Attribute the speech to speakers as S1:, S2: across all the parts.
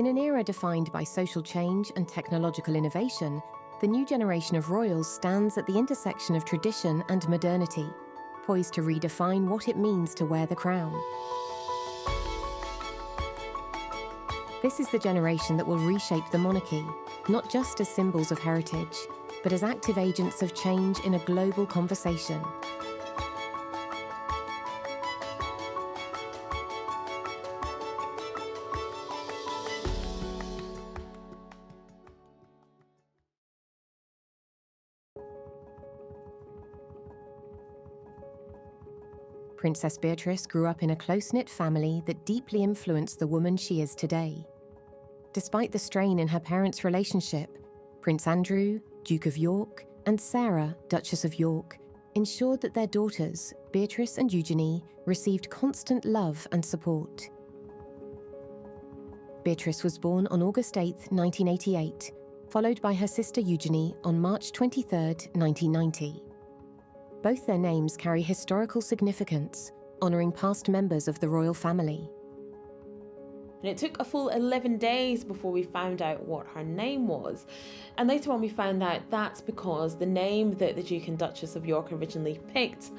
S1: In an era defined by social change and technological innovation, the new generation of royals stands at the intersection of tradition and modernity, poised to redefine what it means to wear the crown. This is the generation that will reshape the monarchy, not just as symbols of heritage, but as active agents of change in a global conversation. Princess Beatrice grew up in a close-knit family that deeply influenced the woman she is today. Despite the strain in her parents' relationship, Prince Andrew, Duke of York, and Zara, Duchess of York, ensured that their daughters, Beatrice and Eugenie, received constant love and support. Beatrice was born on August 8, 1988, followed by her sister Eugenie on March 23, 1990. Both their names carry historical significance, honouring past members of the royal family.
S2: And it took a full 11 days before we found out what her name was. And later on we found out that's because the name that the Duke and Duchess of York originally picked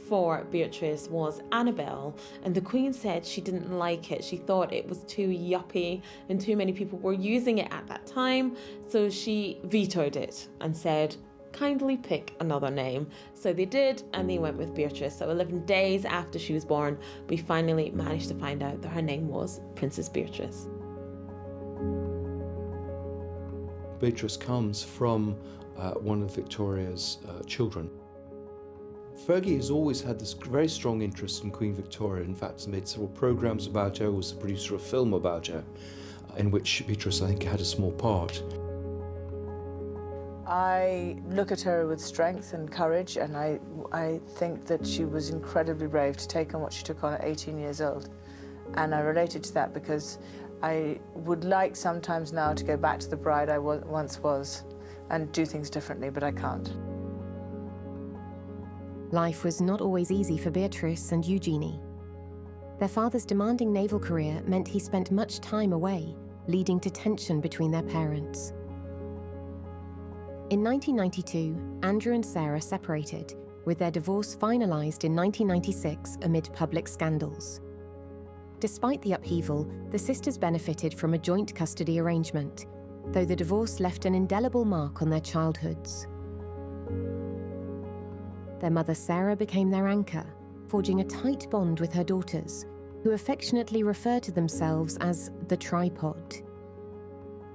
S2: for Beatrice was Annabelle, and the Queen said she didn't like it. She thought it was too yuppie and too many people were using it at that time, so she vetoed it and said, kindly pick another name. So they did, and they went with Beatrice. So 11 days after she was born, we finally managed to find out that her name was Princess Beatrice.
S3: Beatrice comes from one of Victoria's children. Fergie has always had this very strong interest in Queen Victoria. In fact, has made several programs about her, was the producer of a film about her, in which Beatrice, I think, had a small part.
S4: I look at her with strength and courage, and I think that she was incredibly brave to take on what she took on at 18 years old. And I related to that because I would like sometimes now to go back to the bride I once was and do things differently, but I can't.
S1: Life was not always easy for Beatrice and Eugenie. Their father's demanding naval career meant he spent much time away, leading to tension between their parents. In 1992, Andrew and Zara separated, with their divorce finalised in 1996 amid public scandals. Despite the upheaval, the sisters benefited from a joint custody arrangement, though the divorce left an indelible mark on their childhoods. Their mother Zara became their anchor, forging a tight bond with her daughters, who affectionately refer to themselves as the tripod.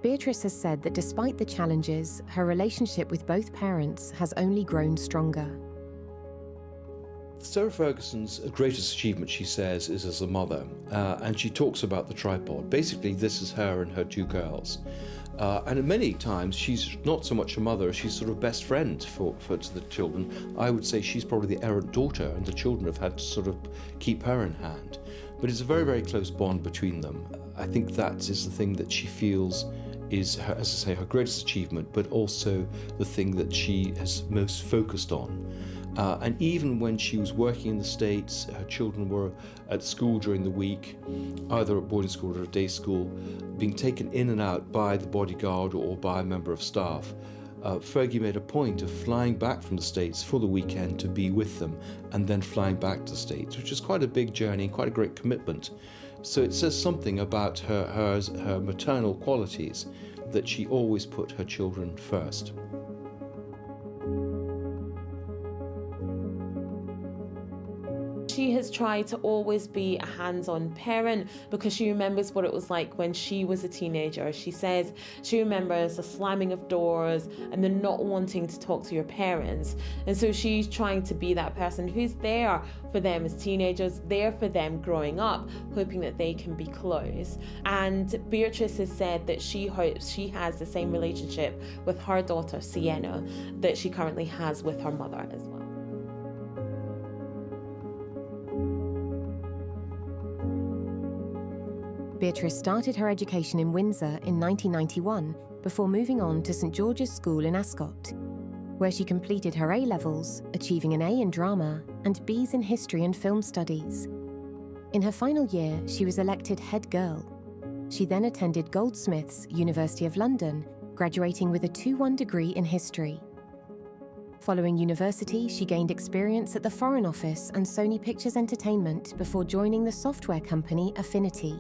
S1: Beatrice has said that despite the challenges, her relationship with both parents has only grown stronger.
S3: Sarah Ferguson's greatest achievement, she says, is as a mother, and she talks about the tripod. Basically, this is her and her two girls. And many times, she's not so much a mother, she's sort of best friend to the children. I would say she's probably the errant daughter, and the children have had to sort of keep her in hand. But it's a very, very close bond between them. I think that is the thing that she feels is, her, as I say, her greatest achievement, but also the thing that she has most focused on. And even when she was working in the States, her children were at school during the week, either at boarding school or at day school, being taken in and out by the bodyguard or by a member of staff. Fergie made a point of flying back from the States for the weekend to be with them and then flying back to the States, which is quite a big journey, quite a great commitment. So it says something about her maternal qualities, that she always put her children first.
S2: She has tried to always be a hands-on parent because she remembers what it was like when she was a teenager. She says she remembers the slamming of doors and the not wanting to talk to your parents. And so she's trying to be that person who's there for them as teenagers, there for them growing up, hoping that they can be close. And Beatrice has said that she hopes she has the same relationship with her daughter Sienna that she currently has with her mother as well.
S1: Beatrice started her education in Windsor in 1991 before moving on to St George's School in Ascot, where she completed her A-levels, achieving an A in drama and B's in history and film studies. In her final year, she was elected head girl. She then attended Goldsmiths, University of London, graduating with a 2:1 degree in history. Following university, she gained experience at the Foreign Office and Sony Pictures Entertainment before joining the software company Affinity.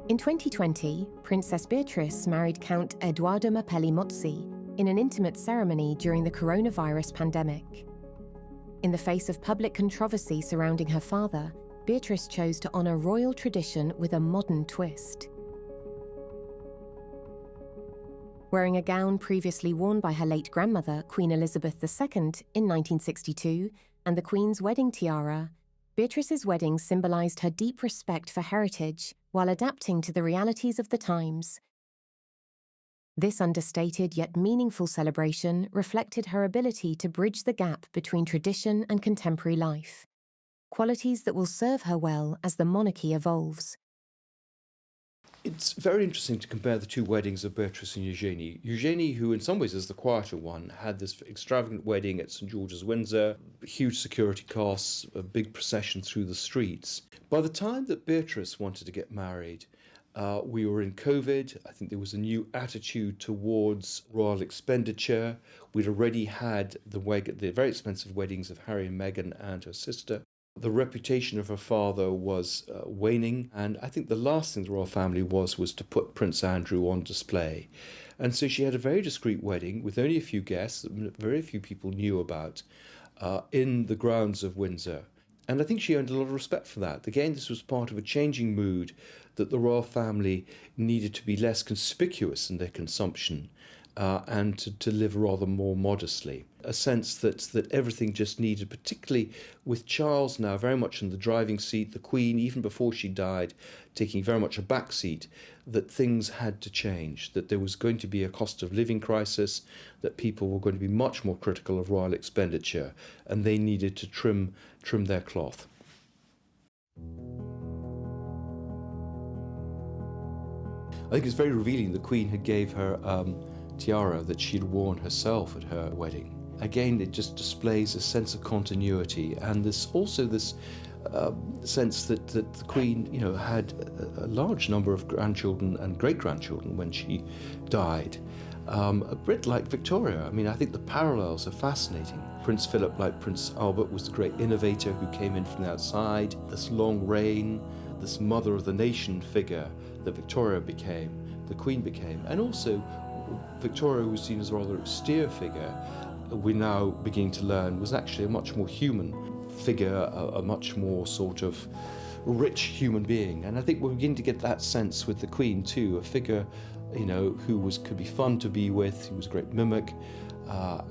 S1: In 2020, Princess Beatrice married Count Edoardo Mappelli Mozzi in an intimate ceremony during the coronavirus pandemic. In the face of public controversy surrounding her father, Beatrice chose to honour royal tradition with a modern twist. Wearing a gown previously worn by her late grandmother, Queen Elizabeth II, in 1962, and the Queen's wedding tiara, Beatrice's wedding symbolised her deep respect for heritage while adapting to the realities of the times. This understated yet meaningful celebration reflected her ability to bridge the gap between tradition and contemporary life, qualities that will serve her well as the monarchy evolves.
S3: It's very interesting to compare the two weddings of Beatrice and Eugenie. Eugenie, who in some ways is the quieter one, had this extravagant wedding at St George's, Windsor, huge security costs, a big procession through the streets. By the time that Beatrice wanted to get married, we were in COVID. I think there was a new attitude towards royal expenditure. We'd already had the very expensive weddings of Harry and Meghan and her sister. The reputation of her father was waning, and I think the last thing the royal family was to put Prince Andrew on display. And so she had a very discreet wedding with only a few guests that very few people knew about in the grounds of Windsor. And I think she earned a lot of respect for that. Again, this was part of a changing mood that the royal family needed to be less conspicuous in their consumption and to live rather more modestly. A sense that everything just needed, particularly with Charles now very much in the driving seat, the Queen, even before she died, taking very much a back seat, that things had to change, that there was going to be a cost of living crisis, that people were going to be much more critical of royal expenditure, and they needed to trim their cloth. I think it's very revealing the Queen had gave her tiara that she'd worn herself at her wedding. Again, it just displays a sense of continuity, and this sense that the Queen, had a large number of grandchildren and great-grandchildren when she died. A bit like Victoria. I mean, I think the parallels are fascinating. Prince Philip, like Prince Albert, was the great innovator who came in from the outside. This long reign, this mother of the nation figure that Victoria became, the Queen became, and also Victoria, who was seen as a rather austere figure, we're now beginning to learn was actually a much more human figure, a much more sort of rich human being. And I think we're beginning to get that sense with the Queen too, a figure, who could be fun to be with, who was a great mimic,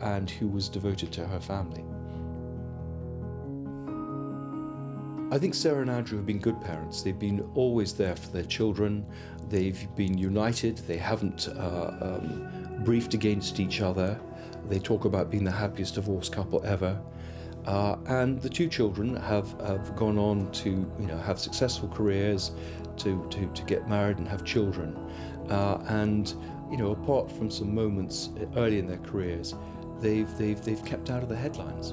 S3: and who was devoted to her family. I think Sarah and Andrew have been good parents. They've been always there for their children. They've been united. They haven't briefed against each other. They talk about being the happiest divorced couple ever. And the two children have gone on to have successful careers, to get married and have children. And apart from some moments early in their careers, they've kept out of the headlines.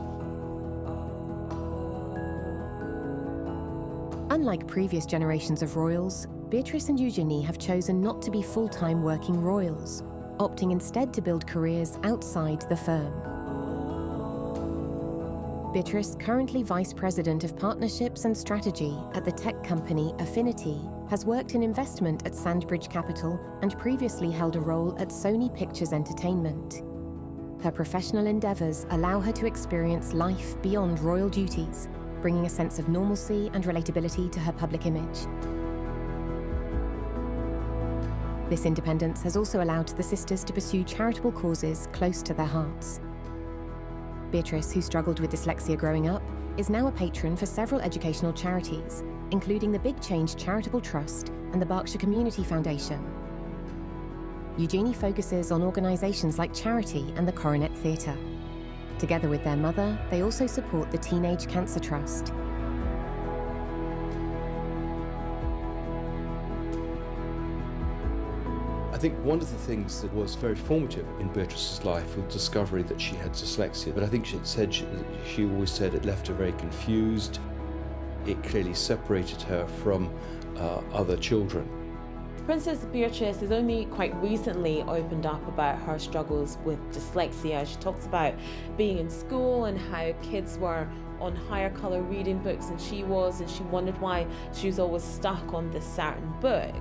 S1: Unlike previous generations of royals, Beatrice and Eugenie have chosen not to be full-time working royals, opting instead to build careers outside the firm. Beatrice, currently Vice President of Partnerships and Strategy at the tech company Affinity, has worked in investment at Sandbridge Capital and previously held a role at Sony Pictures Entertainment. Her professional endeavours allow her to experience life beyond royal duties, bringing a sense of normalcy and relatability to her public image. This independence has also allowed the sisters to pursue charitable causes close to their hearts. Beatrice, who struggled with dyslexia growing up, is now a patron for several educational charities, including the Big Change Charitable Trust and the Berkshire Community Foundation. Eugenie focuses on organisations like Charity and the Coronet Theatre. Together with their mother, they also support the Teenage Cancer Trust.
S3: I think one of the things that was very formative in Beatrice's life was the discovery that she had dyslexia. But I think she always said it left her very confused. it clearly separated her from other children.
S2: Princess Beatrice has only quite recently opened up about her struggles with dyslexia. She talks about being in school and how kids were on higher colour reading books than she was, and she wondered why she was always stuck on this certain book.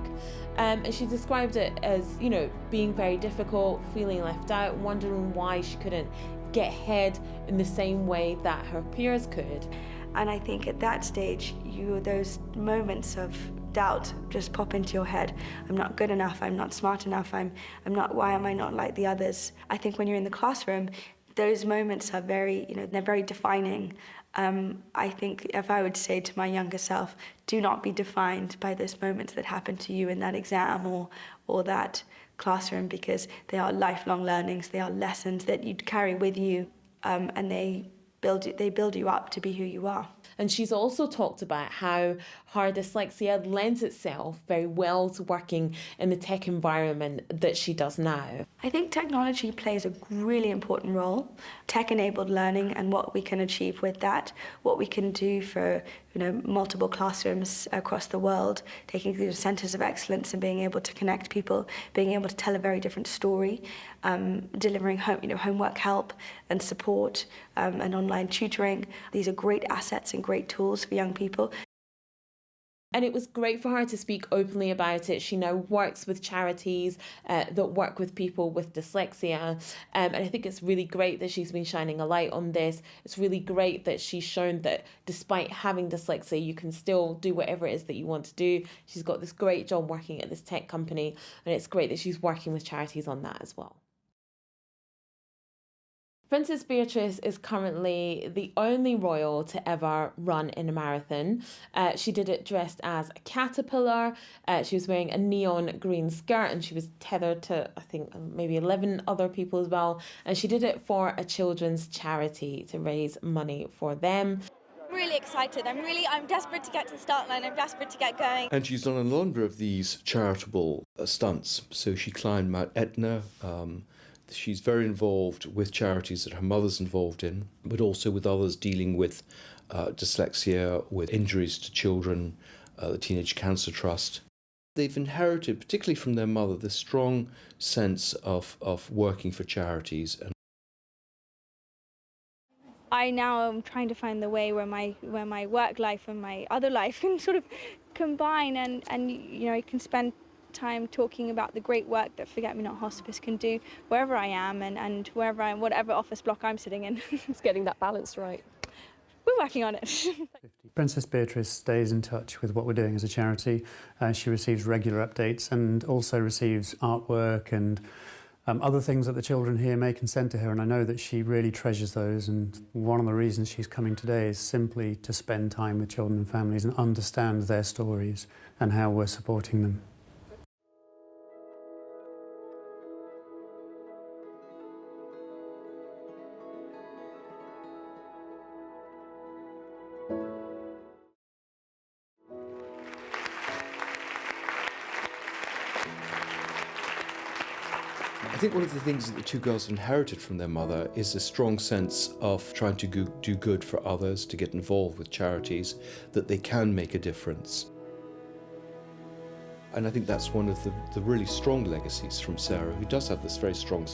S2: And she described it as, you know, being very difficult, feeling left out, wondering why she couldn't get ahead in the same way that her peers could.
S5: And I think at that stage, those moments of doubt just pop into your head. I'm not good enough, I'm not smart enough, I'm not, why am I not like the others? I think when you're in the classroom, those moments are very, they're very defining. I think if I would say to my younger self, do not be defined by those moments that happen to you in that exam or that classroom, because they are lifelong learnings, they are lessons that you'd carry with you, and they build you up to be who you are.
S2: And she's also talked about how her dyslexia lends itself very well to working in the tech environment that she does now.
S5: I think technology plays a really important role. Tech-enabled learning and what we can achieve with that, what we can do for multiple classrooms across the world, taking these centres of excellence and being able to connect people, being able to tell a very different story, delivering homework help and support and online tutoring. These are great assets and great tools for young people.
S2: And it was great for her to speak openly about it. She now works with charities that work with people with dyslexia. And I think it's really great that she's been shining a light on this. It's really great that she's shown that despite having dyslexia, you can still do whatever it is that you want to do. She's got this great job working at this tech company, and it's great that she's working with charities on that as well. Princess Beatrice is currently the only royal to ever run in a marathon. She did it dressed as a caterpillar. She was wearing a neon green skirt, and she was tethered to, I think, maybe 11 other people as well. And she did it for a children's charity to raise money for them.
S6: I'm really excited. I'm desperate to get to the start line. I'm desperate to get going.
S3: And she's done a number of these charitable stunts. So she climbed Mount Etna. She's very involved with charities that her mother's involved in, but also with others dealing with dyslexia, with injuries to children, the Teenage Cancer Trust. They've inherited, particularly from their mother, this strong sense of working for charities.
S6: I now am trying to find the way where my work life and my other life can sort of combine, and I can spend time talking about the great work that Forget Me Not Hospice can do wherever I am and wherever I am, whatever office block I'm sitting in.
S7: It's getting that balance right.
S6: We're working on it.
S8: Princess Beatrice stays in touch with what we're doing as a charity. She receives regular updates and also receives artwork and other things that the children here make and send to her, and I know that she really treasures those, and one of the reasons she's coming today is simply to spend time with children and families and understand their stories and how we're supporting them.
S3: I think one of the things that the two girls inherited from their mother is a strong sense of trying to do good for others, to get involved with charities, that they can make a difference. And I think that's one of the really strong legacies from Sarah, who does have this very strong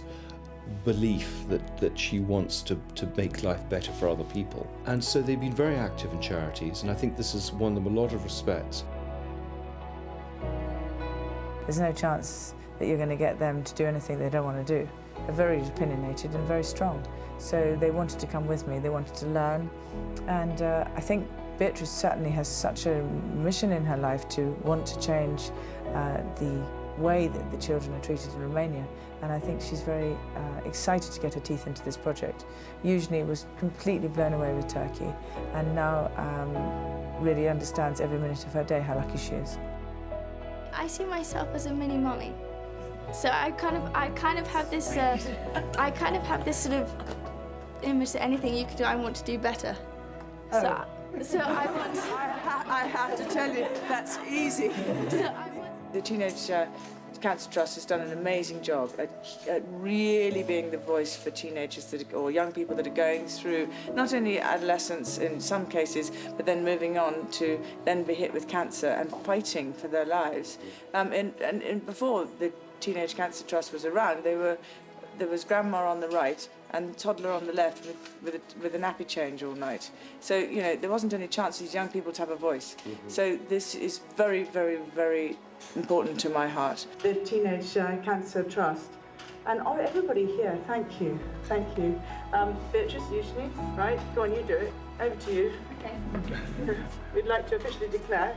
S3: belief that she wants to make life better for other people. And so they've been very active in charities, and I think this has won them a lot of respect.
S4: There's no chance that you're going to get them to do anything they don't want to do. They're very opinionated and very strong. So they wanted to come with me, they wanted to learn. And I think Beatrice certainly has such a mission in her life to want to change the way that the children are treated in Romania. And I think she's very excited to get her teeth into this project. Eugenie was completely blown away with Turkey and now really understands every minute of her day how lucky she is.
S9: I see myself as a mini mommy. So I kind of have this sort of image that anything you could do, I want to do better.
S4: Oh.
S9: So I want.
S4: I have to tell you, that's easy. The teenage Cancer Trust has done an amazing job at really being the voice for teenagers or young people that are going through not only adolescence in some cases, but then moving on to then be hit with cancer and fighting for their lives. And before the Teenage Cancer Trust was around, there was grandma on the right and toddler on the left with a nappy change all night. So, you know, there wasn't any chance for these young people to have a voice. Mm-hmm. So this is very, very, very important to my heart. The Teenage Cancer Trust. And everybody here, thank you. Thank you. Beatrice, Eugenie, right? Go on, you do it. Over to you. Okay. We'd like to officially declare.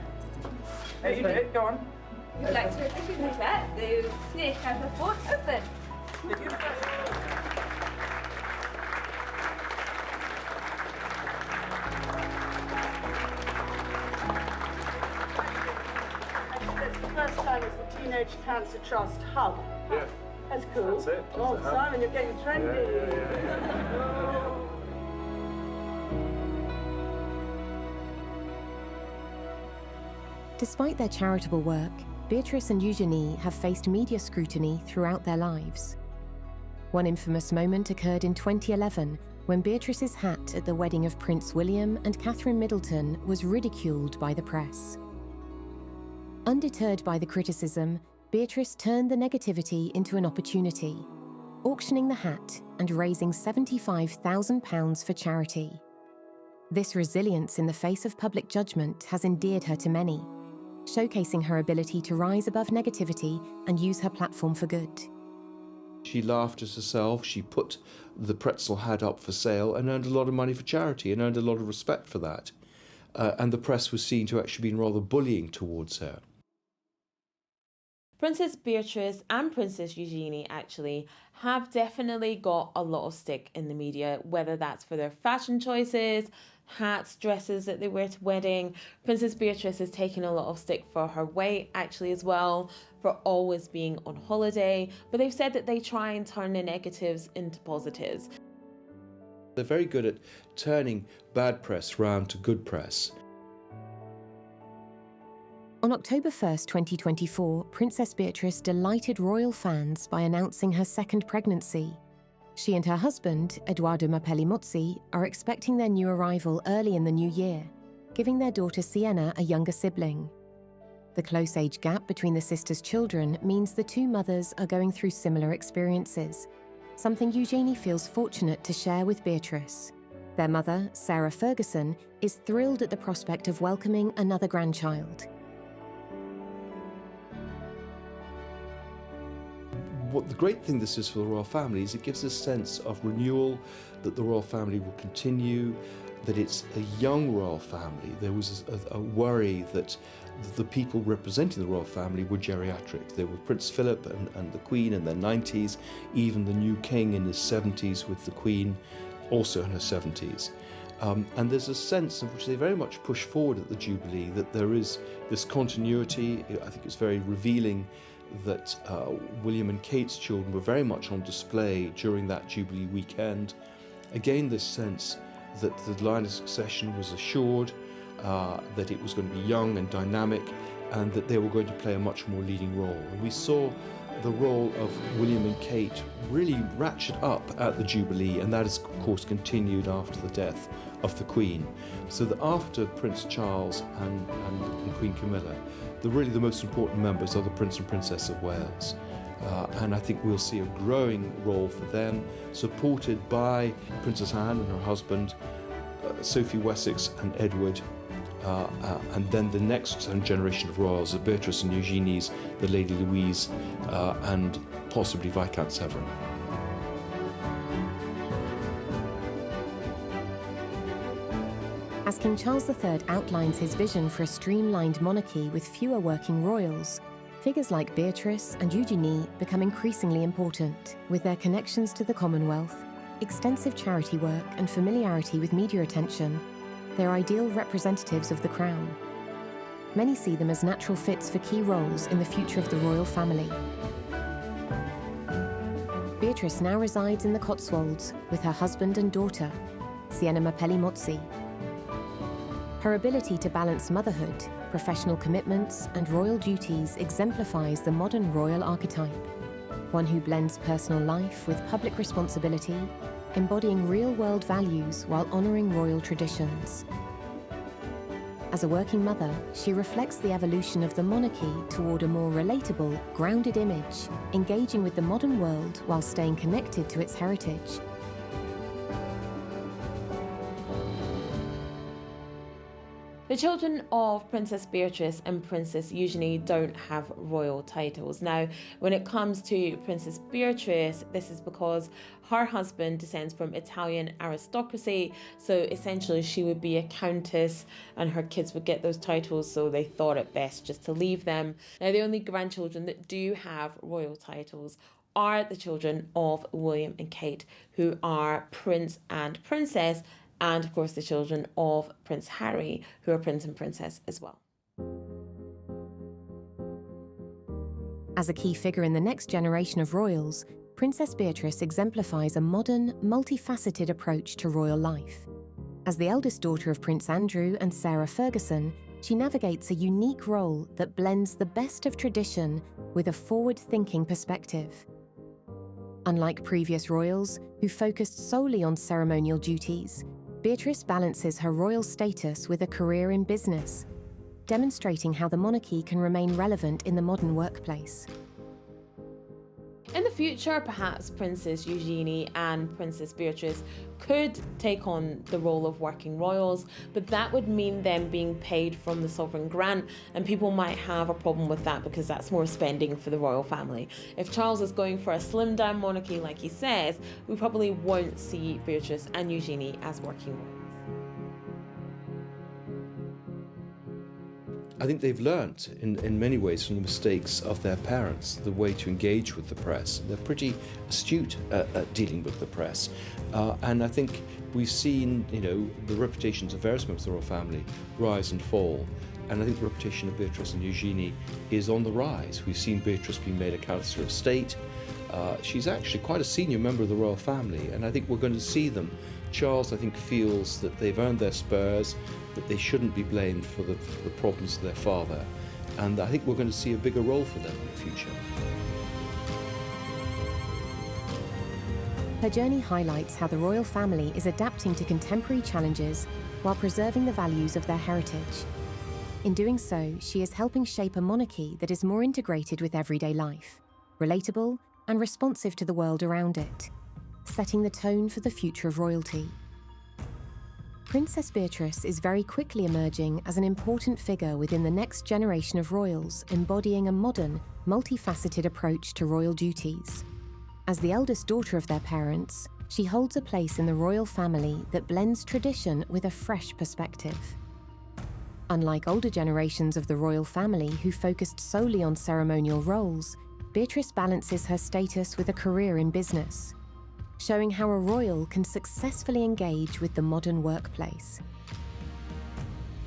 S4: You do it, go on.
S6: We'd like to officially declare the Teenage Cancer Fort open.
S4: First time it's the Teenage Cancer Trust Hub.
S7: Yeah.
S4: That's cool.
S7: That's it.
S4: Oh, Simon, you're getting trendy.
S7: Yeah.
S1: Despite their charitable work, Beatrice and Eugenie have faced media scrutiny throughout their lives. One infamous moment occurred in 2011 when Beatrice's hat at the wedding of Prince William and Catherine Middleton was ridiculed by the press. Undeterred by the criticism, Beatrice turned the negativity into an opportunity, auctioning the hat and raising £75,000 for charity. This resilience in the face of public judgment has endeared her to many, showcasing her ability to rise above negativity and use her platform for good.
S3: She laughed at herself, she put the pretzel hat up for sale and earned a lot of money for charity and earned a lot of respect for that. And the press was seen to actually been rather bullying towards her.
S2: Princess Beatrice and Princess Eugenie actually have definitely got a lot of stick in the media, whether that's for their fashion choices, hats, dresses that they wear to wedding. Princess Beatrice has taken a lot of stick for her weight actually as well, for always being on holiday, but they've said that they try and turn the negatives into positives.
S3: They're very good at turning bad press round to good press.
S1: On October 1st, 2024, Princess Beatrice delighted royal fans by announcing her second pregnancy. She and her husband, Edoardo Mapelli-Mozzi, are expecting their new arrival early in the new year, giving their daughter Sienna a younger sibling. The close age gap between the sisters' children means the two mothers are going through similar experiences, something Eugenie feels fortunate to share with Beatrice. Their mother, Sarah Ferguson, is thrilled at the prospect of welcoming another grandchild.
S3: What the great thing this is for the royal family is it gives a sense of renewal, that the royal family will continue, that it's a young royal family. There was a worry that the people representing the royal family were geriatric. There were Prince Philip and the Queen in their 90s, even the new king in his 70s with the Queen also in her 70s. And there's a sense in which they very much push forward at the Jubilee, that there is this continuity. I think it's very revealing that William and Kate's children were very much on display during that Jubilee weekend. Again, this sense that the line of succession was assured, that it was going to be young and dynamic, and that they were going to play a much more leading role. And we saw the role of William and Kate really ratchet up at the Jubilee, and that has, of course, continued after the death of the Queen. So that after Prince Charles and Queen Camilla, really the most important members are the Prince and Princess of Wales. And I think we'll see a growing role for them, supported by Princess Anne and her husband, Sophie Wessex and Edward, and then the next generation of royals, the Beatrice and Eugenies, the Lady Louise, and possibly Viscount Severn.
S1: As King Charles III outlines his vision for a streamlined monarchy with fewer working royals, figures like Beatrice and Eugenie become increasingly important. With their connections to the Commonwealth, extensive charity work and familiarity with media attention, they're ideal representatives of the Crown. Many see them as natural fits for key roles in the future of the royal family. Beatrice now resides in the Cotswolds with her husband and daughter, Sienna Mapelli-Mozzi. Her ability to balance motherhood, professional commitments, and royal duties exemplifies the modern royal archetype, one who blends personal life with public responsibility, embodying real-world values while honouring royal traditions. As a working mother, she reflects the evolution of the monarchy toward a more relatable, grounded image, engaging with the modern world while staying connected to its heritage.
S2: The children of Princess Beatrice and Princess Eugenie don't have royal titles. Now, when it comes to Princess Beatrice, this is because her husband descends from Italian aristocracy, so essentially she would be a countess and her kids would get those titles, so they thought it best just to leave them. Now, the only grandchildren that do have royal titles are the children of William and Kate, who are Prince and Princess, and of course the children of Prince Harry, who are Prince and Princess as well.
S1: As a key figure in the next generation of royals, Princess Beatrice exemplifies a modern, multifaceted approach to royal life. As the eldest daughter of Prince Andrew and Sarah Ferguson, she navigates a unique role that blends the best of tradition with a forward-thinking perspective. Unlike previous royals, who focused solely on ceremonial duties, Beatrice balances her royal status with a career in business, demonstrating how the monarchy can remain relevant in the modern workplace.
S2: In the future, perhaps Princess Eugenie and Princess Beatrice could take on the role of working royals, but that would mean them being paid from the sovereign grant, and people might have a problem with that because that's more spending for the royal family. If Charles is going for a slimmed down monarchy like he says, we probably won't see Beatrice and Eugenie as working royals.
S3: I think they've learnt in many ways from the mistakes of their parents the way to engage with the press. They're pretty astute at dealing with the press. And I think we've seen, the reputations of various members of the royal family rise and fall. And I think the reputation of Beatrice and Eugenie is on the rise. We've seen Beatrice being made a Councillor of State. She's actually quite a senior member of the royal family, and I think we're going to see them. Charles, I think, feels that they've earned their spurs, that they shouldn't be blamed for the problems of their father, and I think we're going to see a bigger role for them in the future.
S1: Her journey highlights how the royal family is adapting to contemporary challenges while preserving the values of their heritage. In doing so, she is helping shape a monarchy that is more integrated with everyday life, relatable and responsive to the world around it, setting the tone for the future of royalty. Princess Beatrice is very quickly emerging as an important figure within the next generation of royals, embodying a modern, multifaceted approach to royal duties. As the eldest daughter of their parents, she holds a place in the royal family that blends tradition with a fresh perspective. Unlike older generations of the royal family who focused solely on ceremonial roles, Beatrice balances her status with a career in business, showing how a royal can successfully engage with the modern workplace.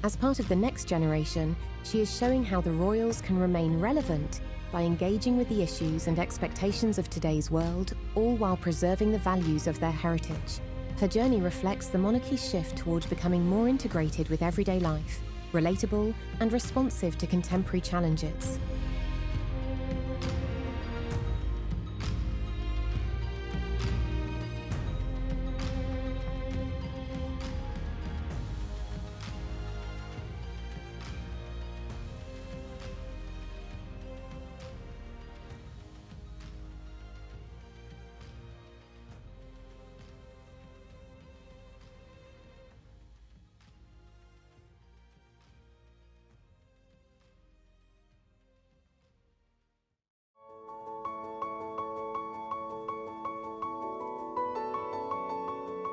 S1: As part of the next generation, she is showing how the royals can remain relevant by engaging with the issues and expectations of today's world, all while preserving the values of their heritage. Her journey reflects the monarchy's shift towards becoming more integrated with everyday life, relatable and responsive to contemporary challenges.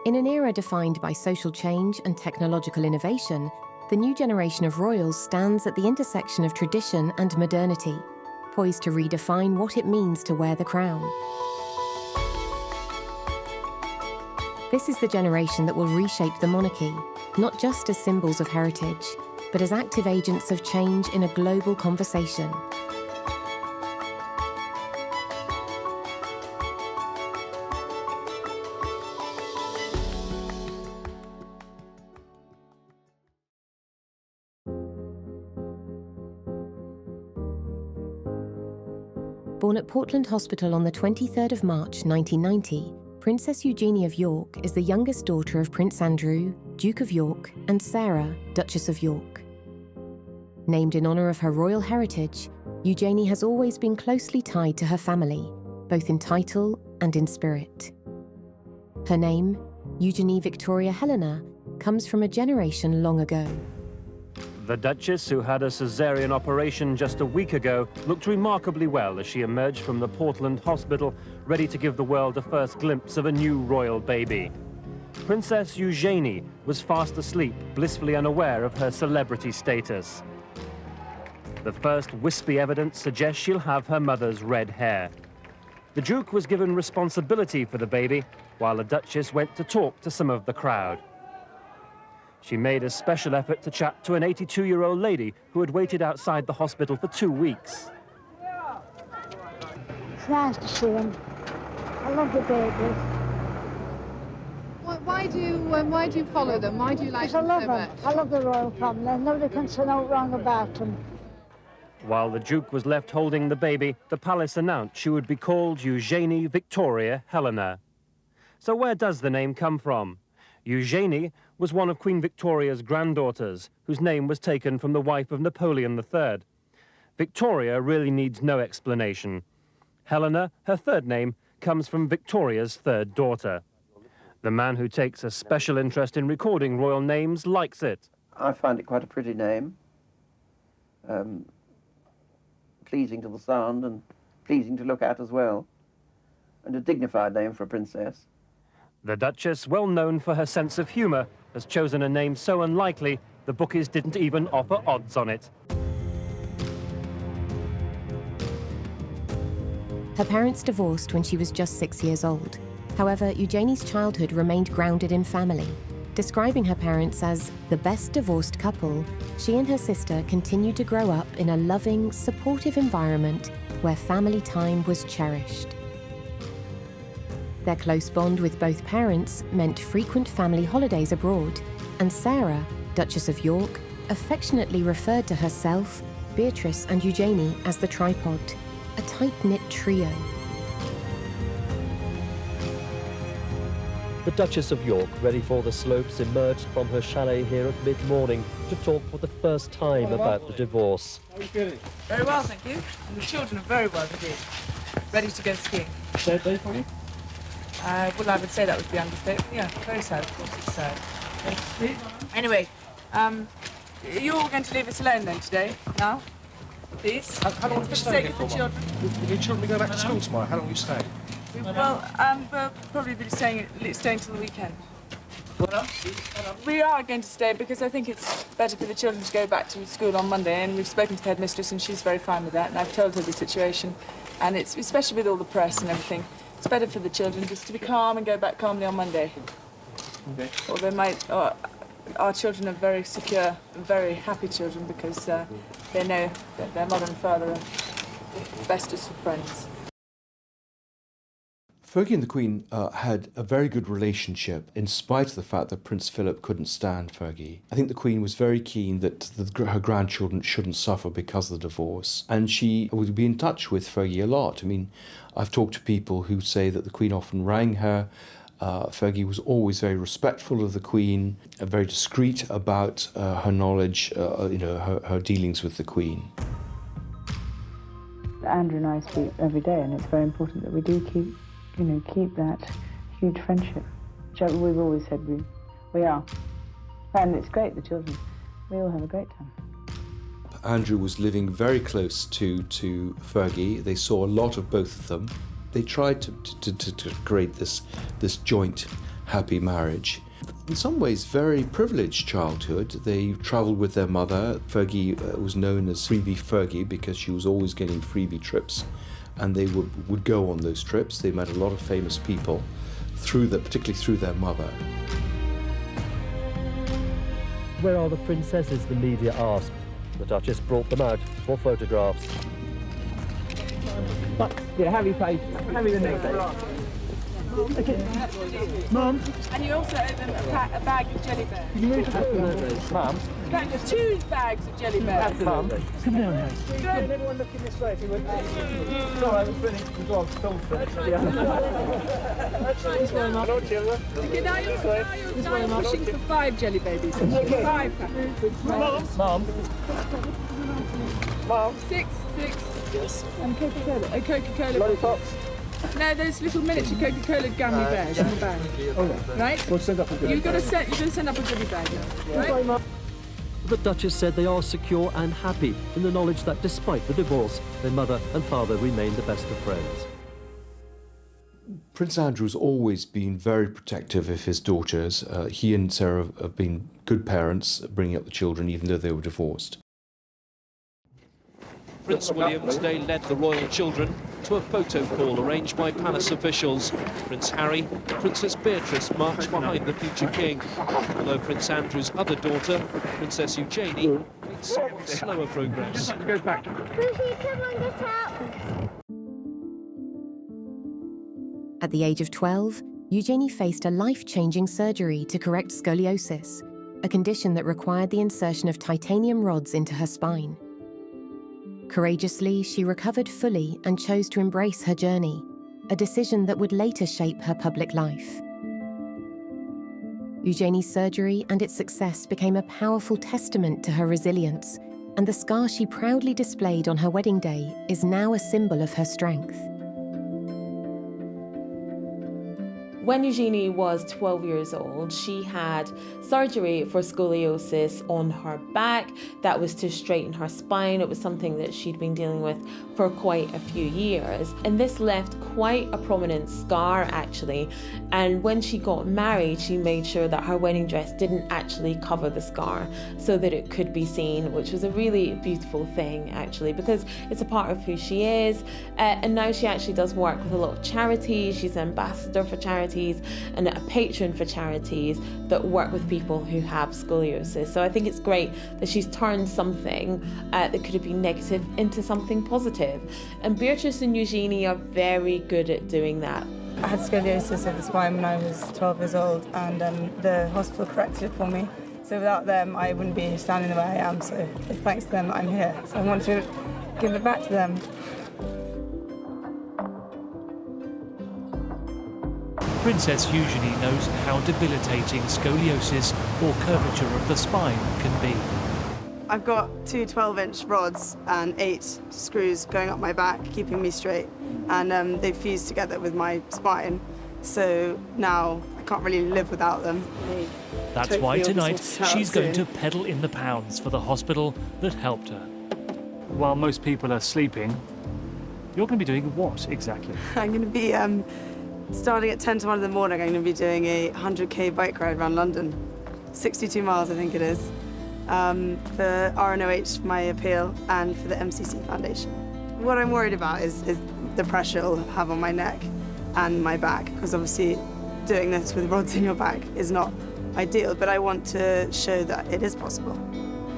S1: In an era defined by social change and technological innovation, the new generation of royals stands at the intersection of tradition and modernity, poised to redefine what it means to wear the crown. This is the generation that will reshape the monarchy, not just as symbols of heritage, but as active agents of change in a global conversation. Born at Portland Hospital on the 23rd of March 1990, Princess Eugenie of York is the youngest daughter of Prince Andrew, Duke of York, and Zara, Duchess of York. Named in honour of her royal heritage, Eugenie has always been closely tied to her family, both in title and in spirit. Her name, Eugenie Victoria Helena, comes from a generation long ago.
S10: The Duchess, who had a caesarean operation just a week ago, looked remarkably well as she emerged from the Portland Hospital, ready to give the world a first glimpse of a new royal baby. Princess Eugenie was fast asleep, blissfully unaware of her celebrity status. The first wispy evidence suggests she'll have her mother's red hair. The Duke was given responsibility for the baby, while the Duchess went to talk to some of the crowd. She made a special effort to chat to an 82-year-old lady who had waited outside the hospital for 2 weeks.
S11: It's nice to see them. I love the babies.
S12: Why do you follow them? Why do you like
S11: them
S12: so
S11: so
S12: much?
S11: I love the royal family. Nobody can say no wrong about them.
S10: While the Duke was left holding the baby, the palace announced she would be called Eugenie Victoria Helena. So where does the name come from? Eugenie was one of Queen Victoria's granddaughters, whose name was taken from the wife of Napoleon III. Victoria really needs no explanation. Helena, her third name, comes from Victoria's third daughter. The man who takes a special interest in recording royal names likes it.
S13: I find it quite a pretty name. Pleasing to the sound and pleasing to look at as well. And a dignified name for a princess.
S10: The Duchess, well known for her sense of humour, has chosen a name so unlikely the bookies didn't even offer odds on it.
S1: Her parents divorced when she was just 6 years old. However, Eugenie's childhood remained grounded in family. Describing her parents as the best divorced couple, she and her sister continued to grow up in a loving, supportive environment where family time was cherished. Their close bond with both parents meant frequent family holidays abroad, and Zara, Duchess of York, affectionately referred to herself, Beatrice and Eugenie as the tripod, a tight-knit trio.
S14: The Duchess of York, ready for the slopes, emerged from her chalet here at mid-morning to talk for the first time about the divorce.
S4: How are you feeling? Very well, thank you. And the children are very well indeed. Ready to go skiing.
S14: Sad day for you?
S4: Well, I would say that was the understatement. Yeah, very sad, of course, it's sad. Anyway, you're all going to leave us alone then today, now? Please?
S15: How long are you staying for?
S4: Children?
S15: Your children go back to school tomorrow. How long are you staying?
S4: Well, we'll probably be staying till the weekend. We are going to stay because I think it's better for the children to go back to school on Monday, and we've spoken to the headmistress and she's very fine with that, and I've told her the situation, and it's especially with all the press and everything, it's better for the children just to be calm and go back calmly on Monday.
S15: Okay.
S4: Or they might. Our children are very secure and very happy children because they know that their mother and father are bestest of friends.
S3: Fergie and the Queen had a very good relationship in spite of the fact that Prince Philip couldn't stand Fergie. I think the Queen was very keen that her grandchildren shouldn't suffer because of the divorce, and she would be in touch with Fergie a lot. I mean, I've talked to people who say that the Queen often rang her. Fergie was always very respectful of the Queen, very discreet about her knowledge, her dealings with the Queen.
S4: Andrew and I speak every day, and it's very important that we do keep that huge friendship. Which we've always said we are. And it's great, the children. We all have a great time.
S3: Andrew was living very close to Fergie. They saw a lot of both of them. They tried to create this joint happy marriage. In some ways, very privileged childhood. They travelled with their mother. Fergie was known as Freebie Fergie because she was always getting freebie trips, and they would go on those trips. They met a lot of famous people, particularly through their mother.
S14: Where are the princesses, the media asked. The Duchess brought them out for photographs.
S4: Yeah, have your face. Have your next day.
S16: Mum. And you also owe them a bag of jelly bears.
S15: Can you move the Mum.
S16: There's 2 bags of jelly bears.
S15: Mum. Come down here. Can everyone look in this way if you would? Sorry, I'm finished. The dog's still finished. This way, Mum. No children.
S16: Okay, now you're pushing for 5 jelly babies. 5 packs.
S15: Mum. Mum.
S16: 6.
S15: Yes.
S16: And Coca-Cola. A Coca-Cola.
S15: Lollipops.
S16: No, those little miniature Coca-Cola gummy bears in the bag. Right?
S15: We'll send up a goodie
S16: You're going to send up a goodie bag. Right?
S14: The Duchess said they are secure and happy in the knowledge that despite the divorce, their mother and father remain the best of friends.
S3: Prince Andrew's always been very protective of his daughters. He and Sarah have been good parents, bringing up the children even though they were divorced.
S17: Prince William today led the royal children to a photo call arranged by palace officials. Prince Harry and Princess Beatrice marched behind the future king, although Prince Andrew's other daughter, Princess Eugenie, made somewhat slower progress.
S15: Go back.
S11: Lucy, come on, get out.
S1: At the age of 12, Eugenie faced a life-changing surgery to correct scoliosis, a condition that required the insertion of titanium rods into her spine. Courageously, she recovered fully and chose to embrace her journey, a decision that would later shape her public life. Eugenie's surgery and its success became a powerful testament to her resilience, and the scar she proudly displayed on her wedding day is now a symbol of her strength.
S2: When Eugenie was 12 years old, she had surgery for scoliosis on her back. That was to straighten her spine. It was something that she'd been dealing with for quite a few years. And this left quite a prominent scar, actually. And when she got married, she made sure that her wedding dress didn't actually cover the scar so that it could be seen, which was a really beautiful thing, actually, because it's a part of who she is. And now she actually does work with a lot of charities. She's an ambassador for charities and a patron for charities that work with people who have scoliosis. So I think it's great that she's turned something that could have been negative into something positive. And Beatrice and Eugenie are very good at doing that.
S18: I had scoliosis of the spine when I was 12 years old, and the hospital corrected it for me. So without them, I wouldn't be standing the way I am. So it's thanks to them that I'm here. So I want to give it back to them.
S19: Princess Eugenie knows how debilitating scoliosis or curvature of the spine can be.
S18: I've got 2 12-inch rods and 8 screws going up my back, keeping me straight, and they've fused together with my spine. So now I can't really live without them.
S19: That's why tonight she's going to pedal in the pounds for the hospital that helped her. While most people are sleeping, you're going to be doing what exactly?
S18: I'm going to be starting at 10 to 1 in the morning. I'm going to be doing a 100k bike ride around London, 62 miles I think it is, for RNOH, my appeal, and for the MCC Foundation. What I'm worried about is the pressure it'll have on my neck and my back, because obviously doing this with rods in your back is not ideal, but I want to show that it is possible.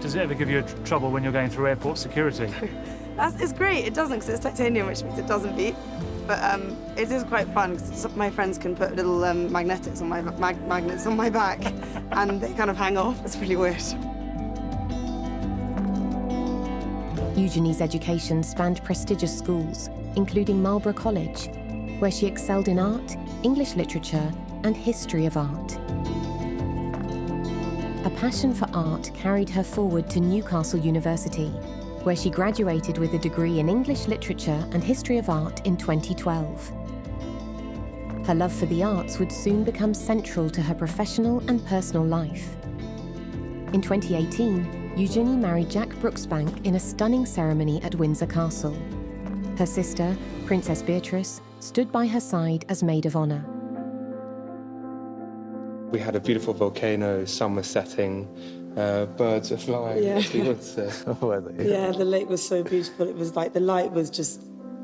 S19: Does it ever give you trouble when you're going through airport security?
S18: It's great, it doesn't, because it's titanium, which means it doesn't beep. But it is quite fun, because my friends can put little magnets on my back, and they kind of hang off. It's really weird.
S1: Eugenie's education spanned prestigious schools, including Marlborough College, where she excelled in art, English literature, and history of art. A passion for art carried her forward to Newcastle University, where she graduated with a degree in English literature and history of art in 2012. Her love for the arts would soon become central to her professional and personal life. In 2018, Eugenie married Jack Brooksbank in a stunning ceremony at Windsor Castle. Her sister, Princess Beatrice, stood by her side as maid of honour.
S15: We had a beautiful volcano, sun was setting, birds are flying.
S18: Yeah.
S15: Yeah,
S18: the lake was so beautiful. It was like the light was just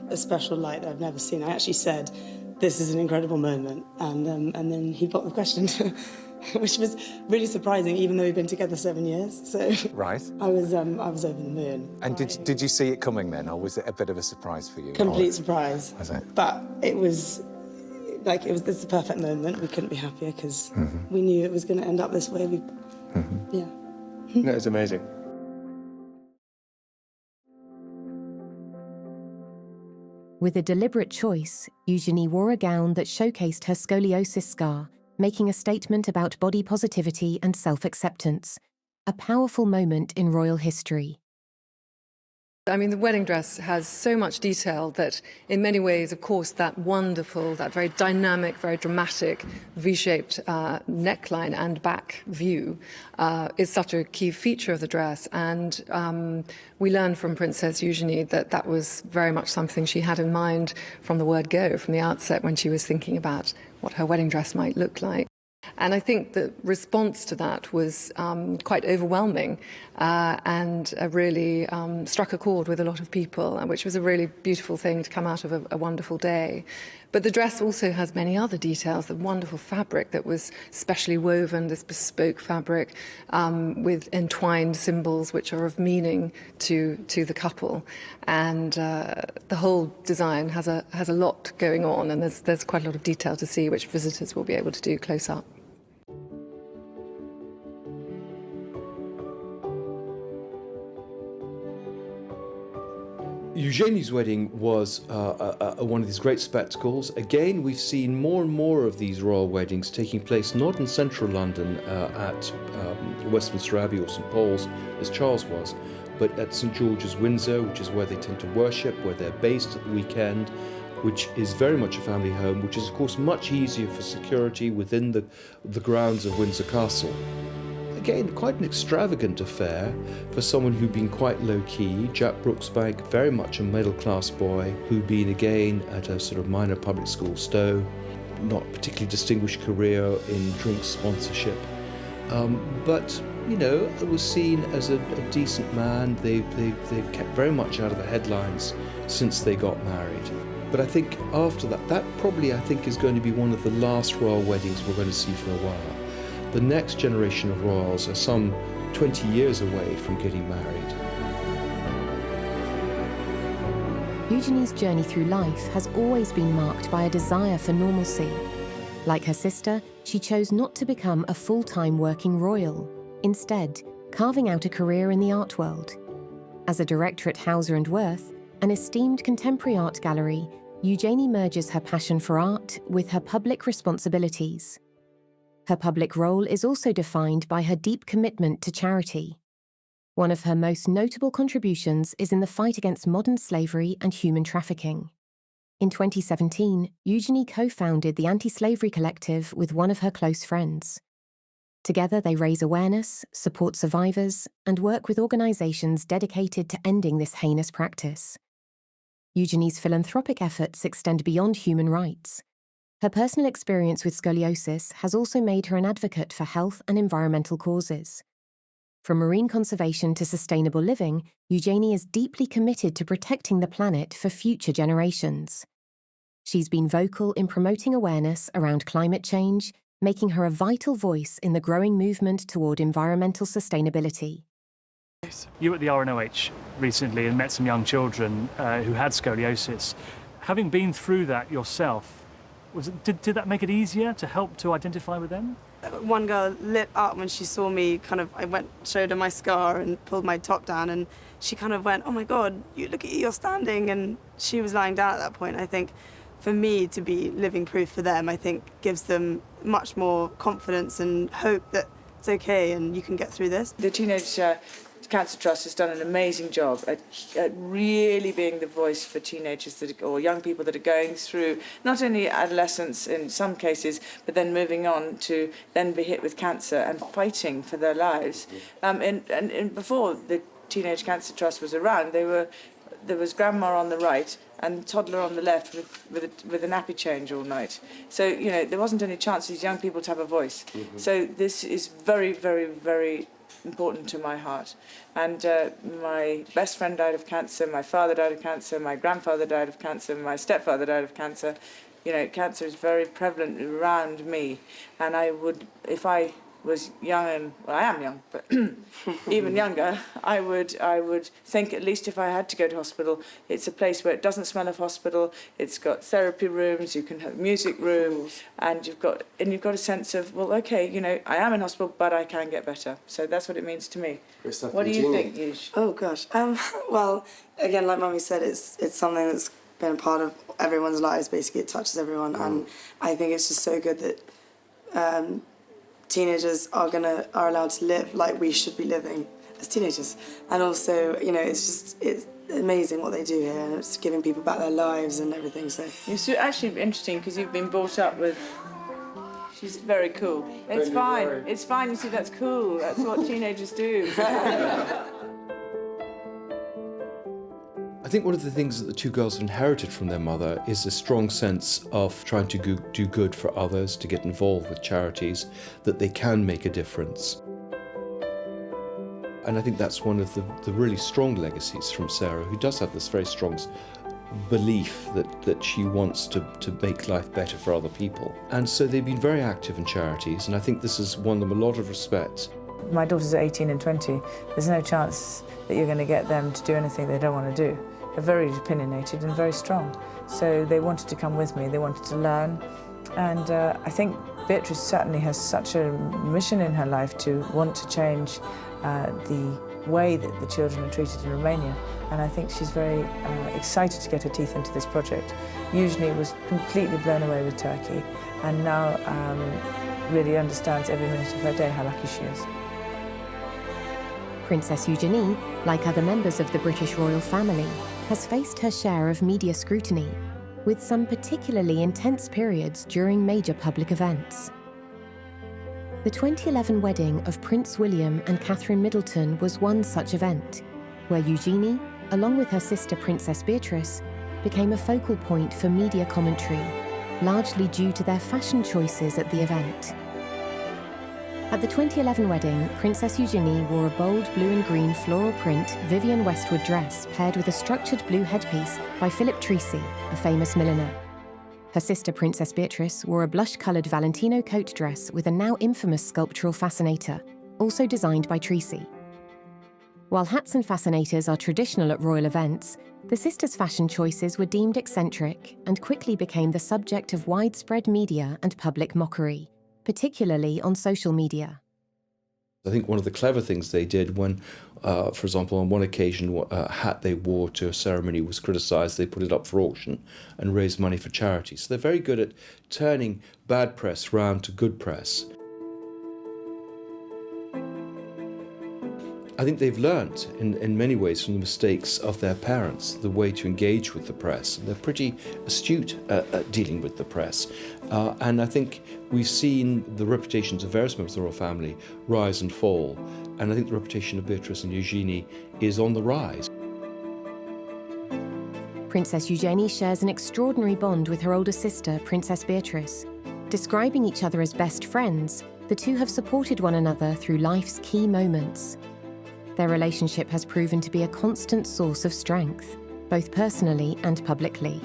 S18: a special light that I've never seen. I actually said, "This is an incredible moment," and then he got the question, which was really surprising, even though we've been together 7 years. So
S20: right,
S18: I was over the moon.
S20: And did you see it coming then, or was it a bit of a surprise for you?
S18: Complete surprise.
S20: Was it?
S18: But it was like, this is the perfect moment. We couldn't be happier because we knew it was going to end up this way. Yeah.
S20: No, it's amazing.
S1: With a deliberate choice, Eugenie wore a gown that showcased her scoliosis scar, making a statement about body positivity and self-acceptance, a powerful moment in royal history.
S21: I mean, the wedding dress has so much detail that in many ways, of course, that wonderful, that very dynamic, very dramatic V-shaped neckline and back view is such a key feature of the dress. And we learned from Princess Eugenie that that was very much something she had in mind from the word go, from the outset when she was thinking about what her wedding dress might look like. And I think the response to that was quite overwhelming and really struck a chord with a lot of people, which was a really beautiful thing to come out of a wonderful day. But the dress also has many other details, the wonderful fabric that was specially woven, this bespoke fabric with entwined symbols which are of meaning to the couple. And the whole design has a lot going on, and there's quite a lot of detail to see, which visitors will be able to do close up.
S3: Eugenie's wedding was one of these great spectacles. Again, we've seen more and more of these royal weddings taking place not in central London at Westminster Abbey or St Paul's, as Charles was, but at St George's, Windsor, which is where they tend to worship, where they're based at the weekend, which is very much a family home, which is, of course, much easier for security within the grounds of Windsor Castle. Again, quite an extravagant affair for someone who'd been quite low-key. Jack Brooksbank, very much a middle-class boy, who'd been, again, at a sort of minor public school, Stowe, not particularly distinguished career in drink sponsorship. But, you know, was seen as a decent man. They've kept very much out of the headlines since they got married. But I think after that probably, I think, is going to be one of the last royal weddings we're going to see for a while. The next generation of royals are some 20 years away from getting married.
S1: Eugenie's journey through life has always been marked by a desire for normalcy. Like her sister, she chose not to become a full-time working royal, instead carving out a career in the art world. As a director at Hauser & Wirth, an esteemed contemporary art gallery, Eugenie merges her passion for art with her public responsibilities. Her public role is also defined by her deep commitment to charity. One of her most notable contributions is in the fight against modern slavery and human trafficking. In 2017, Eugenie co-founded the Anti-Slavery Collective with one of her close friends. Together, they raise awareness, support survivors, and work with organisations dedicated to ending this heinous practice. Eugenie's philanthropic efforts extend beyond human rights. Her personal experience with scoliosis has also made her an advocate for health and environmental causes. From marine conservation to sustainable living, Eugenie is deeply committed to protecting the planet for future generations. She's been vocal in promoting awareness around climate change, making her a vital voice in the growing movement toward environmental sustainability.
S19: You were at the RNOH recently and met some young children who had scoliosis. Having been through that yourself, did that make it easier to help to identify with them?
S18: One girl lit up when she saw me. I showed her my scar and pulled my top down, and she kind of went, "Oh my God, look at you, you're standing." And she was lying down at that point. I think for me to be living proof for them, I think gives them much more confidence and hope that it's okay and you can get through this.
S4: The Teenage Cancer Trust has done an amazing job at really being the voice for teenagers or young people that are going through not only adolescence in some cases, but then moving on to then be hit with cancer and fighting for their lives. And before the Teenage Cancer Trust was around, there was grandma on the right and toddler on the left with a nappy change all night. So, you know, there wasn't any chance for these young people to have a voice. Mm-hmm. So this is very, very, very important to my heart. And my best friend died of cancer, my father died of cancer, my grandfather died of cancer, my stepfather died of cancer. You know, cancer is very prevalent around me. And I would, if I was young, and well, I am young, but even younger, I would think, at least if I had to go to hospital, it's a place where it doesn't smell of hospital. It's got therapy rooms, you can have music rooms, and you've got a sense of, well, okay, you know, I am in hospital, but I can get better. So that's what it means to me. What do you think, Yuge?
S18: Oh gosh. Well, again, like Mummy said, it's something that's been a part of everyone's lives. Basically, it touches everyone, and I think it's just so good that teenagers are allowed to live like we should be living as teenagers. And also, you know, it's amazing what they do here, and it's giving people back their lives and everything. So
S4: it's actually interesting because you've been brought up with. She's very cool. It's fine. It's fine. You see, that's cool. That's what teenagers do.
S3: I think one of the things that the two girls inherited from their mother is a strong sense of trying to do good for others, to get involved with charities, that they can make a difference. And I think that's one of the really strong legacies from Sarah, who does have this very strong belief that she wants to make life better for other people. And so they've been very active in charities, and I think this has won them a lot of respect.
S4: My daughters are 18 and 20. There's no chance that you're going to get them to do anything they don't want to do. They're very opinionated and very strong. So they wanted to come with me, they wanted to learn. And I think Beatrice certainly has such a mission in her life to want to change the way that the children are treated in Romania. And I think she's very excited to get her teeth into this project. Eugenie was completely blown away with Turkey and now really understands every minute of her day how lucky she is.
S1: Princess Eugenie, like other members of the British royal family, has faced her share of media scrutiny, with some particularly intense periods during major public events. The 2011 wedding of Prince William and Catherine Middleton was one such event, where Eugenie, along with her sister Princess Beatrice, became a focal point for media commentary, largely due to their fashion choices at the event. At the 2011 wedding, Princess Eugenie wore a bold blue and green floral print Vivienne Westwood dress paired with a structured blue headpiece by Phillips, a famous milliner. Her sister Princess Beatrice wore a blush-coloured Valentino coat dress with a now infamous sculptural fascinator, also designed by Treacy. While hats and fascinators are traditional at royal events, the sisters' fashion choices were deemed eccentric and quickly became the subject of widespread media and public mockery, particularly on social media.
S3: I think one of the clever things they did when, for example, on one occasion, a hat they wore to a ceremony was criticised, they put it up for auction and raised money for charity. So they're very good at turning bad press round to good press. I think they've learnt in many ways from the mistakes of their parents, the way to engage with the press. They're pretty astute at dealing with the press. And I think we've seen the reputations of various members of the royal family rise and fall. And I think the reputation of Beatrice and Eugenie is on the rise.
S1: Princess Eugenie shares an extraordinary bond with her older sister, Princess Beatrice. Describing each other as best friends, the two have supported one another through life's key moments. Their relationship has proven to be a constant source of strength, both personally and publicly.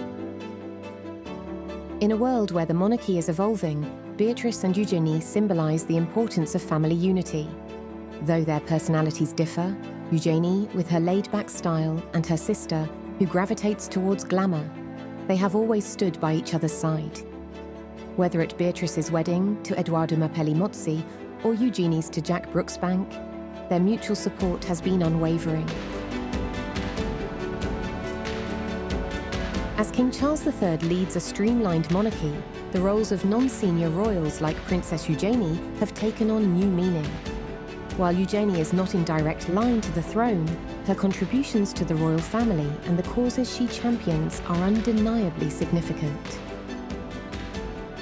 S1: In a world where the monarchy is evolving, Beatrice and Eugenie symbolise the importance of family unity. Though their personalities differ, Eugenie, with her laid-back style, and her sister, who gravitates towards glamour, they have always stood by each other's side. Whether at Beatrice's wedding to Edoardo Mapelli-Mozzi or Eugenie's to Jack Brooksbank, their mutual support has been unwavering. As King Charles III leads a streamlined monarchy, the roles of non-senior royals like Princess Eugenie have taken on new meaning. While Eugenie is not in direct line to the throne, her contributions to the royal family and the causes she champions are undeniably significant.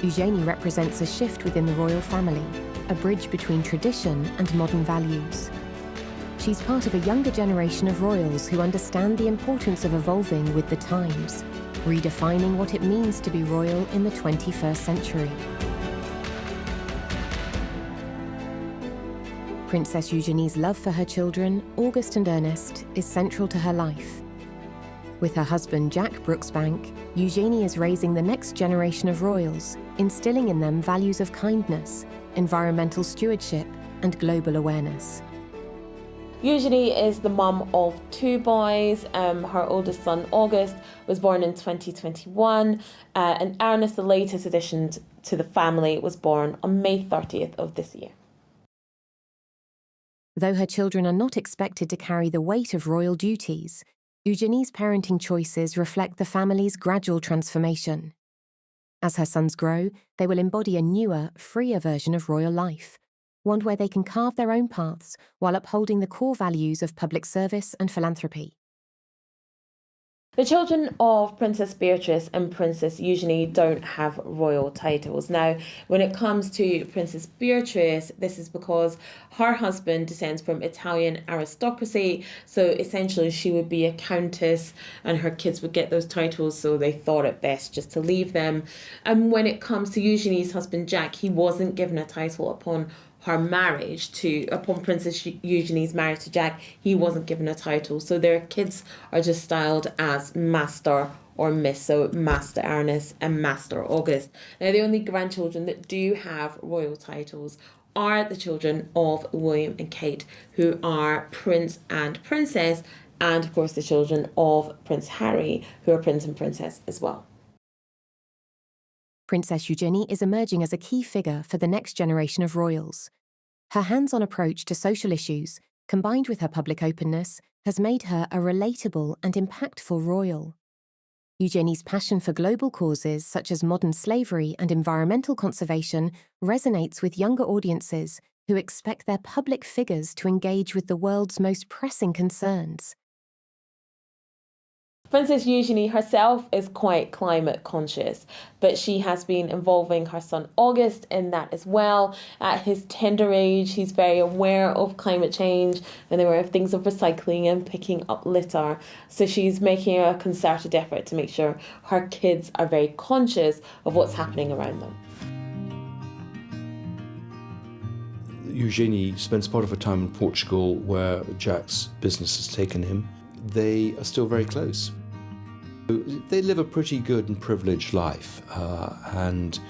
S1: Eugenie represents a shift within the royal family, a bridge between tradition and modern values. She's part of a younger generation of royals who understand the importance of evolving with the times, redefining what it means to be royal in the 21st century. Princess Eugenie's love for her children, August and Ernest, is central to her life. With her husband Jack Brooksbank, Eugenie is raising the next generation of royals, instilling in them values of kindness, environmental stewardship, and global awareness.
S2: Eugenie is the mum of 2 boys. Her oldest son, August, was born in 2021, and Ernest, the latest addition to the family, was born on May 30th of this year.
S1: Though her children are not expected to carry the weight of royal duties, Eugenie's parenting choices reflect the family's gradual transformation. As her sons grow, they will embody a newer, freer version of royal life, one where they can carve their own paths while upholding the core values of public service and philanthropy.
S2: The children of Princess Beatrice and Princess Eugenie don't have royal titles. Now, when it comes to Princess Beatrice, this is because her husband descends from Italian aristocracy, so essentially she would be a countess and her kids would get those titles, so they thought it best just to leave them. And when it comes to Eugenie's husband Jack, he wasn't given a title upon Princess Eugenie's marriage to Jack. He wasn't given a title, so their kids are just styled as Master or Miss, so Master Ernest and Master August. Now, the only grandchildren that do have royal titles are the children of William and Kate, who are Prince and Princess, and of course the children of Prince Harry, who are Prince and Princess as well.
S1: Princess Eugenie is emerging as a key figure for the next generation of royals. Her hands-on approach to social issues, combined with her public openness, has made her a relatable and impactful royal. Eugenie's passion for global causes such as modern slavery and environmental conservation resonates with younger audiences who expect their public figures to engage with the world's most pressing concerns.
S2: Princess Eugenie herself is quite climate conscious, but she has been involving her son August in that as well. At his tender age, he's very aware of climate change and aware of things of recycling and picking up litter. So she's making a concerted effort to make sure her kids are very conscious of what's happening around them.
S3: Eugenie spends part of her time in Portugal, where Jack's business has taken him. They are still very close. They live a pretty good and privileged life, and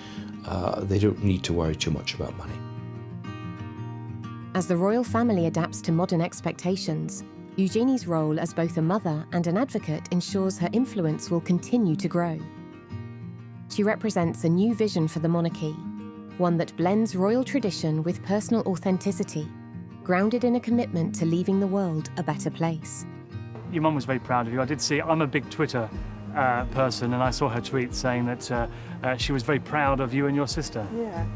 S3: they don't need to worry too much about money.
S1: As the royal family adapts to modern expectations, Eugenie's role as both a mother and an advocate ensures her influence will continue to grow. She represents a new vision for the monarchy, one that blends royal tradition with personal authenticity, grounded in a commitment to leaving the world a better place.
S19: Your mum was very proud of you. I did see, I'm a big Twitter person, and I saw her tweet saying that she was very proud of you and your sister.
S18: Yeah.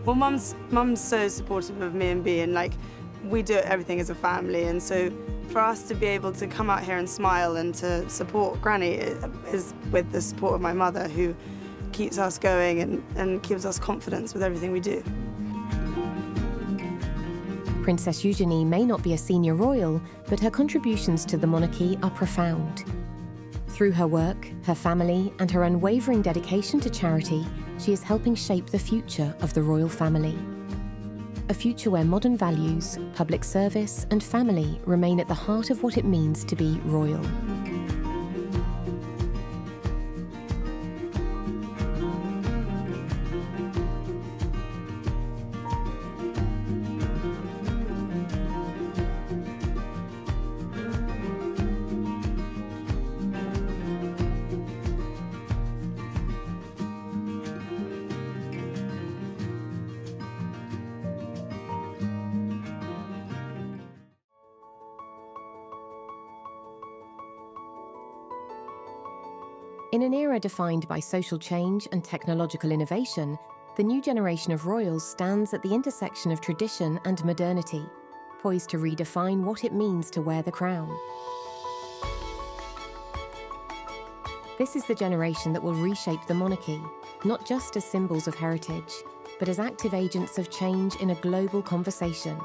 S18: Well, mum's so supportive of me and Bea, and like, we do everything as a family, and so for us to be able to come out here and smile and to support Granny is with the support of my mother, who keeps us going and gives us confidence with everything we do.
S1: Princess Eugenie may not be a senior royal, but her contributions to the monarchy are profound. Through her work, her family, and her unwavering dedication to charity, she is helping shape the future of the royal family. A future where modern values, public service, and family remain at the heart of what it means to be royal. In an era defined by social change and technological innovation, the new generation of royals stands at the intersection of tradition and modernity, poised to redefine what it means to wear the crown. This is the generation that will reshape the monarchy, not just as symbols of heritage, but as active agents of change in a global conversation.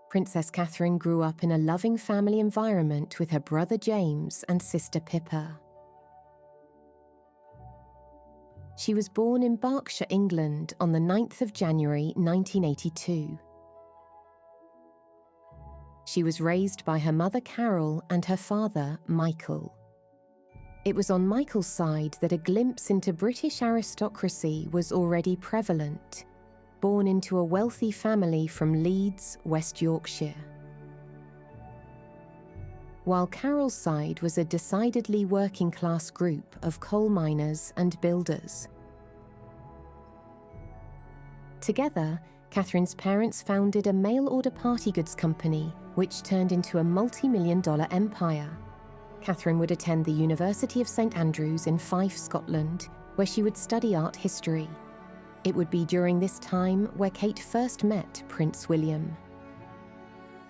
S1: Princess Catherine grew up in a loving family environment with her brother James and sister Pippa. She was born in Berkshire, England on the 9th of January 1982. She was raised by her mother Carol and her father Michael. It was on Michael's side that a glimpse into British aristocracy was already prevalent, born into a wealthy family from Leeds, West Yorkshire. While Carol's side was a decidedly working-class group of coal miners and builders. Together, Catherine's parents founded a mail-order party goods company, which turned into a multi-million-dollar empire. Catherine would attend the University of St Andrews in Fife, Scotland, where she would study art history. It would be during this time where Kate first met Prince William.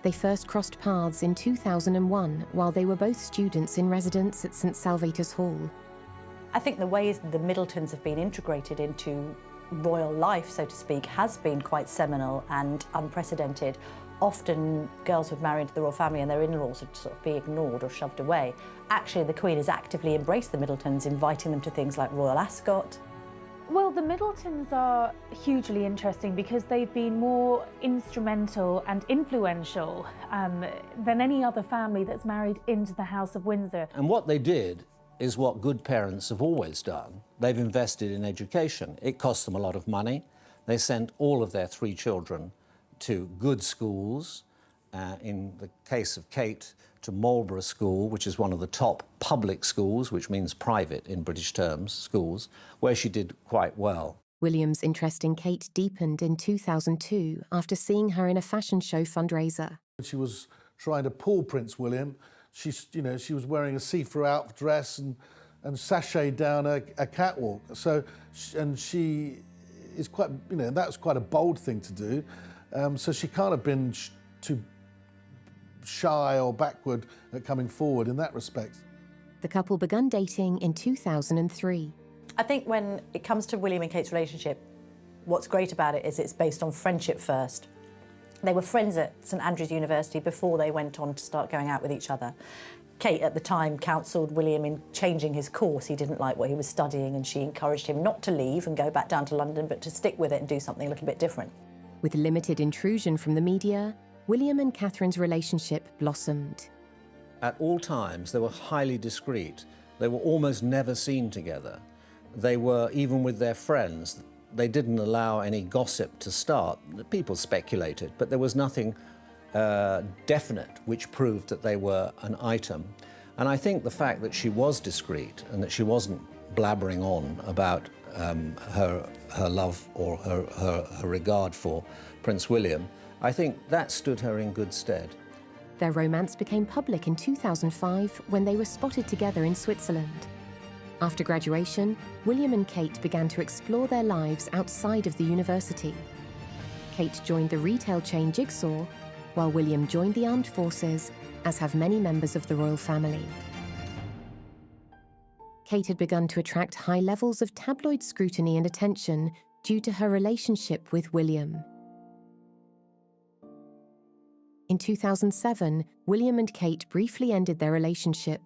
S1: They first crossed paths in 2001 while they were both students in residence at St Salvator's Hall.
S20: I think the ways the Middletons have been integrated into royal life, so to speak, has been quite seminal and unprecedented. Often girls would marry into the royal family and their in-laws would sort of be ignored or shoved away. Actually, the Queen has actively embraced the Middletons, inviting them to things like Royal Ascot.
S22: Well, the Middletons are hugely interesting because they've been more instrumental and influential than any other family that's married into the House of Windsor.
S23: And what they did is what good parents have always done. They've invested in education. It cost them a lot of money. They sent all of their 3 children to good schools, in the case of Kate, to Marlborough School, which is one of the top public schools, which means private in British terms, schools, where she did quite well.
S1: William's interest in Kate deepened in 2002 after seeing her in a fashion show fundraiser.
S24: She was trying to pull Prince William. She was wearing a see-through out dress and sashayed down a catwalk. So, and she is quite, that was quite a bold thing to do. So she can't have been too shy or backward at coming forward in that respect.
S1: The couple began dating in 2003.
S20: I think when it comes to William and Kate's relationship, what's great about it is it's based on friendship first. They were friends at St Andrews University before they went on to start going out with each other. Kate, at the time, counselled William in changing his course. He didn't like what he was studying, and she encouraged him not to leave and go back down to London, but to stick with it and do something a little bit different.
S1: With limited intrusion from the media, William and Catherine's relationship blossomed.
S23: At all times, they were highly discreet. They were almost never seen together. They were, even with their friends, they didn't allow any gossip to start. People speculated, but there was nothing definite which proved that they were an item. And I think the fact that she was discreet and that she wasn't blabbering on about her love or her regard for Prince William, I think that stood her in good stead.
S1: Their romance became public in 2005 when they were spotted together in Switzerland. After graduation, William and Kate began to explore their lives outside of the university. Kate joined the retail chain Jigsaw, while William joined the armed forces, as have many members of the royal family. Kate had begun to attract high levels of tabloid scrutiny and attention due to her relationship with William. In 2007, William and Kate briefly ended their relationship,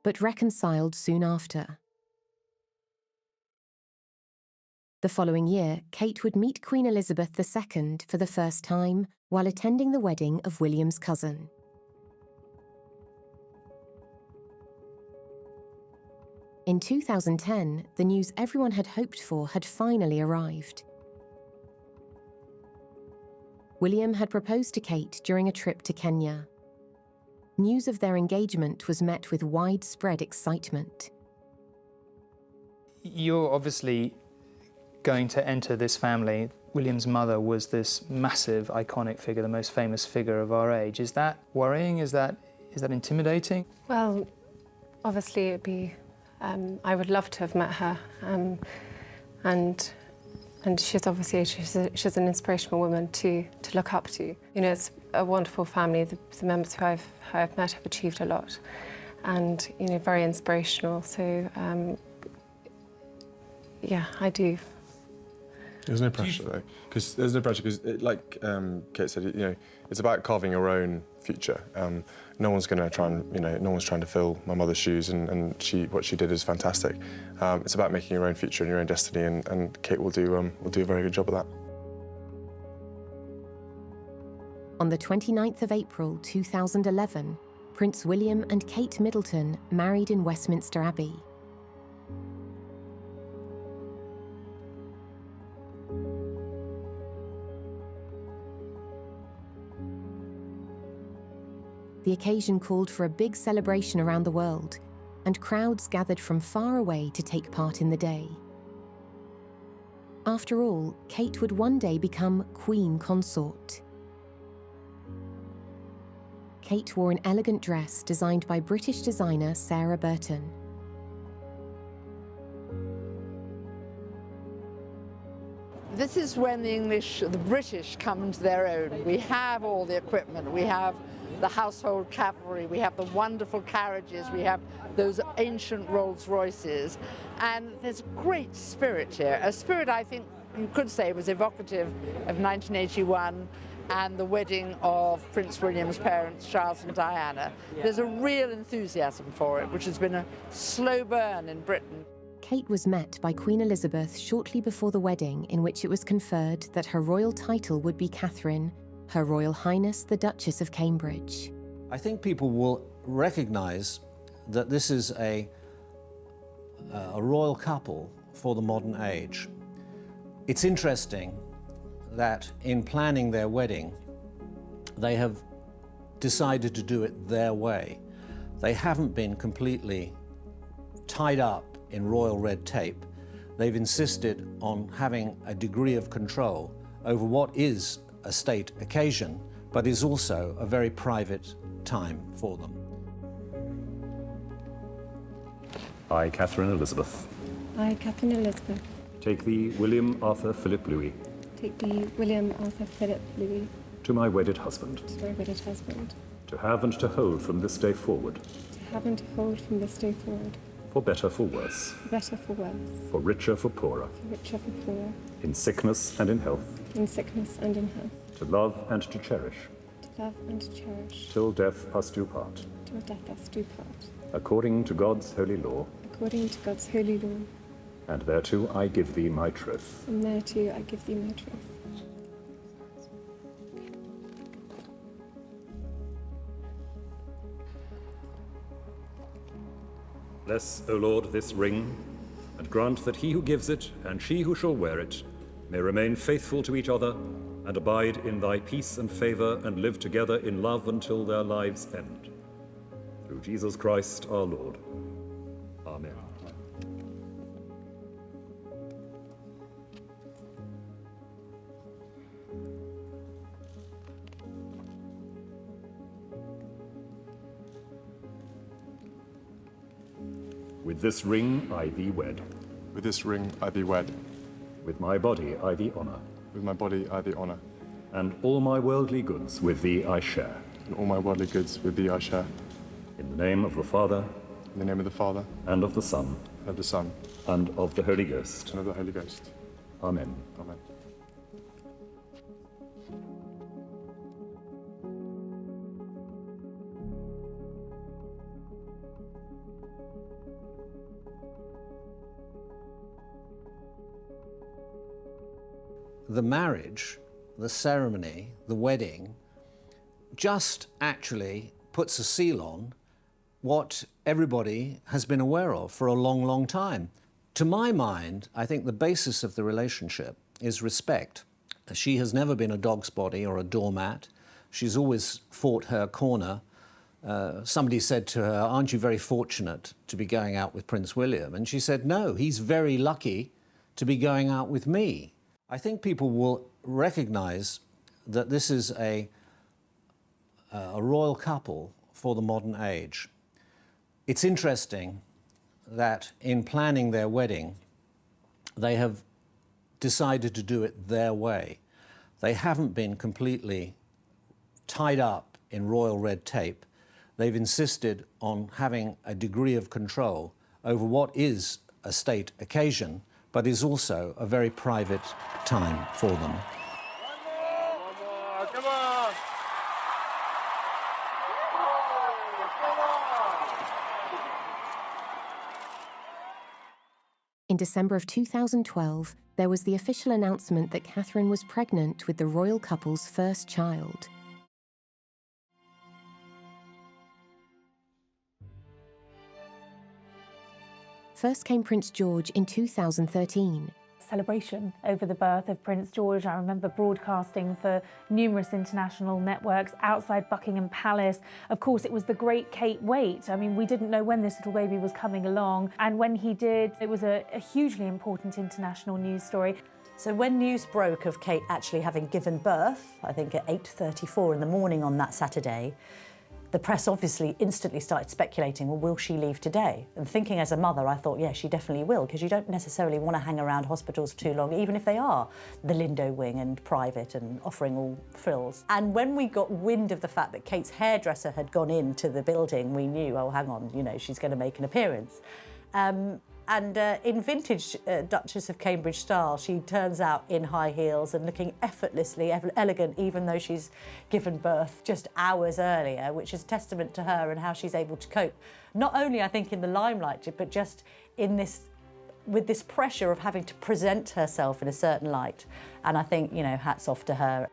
S1: but reconciled soon after. The following year, Kate would meet Queen Elizabeth II for the first time while attending the wedding of William's cousin. In 2010, the news everyone had hoped for had finally arrived. William had proposed to Kate during a trip to Kenya. News of their engagement was met with widespread excitement.
S25: You're obviously going to enter this family. William's mother was this massive, iconic figure, the most famous figure of our age. Is that worrying? Is that intimidating?
S26: Well, obviously it'd be, I would love to have met her, and she's obviously, she's an inspirational woman to look up to. You know, it's a wonderful family. The members who I've met have achieved a lot, and, you know, very inspirational. So, yeah, I do.
S27: There's no pressure though, because like Kate said, you know, it's about carving your own future. No one's going to try and, no one's trying to fill my mother's shoes, and what she did is fantastic. It's about making your own future and your own destiny, and Kate will do a very good job of that.
S1: On the 29th of April 2011, Prince William and Kate Middleton married in Westminster Abbey. The occasion called for a big celebration around the world, and crowds gathered from far away to take part in the day. After all, Kate would one day become Queen Consort. Kate wore an elegant dress designed by British designer Sarah Burton.
S5: This is when the British come into their own. We have all the equipment, we have the household cavalry, we have the wonderful carriages, we have those ancient Rolls Royces, and there's a great spirit here, a spirit I think you could say was evocative of 1981 and the wedding of Prince William's parents, Charles and Diana. There's a real enthusiasm for it, which has been a slow burn in Britain.
S1: Kate was met by Queen Elizabeth shortly before the wedding, in which it was conferred that her royal title would be Catherine, Her Royal Highness the Duchess of Cambridge.
S23: I think people will recognise that this is a royal couple for the modern age. It's interesting that in planning their wedding, they have decided to do it their way. They haven't been completely tied up in royal red tape. They've insisted on having a degree of control over what is a state occasion, but is also a very private time for them.
S6: I, Catherine Elizabeth.
S26: I, Catherine Elizabeth.
S6: Take thee, William Arthur Philip Louis.
S26: Take thee, William Arthur Philip Louis.
S6: To my wedded husband.
S26: To my wedded husband.
S6: To have and to hold from this day forward.
S26: To have and to hold from this day forward.
S6: For better, for worse.
S26: For better, for worse.
S6: For richer, for poorer.
S26: For richer, for poorer.
S6: In sickness and in health.
S26: In sickness and in health.
S6: To love and to cherish.
S26: To love and to cherish.
S6: Till death us do part.
S26: Till death us do part.
S6: According to God's holy law.
S26: According to God's holy law.
S6: And thereto I give thee my troth.
S26: And thereto I give thee my troth.
S6: Bless, O Lord, this ring, and grant that he who gives it and she who shall wear it may remain faithful to each other and abide in thy peace and favour and live together in love until their lives end. Through Jesus Christ our Lord. Amen. With this ring I thee wed.
S27: With this ring I thee wed.
S6: With my body I thee honour.
S27: With my body I thee honour.
S6: And all my worldly goods with thee I share.
S27: And all my worldly goods with thee I share.
S6: In the name of the Father.
S27: In the name of the Father.
S6: And of the Son.
S27: And of the Son.
S6: And of the Holy Ghost.
S27: And of the Holy Ghost.
S6: Amen.
S27: Amen.
S23: The marriage, the ceremony, the wedding, just actually puts a seal on what everybody has been aware of for a long, long time. To my mind, I think the basis of the relationship is respect. She has never been a dog's body or a doormat. She's always fought her corner. Somebody said to her, "Aren't you very fortunate to be going out with Prince William?" And she said, "No, he's very lucky to be going out with me." I think people will recognise that this is a royal couple for the modern age. It's interesting that in planning their wedding, they have decided to do it their way. They haven't been completely tied up in royal red tape. They've insisted on having a degree of control over what is a state occasion, but is also a very private time for them.
S15: Come on!
S1: In December of 2012, there was the official announcement that Catherine was pregnant with the royal couple's first child. first came Prince George in 2013.
S22: Celebration over the birth of Prince George. I remember broadcasting for numerous international networks outside Buckingham Palace. Of course, it was the great Kate wait. I mean, we didn't know when this little baby was coming along, and when he did, it was a hugely important international news story.
S20: So when news broke of Kate actually having given birth, I think at 8:34 in the morning on that Saturday, the press obviously instantly started speculating, well, will she leave today? And thinking as a mother, I thought, yeah, she definitely will, because you don't necessarily want to hang around hospitals too long, even if they are the Lindo wing and private and offering all frills. And when we got wind of the fact that Kate's hairdresser had gone into the building, we knew, oh, hang on, you know, she's going to make an appearance. And in vintage Duchess of Cambridge style, she turns out in high heels and looking effortlessly elegant, even though she's given birth just hours earlier, which is a testament to her and how she's able to cope. Not only, I think, in the limelight, but just in this, with this pressure of having to present herself in a certain light. And I think, you know, hats off to her.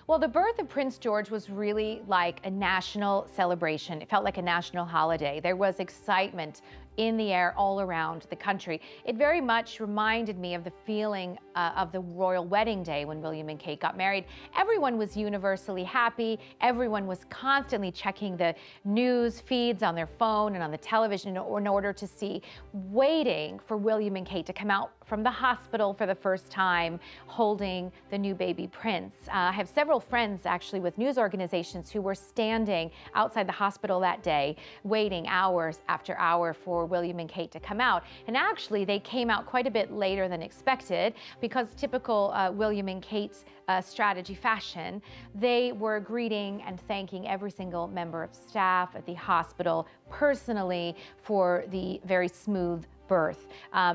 S7: Well, the birth of Prince George was really like a national celebration. It felt like a national holiday. There was excitement in the air all around the country. It very much reminded me of the feeling of the royal wedding day when William and Kate got married. Everyone was universally happy. Everyone was constantly checking the news feeds on their phone and on the television in order to see, waiting for William and Kate to come out from the hospital for the first time, holding the new baby prince. I have several friends actually with news organizations who were standing outside the hospital that day, waiting hours after hour for William and Kate to come out. And actually, they came out quite a bit later than expected because typical William and Kate's strategy fashion, they were greeting and thanking every single member of staff at the hospital personally for the very smooth birth.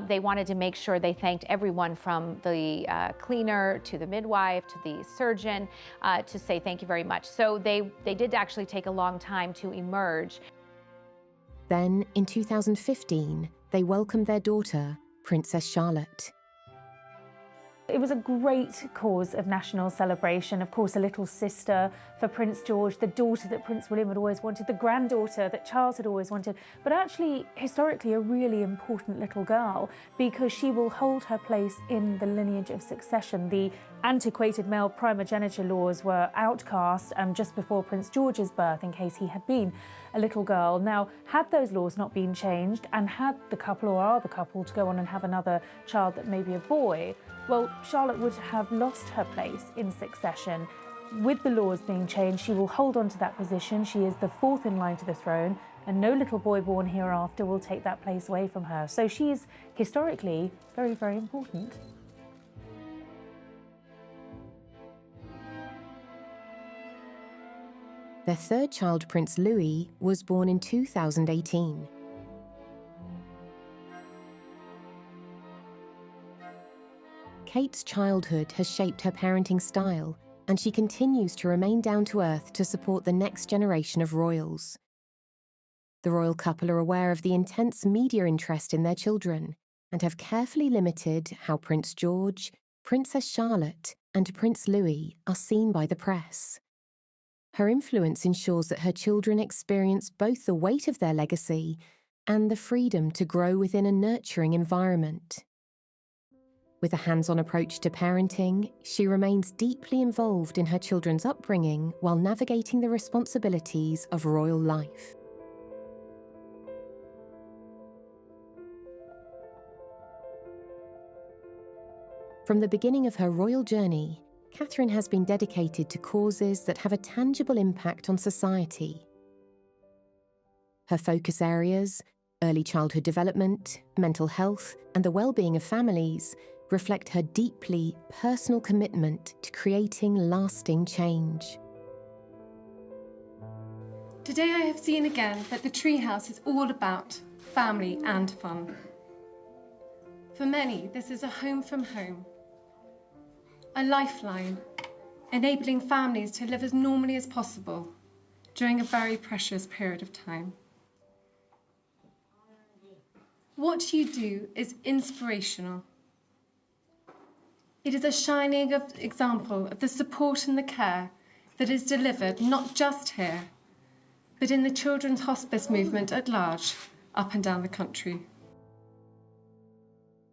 S7: They wanted to make sure they thanked everyone from the cleaner to the midwife to the surgeon to say thank you very much. So they did actually take a long time to emerge.
S1: Then, in 2015, they welcomed their daughter, Princess Charlotte.
S22: It was a great cause of national celebration. Of course, a little sister for Prince George, the daughter that Prince William had always wanted, the granddaughter that Charles had always wanted, but actually, historically, a really important little girl because she will hold her place in the lineage of succession. The antiquated male primogeniture laws were outcast just before Prince George's birth in case he had been a little girl. Now, had those laws not been changed and had the couple or are the couple to go on and have another child that may be a boy, well, Charlotte would have lost her place in succession. With the laws being changed, she will hold on to that position. She is the fourth in line to the throne, and no little boy born hereafter will take that place away from her. So she is historically very, very important.
S1: Their third child, Prince Louis, was born in 2018. Kate's childhood has shaped her parenting style, and she continues to remain down to earth to support the next generation of royals. The royal couple are aware of the intense media interest in their children and have carefully limited how Prince George, Princess Charlotte, and Prince Louis are seen by the press. Her influence ensures that her children experience both the weight of their legacy and the freedom to grow within a nurturing environment. With a hands-on approach to parenting, she remains deeply involved in her children's upbringing while navigating the responsibilities of royal life. From the beginning of her royal journey, Catherine has been dedicated to causes that have a tangible impact on society. Her focus areas, early childhood development, mental health, and the well-being of families, reflect her deeply personal commitment to creating lasting change.
S8: Today I have seen again that the treehouse is all about family and fun. For many, this is a home from home, a lifeline, enabling families to live as normally as possible during a very precious period of time. What you do is inspirational. It is a shining example of the support and the care that is delivered not just here, but in the children's hospice movement at large, up and down the country.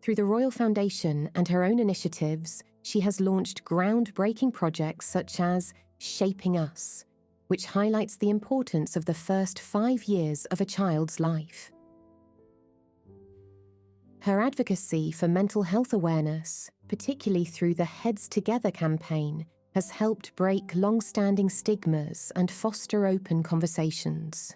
S1: Through the Royal Foundation and her own initiatives, she has launched groundbreaking projects such as Shaping Us, which highlights the importance of the first 5 years of a child's life. Her advocacy for mental health awareness, particularly through the Heads Together campaign, has helped break long-standing stigmas and foster open conversations.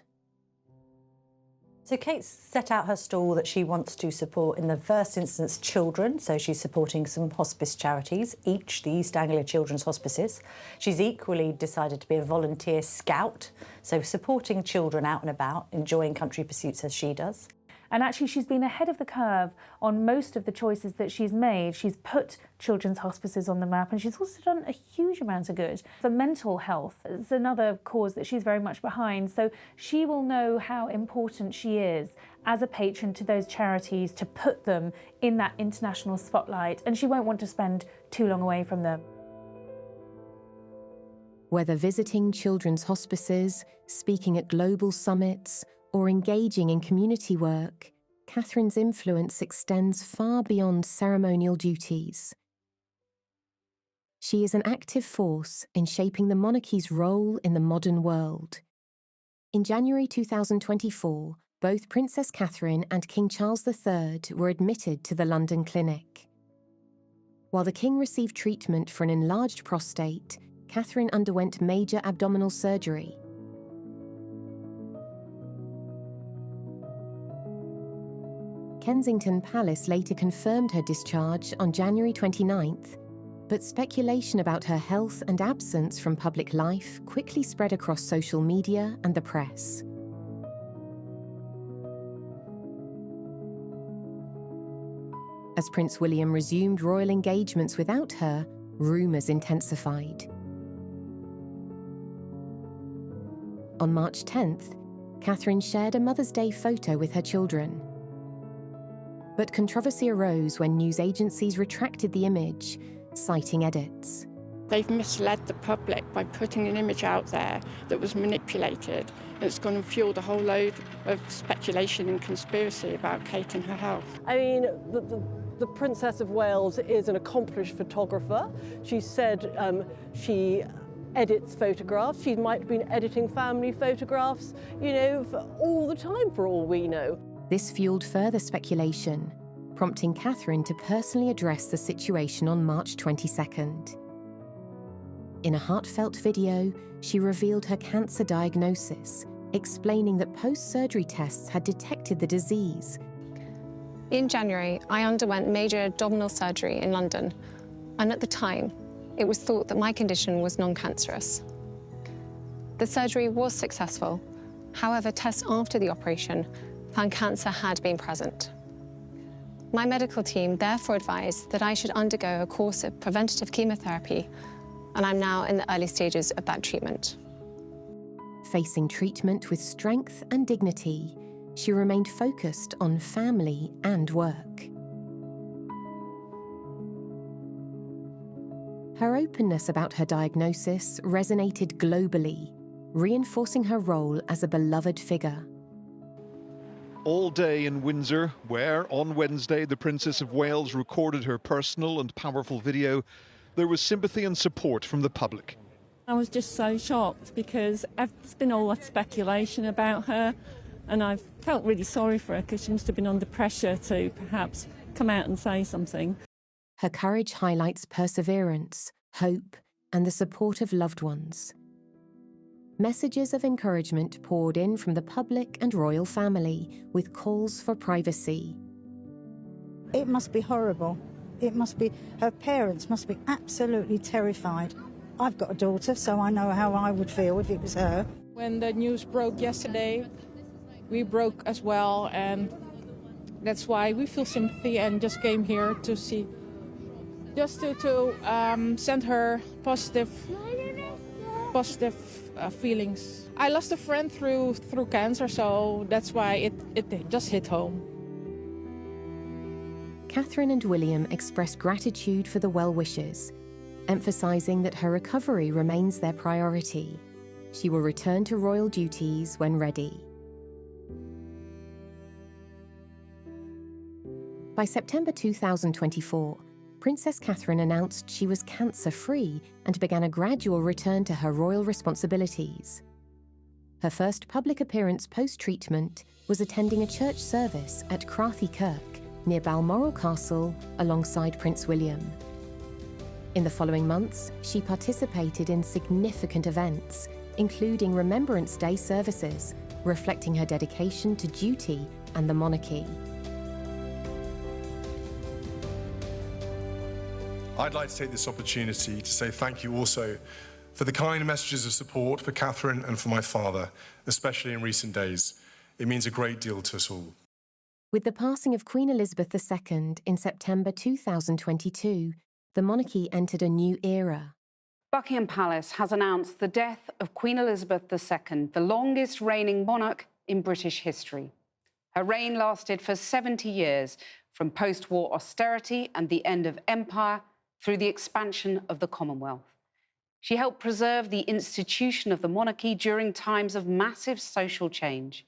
S20: So Kate set out her stall that she wants to support, in the first instance, children. So she's supporting some hospice charities, each the East Anglia Children's Hospices. She's equally decided to be a volunteer scout, so supporting children out and about, enjoying country pursuits as she does.
S22: And actually, she's been ahead of the curve on most of the choices that she's made. She's put children's hospices on the map, and she's also done a huge amount of good. For mental health, it's another cause that she's very much behind. So she will know how important she is as a patron to those charities, to put them in that international spotlight, and she won't want to spend too long away from them.
S1: Whether visiting children's hospices, speaking at global summits, or engaging in community work, Catherine's influence extends far beyond ceremonial duties. She is an active force in shaping the monarchy's role in the modern world. In January 2024, both Princess Catherine and King Charles III were admitted to the London Clinic. While the King received treatment for an enlarged prostate, Catherine underwent major abdominal surgery. Kensington Palace later confirmed her discharge on January 29th, but speculation about her health and absence from public life quickly spread across social media and the press. As Prince William resumed royal engagements without her, rumours intensified. On March 10th, Catherine shared a Mother's Day photo with her children. But controversy arose when news agencies retracted the image, citing edits.
S9: They've misled the public by putting an image out there that was manipulated. It's going to fuel the whole load of speculation and conspiracy about Kate and her health.
S10: I mean, the Princess of Wales is an accomplished photographer. She said she edits photographs. She might have been editing family photographs, you know, all the time for all we know.
S1: This fueled further speculation, prompting Catherine to personally address the situation on March 22nd. In a heartfelt video, she revealed her cancer diagnosis, explaining that post-surgery tests had detected the disease.
S12: In January, I underwent major abdominal surgery in London, and at the time, it was thought that my condition was non-cancerous. The surgery was successful. However, tests after the operation found cancer had been present. My medical team therefore advised that I should undergo a course of preventative chemotherapy, and I'm now in the early stages of that treatment.
S1: Facing treatment with strength and dignity, she remained focused on family and work. Her openness about her diagnosis resonated globally, reinforcing her role as a beloved figure.
S13: All day in Windsor, where on Wednesday the Princess of Wales recorded her personal and powerful video, there was sympathy and support from the public.
S14: I was just so shocked because there's been all that speculation about her, and I've felt really sorry for her because she must have been under pressure to perhaps come out and say something.
S1: Her courage highlights perseverance, hope, and the support of loved ones. Messages of encouragement poured in from the public and royal family, with calls for privacy.
S11: It must be horrible. It must be, her parents must be absolutely terrified. I've got a daughter, so I know how I would feel if it was her.
S16: When the news broke yesterday, we broke as well, and that's why we feel sympathy and just came here to see, just to send her positive feelings. I lost a friend through cancer, so that's why it just hit home.
S1: Catherine and William expressed gratitude for the well-wishes, emphasising that her recovery remains their priority. She will return to royal duties when ready. By September 2024, Princess Catherine announced she was cancer-free and began a gradual return to her royal responsibilities. Her first public appearance post-treatment was attending a church service at Crathy Kirk, near Balmoral Castle, alongside Prince William. In the following months, she participated in significant events, including Remembrance Day services, reflecting her dedication to duty and the monarchy.
S2: I'd like to take this opportunity to say thank you also for the kind messages of support for Catherine and for my father, especially in recent days. It means a great deal to us all.
S1: With the passing of Queen Elizabeth II in September 2022, the monarchy entered a new era.
S3: Buckingham Palace has announced the death of Queen Elizabeth II, the longest reigning monarch in British history. Her reign lasted for 70 years, from post-war austerity and the end of empire through the expansion of the Commonwealth. She helped preserve the institution of the monarchy during times of massive social change.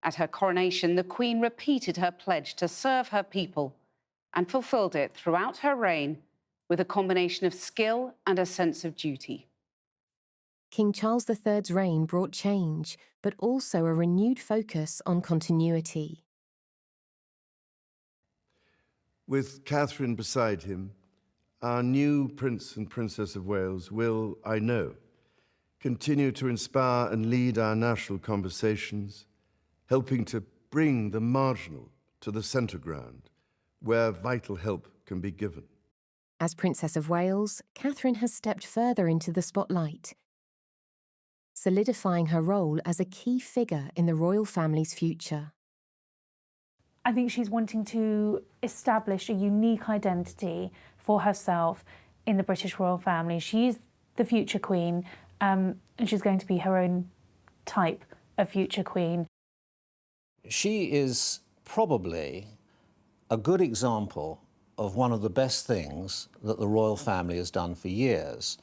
S3: At her coronation, the Queen repeated her pledge to serve her people and fulfilled it throughout her reign with a combination of skill and a sense of duty.
S1: King Charles III's reign brought change, but also a renewed focus on continuity.
S4: With Catherine beside him, our new Prince and Princess of Wales will, I know, continue to inspire and lead our national conversations, helping to bring the marginal to the centre ground, where vital help can be given.
S1: As Princess of Wales, Catherine has stepped further into the spotlight, solidifying her role as a key figure in the royal family's future.
S22: I think she's wanting to establish a unique identity for herself in the British royal family. She's the future queen, and she's going to be her own type of future queen.
S23: She is probably a good example of one of the best things that the royal family has done for years.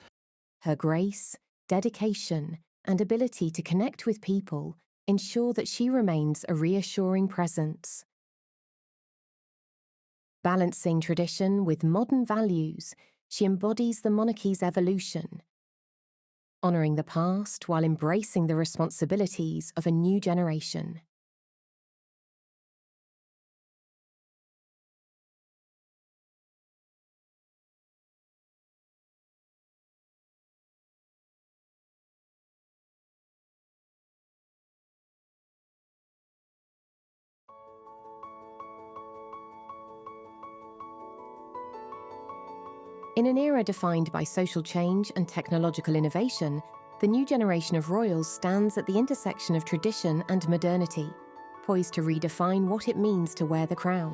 S1: Her grace, dedication, and ability to connect with people ensure that she remains a reassuring presence. Balancing tradition with modern values, she embodies the monarchy's evolution, honouring the past while embracing the responsibilities of a new generation. In an era defined by social change and technological innovation, the new generation of royals stands at the intersection of tradition and modernity, poised to redefine what it means to wear the crown.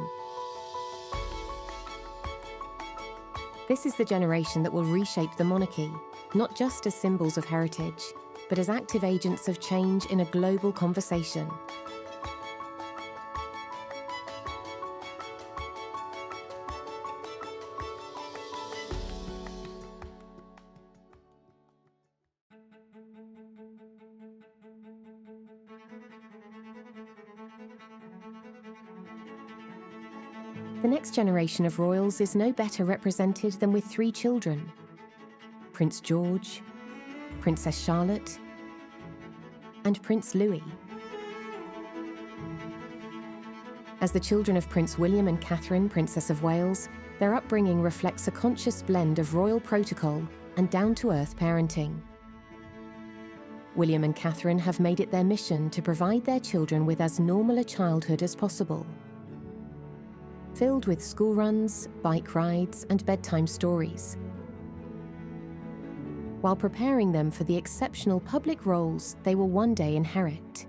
S1: This is the generation that will reshape the monarchy, not just as symbols of heritage, but as active agents of change in a global conversation. The next generation of royals is no better represented than with 3 children: Prince George, Princess Charlotte, and Prince Louis. As the children of Prince William and Catherine, Princess of Wales, their upbringing reflects a conscious blend of royal protocol and down-to-earth parenting. William and Catherine have made it their mission to provide their children with as normal a childhood as possible, filled with school runs, bike rides, and bedtime stories, while preparing them for the exceptional public roles they will one day inherit.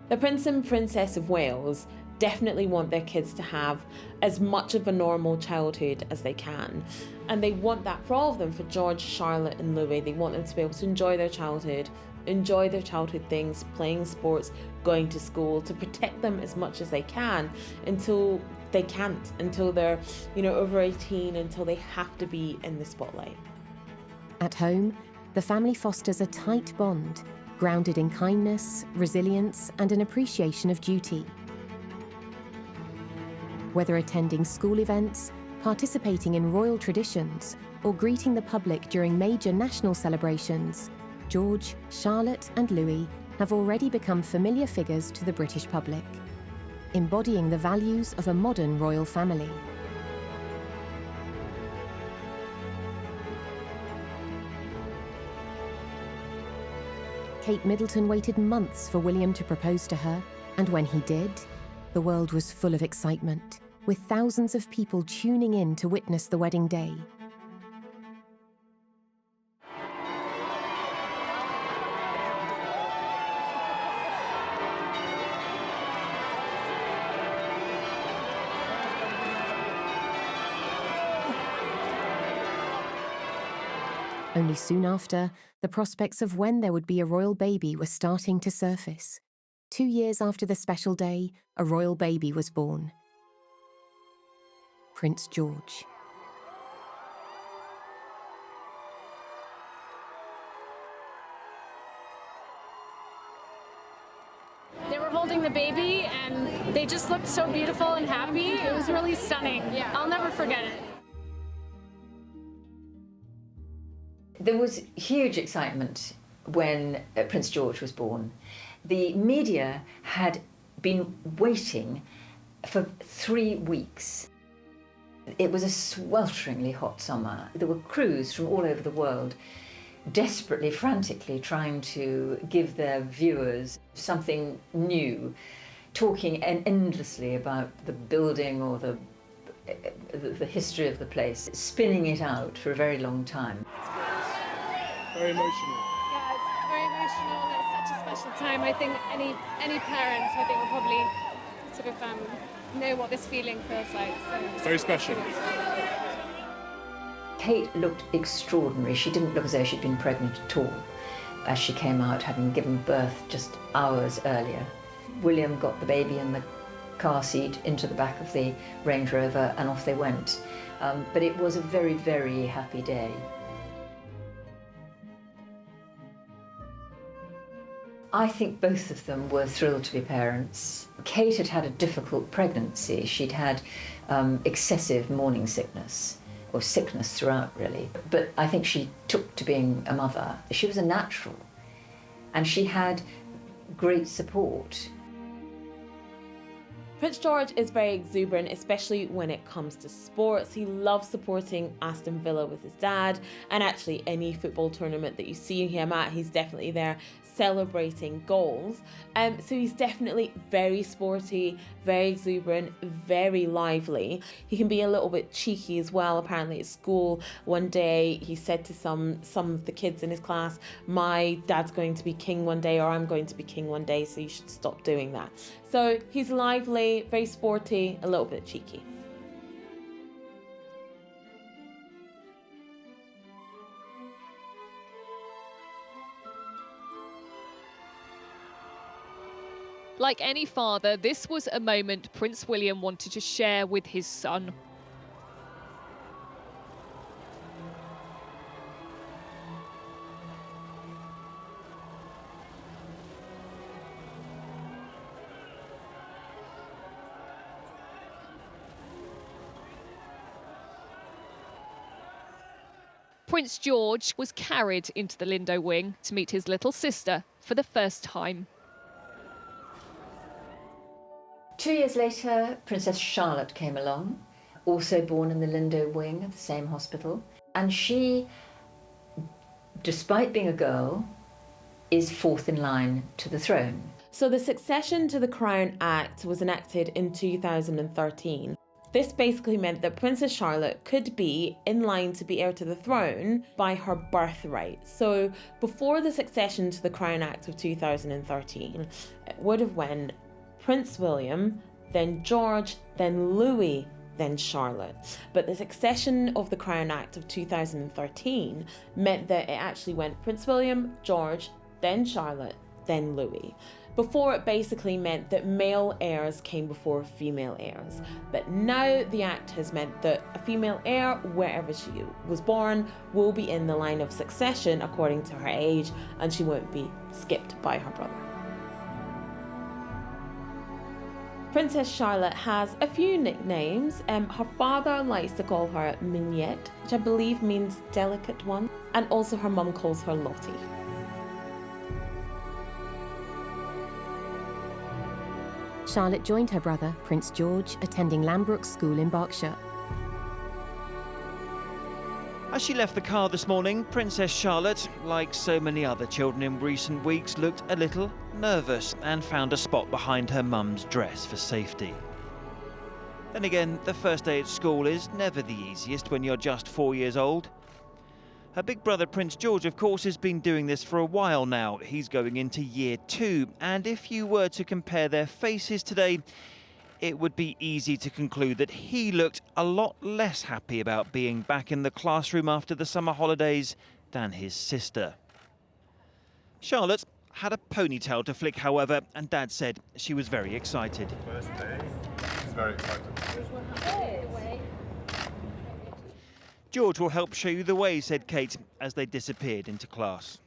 S17: The Prince and Princess of Wales definitely want their kids to have as much of a normal childhood as they can. And they want that for all of them, for George, Charlotte and Louis. They want them to be able to enjoy their childhood things, playing sports, going to school, to protect them as much as they can until they can't until they're, over 18, until they have to be in the spotlight.
S1: At home, the family fosters a tight bond, grounded in kindness, resilience, and an appreciation of duty. Whether attending school events, participating in royal traditions, or greeting the public during major national celebrations, George, Charlotte, and Louis have already become familiar figures to the British public, embodying the values of a modern royal family. Kate Middleton waited months for William to propose to her, and when he did, the world was full of excitement, with thousands of people tuning in to witness the wedding day. Only soon after, the prospects of when there would be a royal baby were starting to surface. 2 years after the special day, a royal baby was born. Prince George.
S5: They were holding the baby and they just looked so beautiful and happy. It was really stunning. Yeah, I'll never forget it.
S18: There was huge excitement when Prince George was born. The media had been waiting for 3 weeks. It was a swelteringly hot summer. There were crews from all over the world desperately, frantically trying to give their viewers something new, talking endlessly about the building or the history of the place, spinning it out for a very long time.
S5: Very emotional. Yeah, it's very emotional and it's such a special time. I think any parent, I think, will probably sort of know what this feeling feels like. So
S27: it's very special.
S18: Kate looked extraordinary. She didn't look as though she'd been pregnant at all as she came out, having given birth just hours earlier. William got the baby in the car seat into the back of the Range Rover and off they went. But it was a very, very happy day. I think both of them were thrilled to be parents. Kate had had a difficult pregnancy. She'd had excessive morning sickness, or sickness throughout really. But I think she took to being a mother. She was a natural, and she had great support.
S17: Prince George is very exuberant, especially when it comes to sports. He loves supporting Aston Villa with his dad, and actually any football tournament that you see him at, he's definitely there celebrating goals. So he's definitely very sporty, very exuberant, very lively. He can be a little bit cheeky as well. Apparently at school one day he said to some of the kids in his class, "My dad's going to be king one day, or I'm going to be king one day, so you should stop doing that." So he's lively, very sporty, a little bit cheeky.
S19: Like any father, this was a moment Prince William wanted to share with his son. Prince George was carried into the Lindo wing to meet his little sister for the first time.
S18: 2 years later, Princess Charlotte came along, also born in the Lindo wing of the same hospital. And she, despite being a girl, is fourth in line to the throne.
S17: So the Succession to the Crown Act was enacted in 2013. This basically meant that Princess Charlotte could be in line to be heir to the throne by her birthright. So before the Succession to the Crown Act of 2013, it would have went Prince William, then George, then Louis, then Charlotte. But the Succession of the Crown Act of 2013 meant that it actually went Prince William, George, then Charlotte, then Louis. Before, it basically meant that male heirs came before female heirs. But now the Act has meant that a female heir, wherever she was born, will be in the line of succession according to her age, and she won't be skipped by her brother. Princess Charlotte has a few nicknames. Her father likes to call her Mignette, which I believe means delicate one, and also her mum calls her Lottie.
S1: Charlotte joined her brother, Prince George, attending Lambrook School in Berkshire.
S6: As she left the car this morning, Princess Charlotte, like so many other children in recent weeks, looked a little nervous and found a spot behind her mum's dress for safety. Then again, the first day at school is never the easiest when you're just 4 years old. Her big brother Prince George, of course, has been doing this for a while now. He's going into year 2, and if you were to compare their faces today, it would be easy to conclude that he looked a lot less happy about being back in the classroom after the summer holidays than his sister. Charlotte had a ponytail to flick, however, and Dad said she was very excited.
S27: First day, she's very excited.
S6: George will help show you the way, said Kate, as they disappeared into class.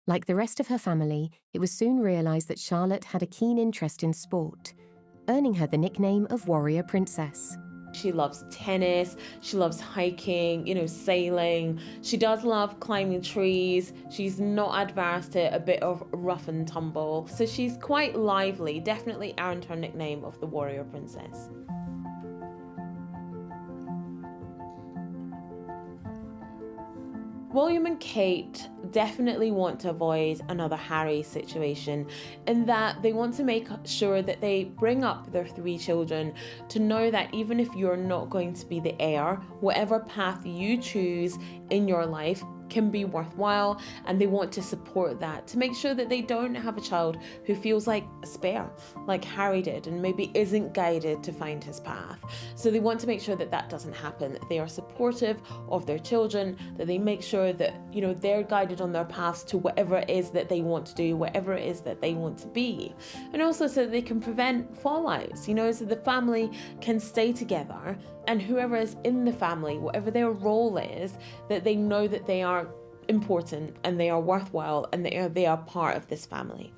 S1: Like the rest of her family, it was soon realised that Charlotte had a keen interest in sport, earning her the nickname of Warrior Princess.
S17: She loves tennis, she loves hiking, sailing. She does love climbing trees. She's not adverse to a bit of rough and tumble. So she's quite lively, definitely earned her nickname of the Warrior Princess. William and Kate definitely want to avoid another Harry situation, in that they want to make sure that they bring up their 3 children to know that even if you're not going to be the heir, whatever path you choose in your life can be worthwhile, and they want to support that to make sure that they don't have a child who feels like a spare, like Harry did, and maybe isn't guided to find his path. So they want to make sure that that doesn't happen, that they are supportive of their children, that they make sure that, they're guided on their paths to whatever it is that they want to do, whatever it is that they want to be. And also so that they can prevent fallouts, so the family can stay together, and whoever is in the family, whatever their role is, that they know that they are important and they are worthwhile and they are part of this family.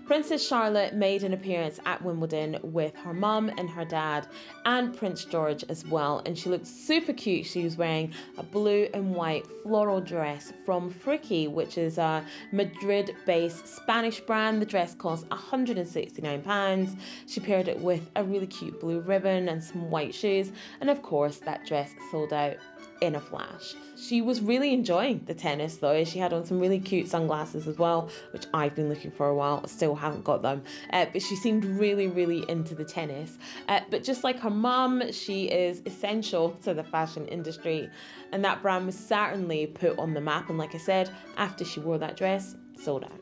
S17: Princess Charlotte made an appearance at Wimbledon with her mum and her dad and Prince George as well, and she looked super cute. She was wearing a blue and white floral dress from Fricky, which is a Madrid-based Spanish brand. The dress cost £169. She paired it with a really cute blue ribbon and some white shoes, and of course that dress sold out in a flash. She was really enjoying the tennis though. She had on some really cute sunglasses as well, which I've been looking for a while. I still haven't got them. But she seemed really, really into the tennis. But just like her mum, she is essential to the fashion industry. And that brand was certainly put on the map. And like I said, after she wore that dress, sold out.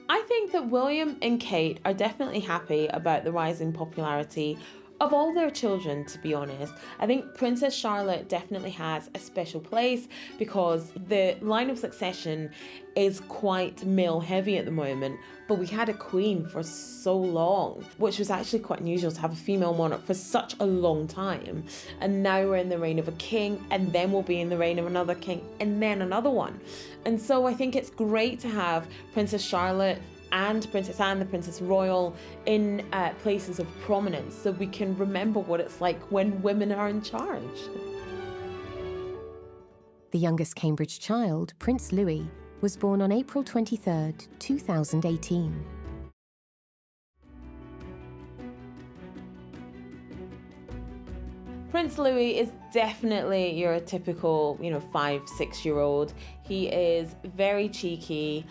S17: I think that William and Kate are definitely happy about the rising popularity of all their children, to be honest. I think Princess Charlotte definitely has a special place because the line of succession is quite male heavy at the moment, but we had a queen for so long, which was actually quite unusual to have a female monarch for such a long time. And now we're in the reign of a king, and then we'll be in the reign of another king, and then another one. And so I think it's great to have Princess Charlotte and Princess Anne, the Princess Royal, in places of prominence, so we can remember what it's like when women are in charge.
S1: The youngest Cambridge child, Prince Louis, was born on April 23rd, 2018.
S17: Prince Louis is definitely your typical, 5-6-year-old. He is very cheeky,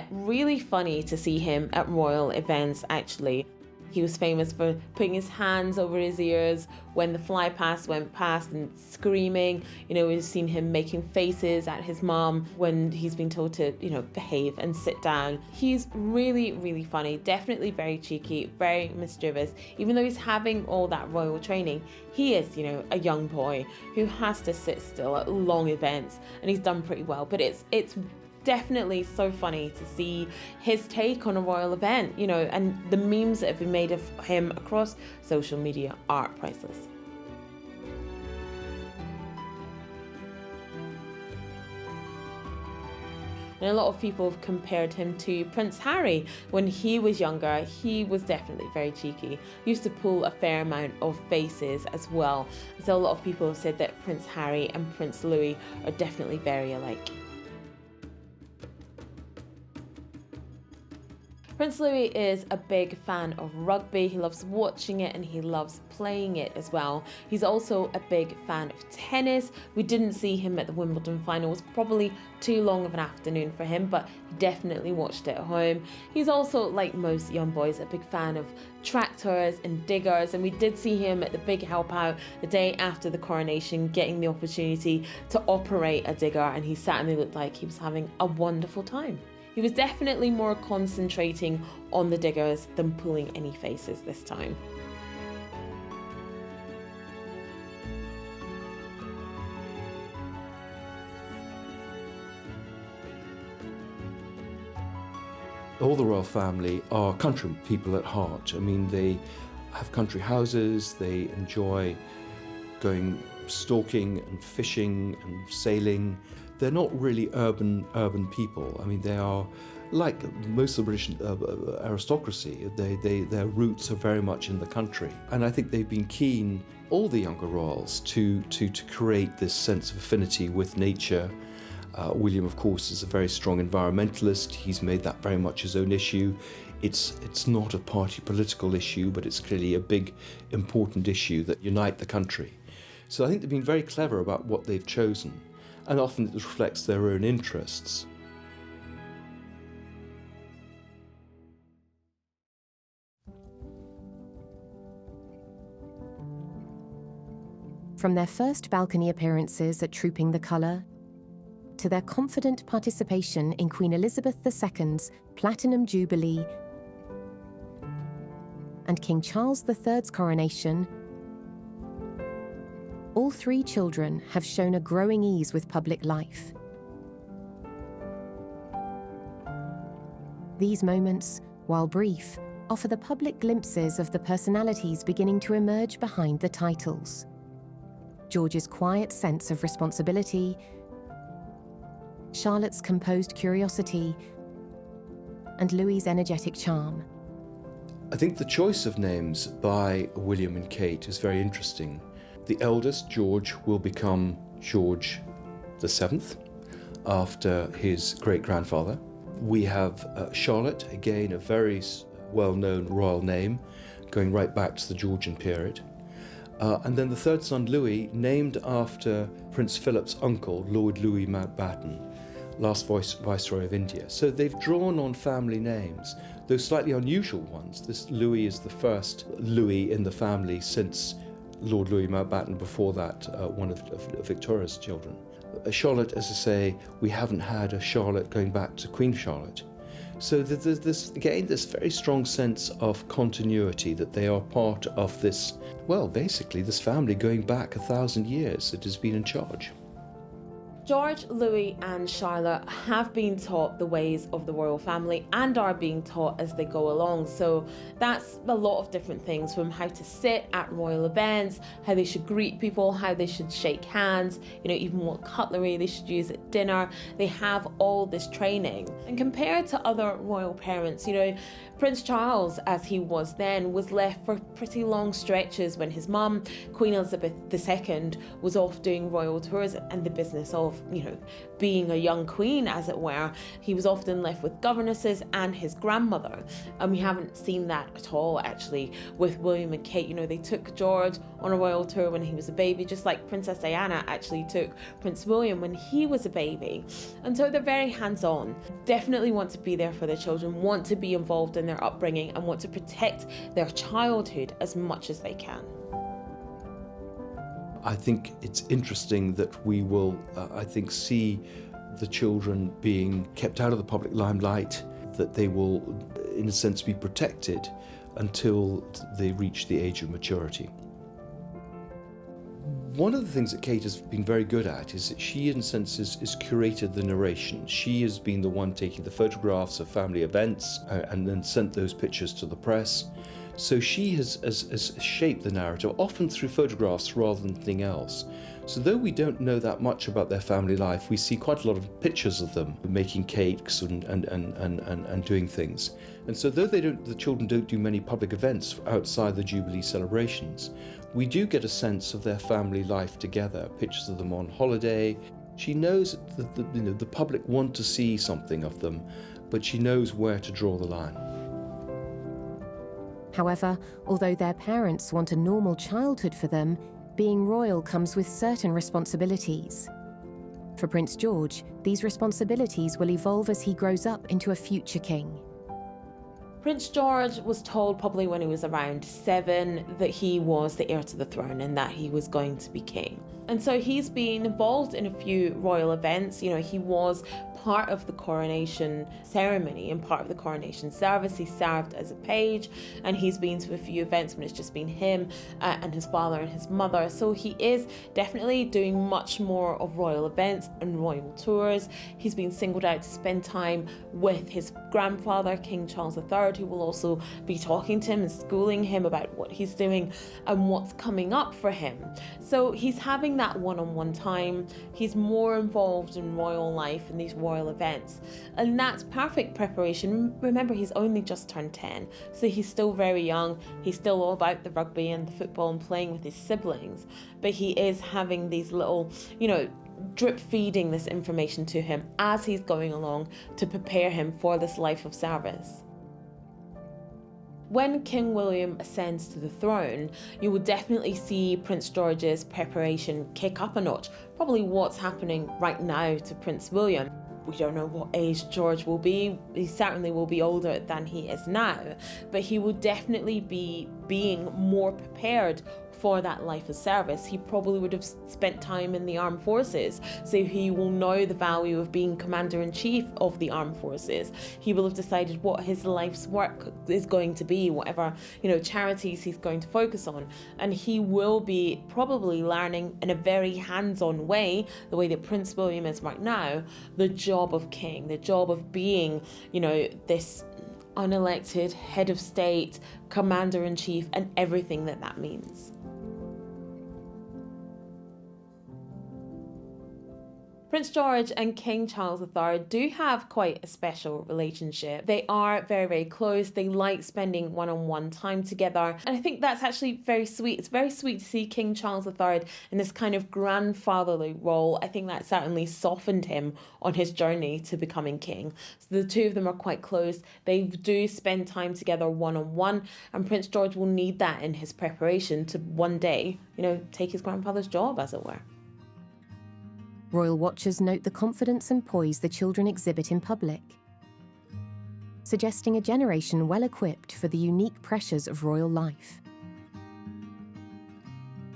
S17: really funny to see him at royal events, actually. He was famous for putting his hands over his ears when the fly past went past and screaming. You know, we've seen him making faces at his mom when he's been told to, you know, behave and sit down. He's really, really funny, definitely very cheeky, very mischievous. Even though he's having all that royal training, he is, you know, a young boy who has to sit still at long events, and he's done pretty well. But it's definitely so funny to see his take on a royal event, you know, and the memes that have been made of him across social media are priceless. And a lot of people have compared him to Prince Harry. When he was younger, he was definitely very cheeky. He used to pull a fair amount of faces as well. So a lot of people have said that Prince Harry and Prince Louis are definitely very alike. Prince Louis is a big fan of rugby. He loves watching it and he loves playing it as well. He's also a big fan of tennis. We didn't see him at the Wimbledon finals, probably too long of an afternoon for him, but he definitely watched it at home. He's also, like most young boys, a big fan of tractors and diggers, and we did see him at the big help out the day after the coronation, getting the opportunity to operate a digger, and he certainly looked like he was having a wonderful time. He was definitely more concentrating on the diggers than pulling any faces this time.
S7: All the royal family are country people at heart. I mean, they have country houses, they enjoy going stalking and fishing and sailing. They're not really urban people. I mean, they are like most of the British aristocracy. Their roots are very much in the country. And I think they've been keen, all the younger royals, to create this sense of affinity with nature. William, of course, is a very strong environmentalist. He's made that very much his own issue. It's not a party political issue, but it's clearly a big, important issue that unites the country. So I think they've been very clever about what they've chosen, and often it reflects their own interests.
S1: From their first balcony appearances at Trooping the Colour, to their confident participation in Queen Elizabeth II's Platinum Jubilee and King Charles III's coronation, all three children have shown a growing ease with public life. These moments, while brief, offer the public glimpses of the personalities beginning to emerge behind the titles. George's quiet sense of responsibility, Charlotte's composed curiosity, and Louis's energetic charm.
S7: I think the choice of names by William and Kate is very interesting. The eldest, George, will become George VII after his great-grandfather. We have Charlotte, again a very well-known royal name, going right back to the Georgian period. And then the third son, Louis, named after Prince Phillips' uncle, Lord Louis Mountbatten, last Viceroy of India. So they've drawn on family names, those slightly unusual ones. This Louis is the first Louis in the family since Lord Louis Mountbatten, before that one of Victoria's children. Charlotte, as I say, we haven't had a Charlotte going back to Queen Charlotte. So there's this, again, this very strong sense of continuity, that they are part of this, well, basically this family going back 1,000 years that has been in charge.
S17: George, Louis and Charlotte have been taught the ways of the royal family and are being taught as they go along. So that's a lot of different things, from how to sit at royal events, how they should greet people, how they should shake hands, you know, even what cutlery they should use at dinner. They have all this training. And compared to other royal parents, you know, Prince Charles, as he was then, was left for pretty long stretches when his mum, Queen Elizabeth II, was off doing royal tours and the business of of, being a young queen, as it were. He was often left with governesses and his grandmother. And we haven't seen that at all, actually, with William and Kate. They took George on a royal tour when he was a baby, just like Princess Diana actually took Prince William when he was a baby. And so they're very hands-on, definitely want to be there for their children, want to be involved in their upbringing, and want to protect their childhood as much as they can.
S7: I think it's interesting that we will, see the children being kept out of the public limelight, that they will, in a sense, be protected until they reach the age of maturity. One of the things that Kate has been very good at is that she, in a sense, has curated the narration. She has been the one taking the photographs of family events and then sent those pictures to the press. So she has shaped the narrative, often through photographs rather than anything else. So though we don't know that much about their family life, we see quite a lot of pictures of them making cakes and doing things. And so though the children don't do many public events outside the Jubilee celebrations, we do get a sense of their family life together, pictures of them on holiday. She knows that the public want to see something of them, but she knows where to draw the line.
S1: However, although their parents want a normal childhood for them, being royal comes with certain responsibilities. For Prince George, these responsibilities will evolve as he grows up into a future king.
S17: Prince George was told probably when he was around 7 that he was the heir to the throne and that he was going to be king. And so he's been involved in a few royal events. He was part of the coronation ceremony and part of the coronation service. He served as a page, and he's been to a few events when it's just been him and his father and his mother. So he is definitely doing much more of royal events and royal tours. He's been singled out to spend time with his grandfather, King Charles III, who will also be talking to him and schooling him about what he's doing and what's coming up for him. So he's having that one-on-one time. He's more involved in royal life and these royal events, and that's perfect preparation. Remember, he's only just turned 10, so he's still very young. He's still all about the rugby and the football and playing with his siblings, but he is having these little, drip feeding this information to him as he's going along to prepare him for this life of service. When King William ascends to the throne, you will definitely see Prince George's preparation kick up a notch. Probably what's happening right now to Prince William. We don't know what age George will be. He certainly will be older than he is now, but he will definitely be being more prepared for that life of service. He probably would have spent time in the armed forces, so he will know the value of being commander-in-chief of the armed forces. He will have decided what his life's work is going to be, whatever charities he's going to focus on, and he will be probably learning in a very hands-on way, the way that Prince William is right now, the job of king, the job of being this unelected head of state, commander-in-chief, and everything that means. Prince George and King Charles III do have quite a special relationship. They are very, very close. They like spending one-on-one time together. And I think that's actually very sweet. It's very sweet to see King Charles III in this kind of grandfatherly role. I think that certainly softened him on his journey to becoming king. So the two of them are quite close. They do spend time together one-on-one, and Prince George will need that in his preparation to one day, take his grandfather's job, as it were.
S1: Royal watchers note the confidence and poise the children exhibit in public, suggesting a generation well equipped for the unique pressures of royal life.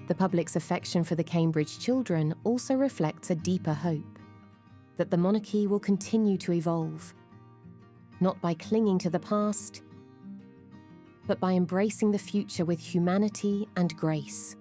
S1: The public's affection for the Cambridge children also reflects a deeper hope that the monarchy will continue to evolve, not by clinging to the past, but by embracing the future with humanity and grace.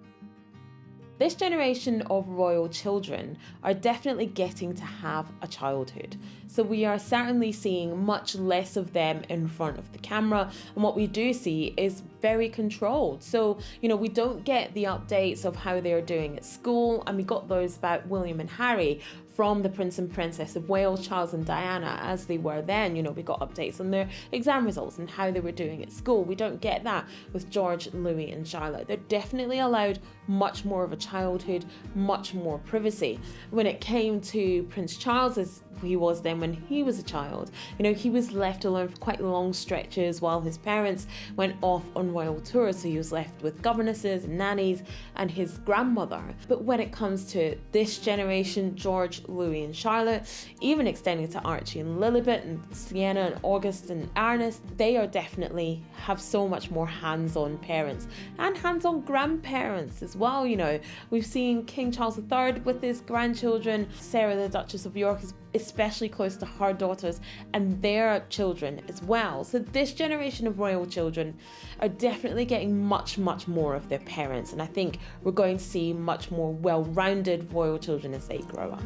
S17: This generation of royal children are definitely getting to have a childhood. So we are certainly seeing much less of them in front of the camera, and what we do see is very controlled. So, we don't get the updates of how they're doing at school, and we got those about William and Harry from the Prince and Princess of Wales, Charles and Diana, as they were then. You know, we got updates on their exam results and how they were doing at school. We don't get that with George, Louis and Charlotte. They're definitely allowed much more of a childhood, much more privacy. When it came to Prince Charles, as he was then when he was a child, you know, he was left alone for quite long stretches while his parents went off on royal tours, so he was left with governesses and nannies and his grandmother. But when it comes to this generation, George, Louis and Charlotte, even extending to Archie and Lilibet and Sienna and August and Ernest, they are definitely have so much more hands-on parents and hands-on grandparents as well. You know, we've seen King Charles III with his grandchildren. Sarah, the Duchess of York, is especially close to her daughters and their children as well. So this generation of royal children are definitely getting much more of their parents, and I think we're going to see much more well-rounded royal children as they grow up.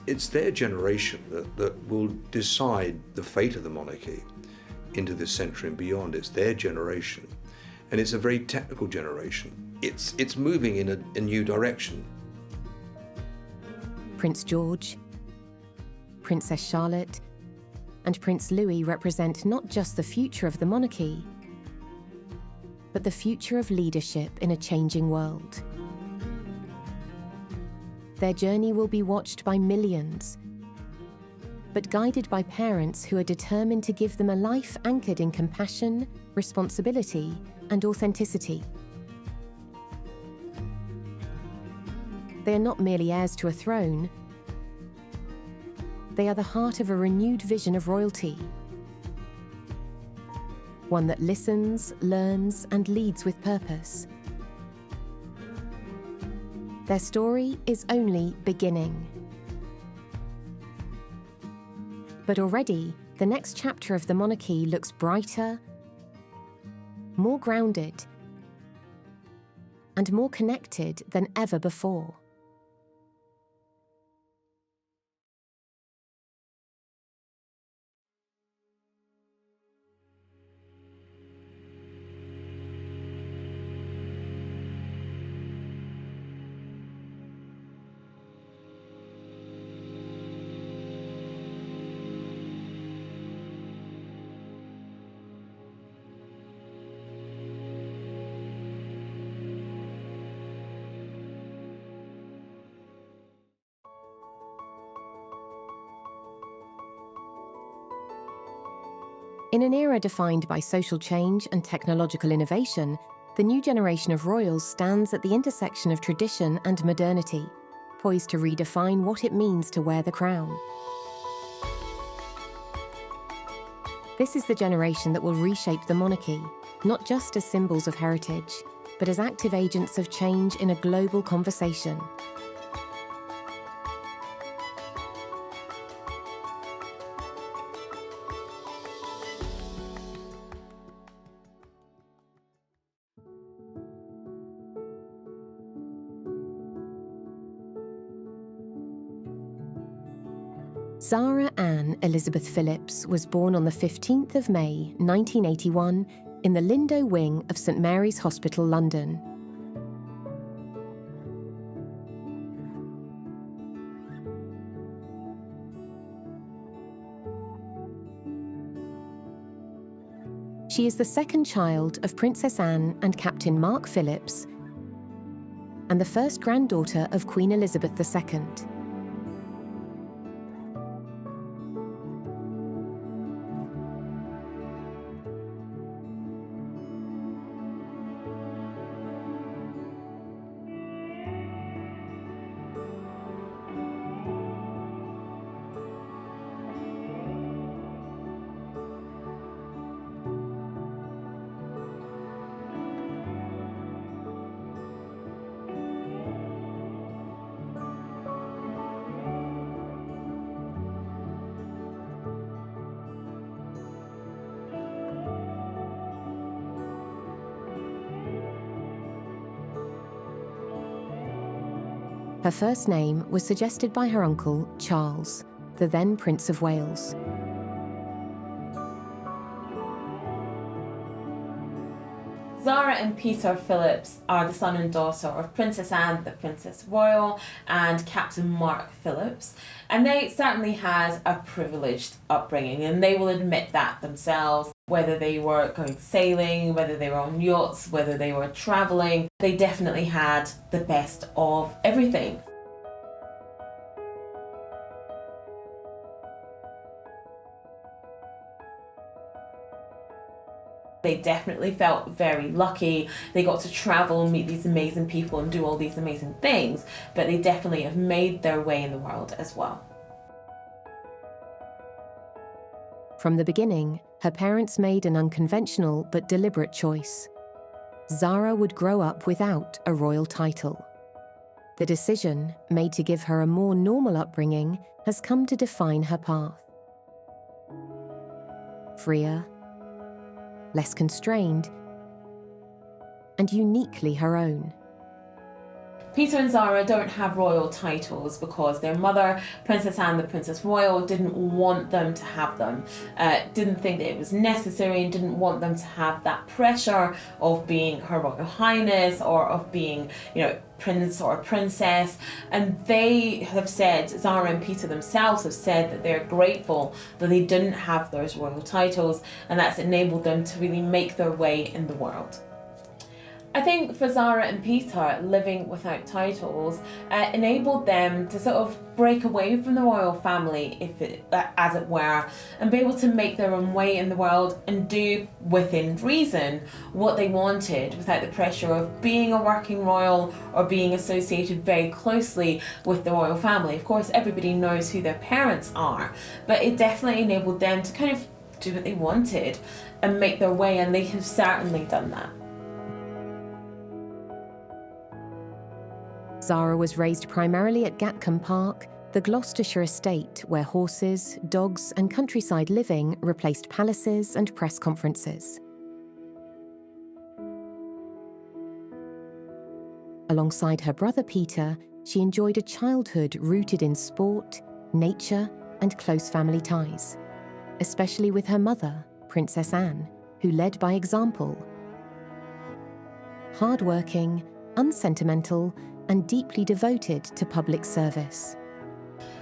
S7: It's their generation that will decide the fate of the monarchy into this century and beyond. It's their generation, and it's a very technical generation. It's moving in a new direction.
S1: Prince George, Princess Charlotte, and Prince Louis represent not just the future of the monarchy, but the future of leadership in a changing world. Their journey will be watched by millions, but guided by parents who are determined to give them a life anchored in compassion, responsibility, and authenticity. They are not merely heirs to a throne. They are the heart of a renewed vision of royalty, one that listens, learns, and leads with purpose. Their story is only beginning. But already, the next chapter of the monarchy looks brighter, more grounded, and more connected than ever before. In an era defined by social change and technological innovation, the new generation of royals stands at the intersection of tradition and modernity, poised to redefine what it means to wear the crown. This is the generation that will reshape the monarchy, not just as symbols of heritage, but as active agents of change in a global conversation. Zara Anne Elizabeth Phillips was born on the 15th of May, 1981, in the Lindo wing of St Mary's Hospital, London. She is the second child of Princess Anne and Captain Mark Phillips, and the first granddaughter of Queen Elizabeth II. Her first name was suggested by her uncle, Charles, the then Prince of Wales.
S17: Zara and Peter Phillips are the son and daughter of Princess Anne, the Princess Royal, and Captain Mark Phillips. And they certainly had a privileged upbringing, and they will admit that themselves. Whether they were going sailing, whether they were on yachts, whether they were travelling, they definitely had the best of everything. They definitely felt very lucky. They got to travel and meet these amazing people and do all these amazing things, but they definitely have made their way in the world as well.
S1: From the beginning, her parents made an unconventional but deliberate choice. Zara would grow up without a royal title. The decision, made to give her a more normal upbringing, has come to define her path. Freer, less constrained, and uniquely her own.
S17: Peter and Zara don't have royal titles because their mother, Princess Anne, the Princess Royal, didn't want them to have them, didn't think that it was necessary, and didn't want them to have that pressure of being Her Royal Highness or of being, prince or princess. And they have said, Zara and Peter themselves have said, that they're grateful that they didn't have those royal titles, and that's enabled them to really make their way in the world. I think for Zara and Peter, living without titles enabled them to sort of break away from the royal family, as it were, and be able to make their own way in the world and do, within reason, what they wanted without the pressure of being a working royal or being associated very closely with the royal family. Of course, everybody knows who their parents are, but it definitely enabled them to kind of do what they wanted and make their way, and they have certainly done that.
S1: Zara was raised primarily at Gatcombe Park, the Gloucestershire estate where horses, dogs and countryside living replaced palaces and press conferences. Alongside her brother Peter, she enjoyed a childhood rooted in sport, nature and close family ties, especially with her mother, Princess Anne, who led by example. Hard-working, unsentimental, and deeply devoted to public service.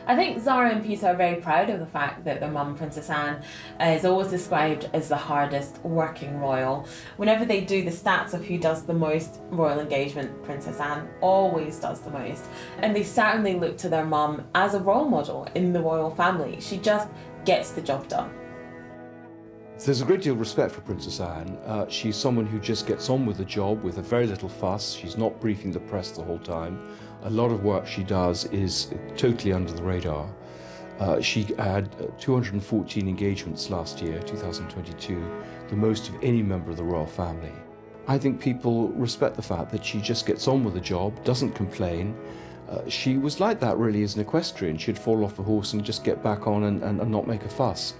S17: I think Zara and Peter are very proud of the fact that their mum, Princess Anne, is always described as the hardest working royal. Whenever they do the stats of who does the most royal engagement, Princess Anne always does the most. And they certainly look to their mum as a role model in the royal family. She just gets the job done.
S7: There's a great deal of respect for Princess Anne. She's someone who just gets on with the job with a very little fuss. She's not briefing the press the whole time. A lot of work she does is totally under the radar. She had 214 engagements last year, 2022, the most of any member of the royal family. I think people respect the fact that she just gets on with the job, doesn't complain. She was like that really as an equestrian. She'd fall off a horse and just get back on and not make a fuss.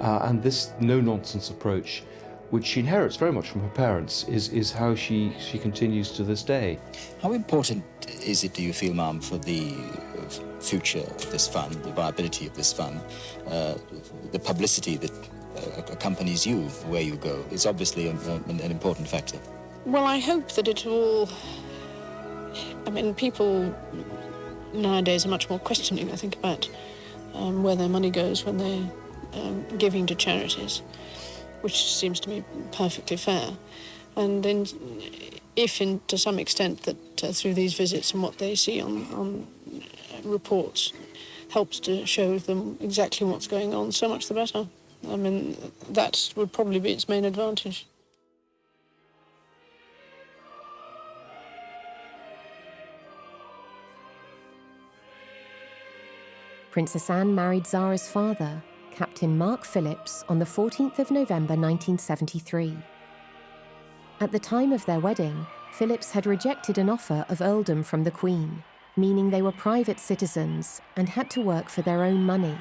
S7: And this no-nonsense approach, which she inherits very much from her parents, is how she continues to this day.
S8: How important is it, do you feel, Mum, for the future of this fund, the viability of this fund, the publicity that accompanies you where you go? It's obviously an important factor.
S16: Well, I hope that it will... people nowadays are much more questioning, I think, about where their money goes when they're giving to charities, which seems to me perfectly fair. And then to some extent that through these visits and what they see on reports helps to show them exactly what's going on, so much the better. That would probably be its main advantage.
S1: Princess Anne married Zara's father, Captain Mark Phillips, on the 14th of November 1973. At the time of their wedding, Phillips had rejected an offer of earldom from the Queen, meaning they were private citizens and had to work for their own money.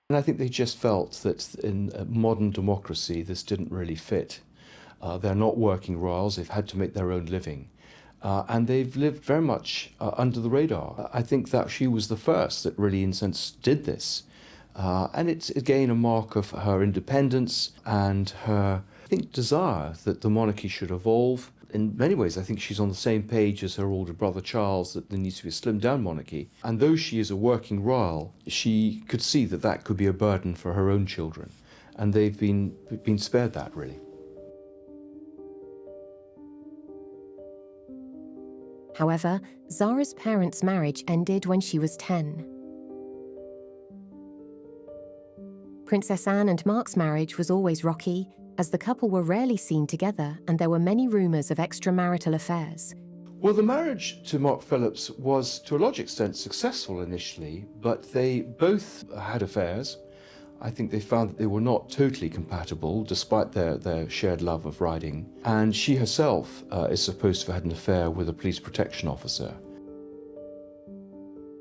S7: And I think they just felt that in a modern democracy this didn't really fit. They're not working royals, they've had to make their own living. And they've lived very much under the radar. I think that she was the first that really, in a sense, did this. And it's, again, a mark of her independence and her, I think, desire that the monarchy should evolve. In many ways, I think she's on the same page as her older brother Charles, that there needs to be a slimmed-down monarchy. And though she is a working royal, she could see that that could be a burden for her own children. And they've been spared that, really.
S1: However, Zara's parents' marriage ended when she was 10. Princess Anne and Mark's marriage was always rocky, as the couple were rarely seen together and there were many rumours of extramarital affairs.
S7: Well, the marriage to Mark Phillips was, to a large extent, successful initially, but they both had affairs. I think they found that they were not totally compatible, despite their shared love of riding. And she herself is supposed to have had an affair with a police protection officer.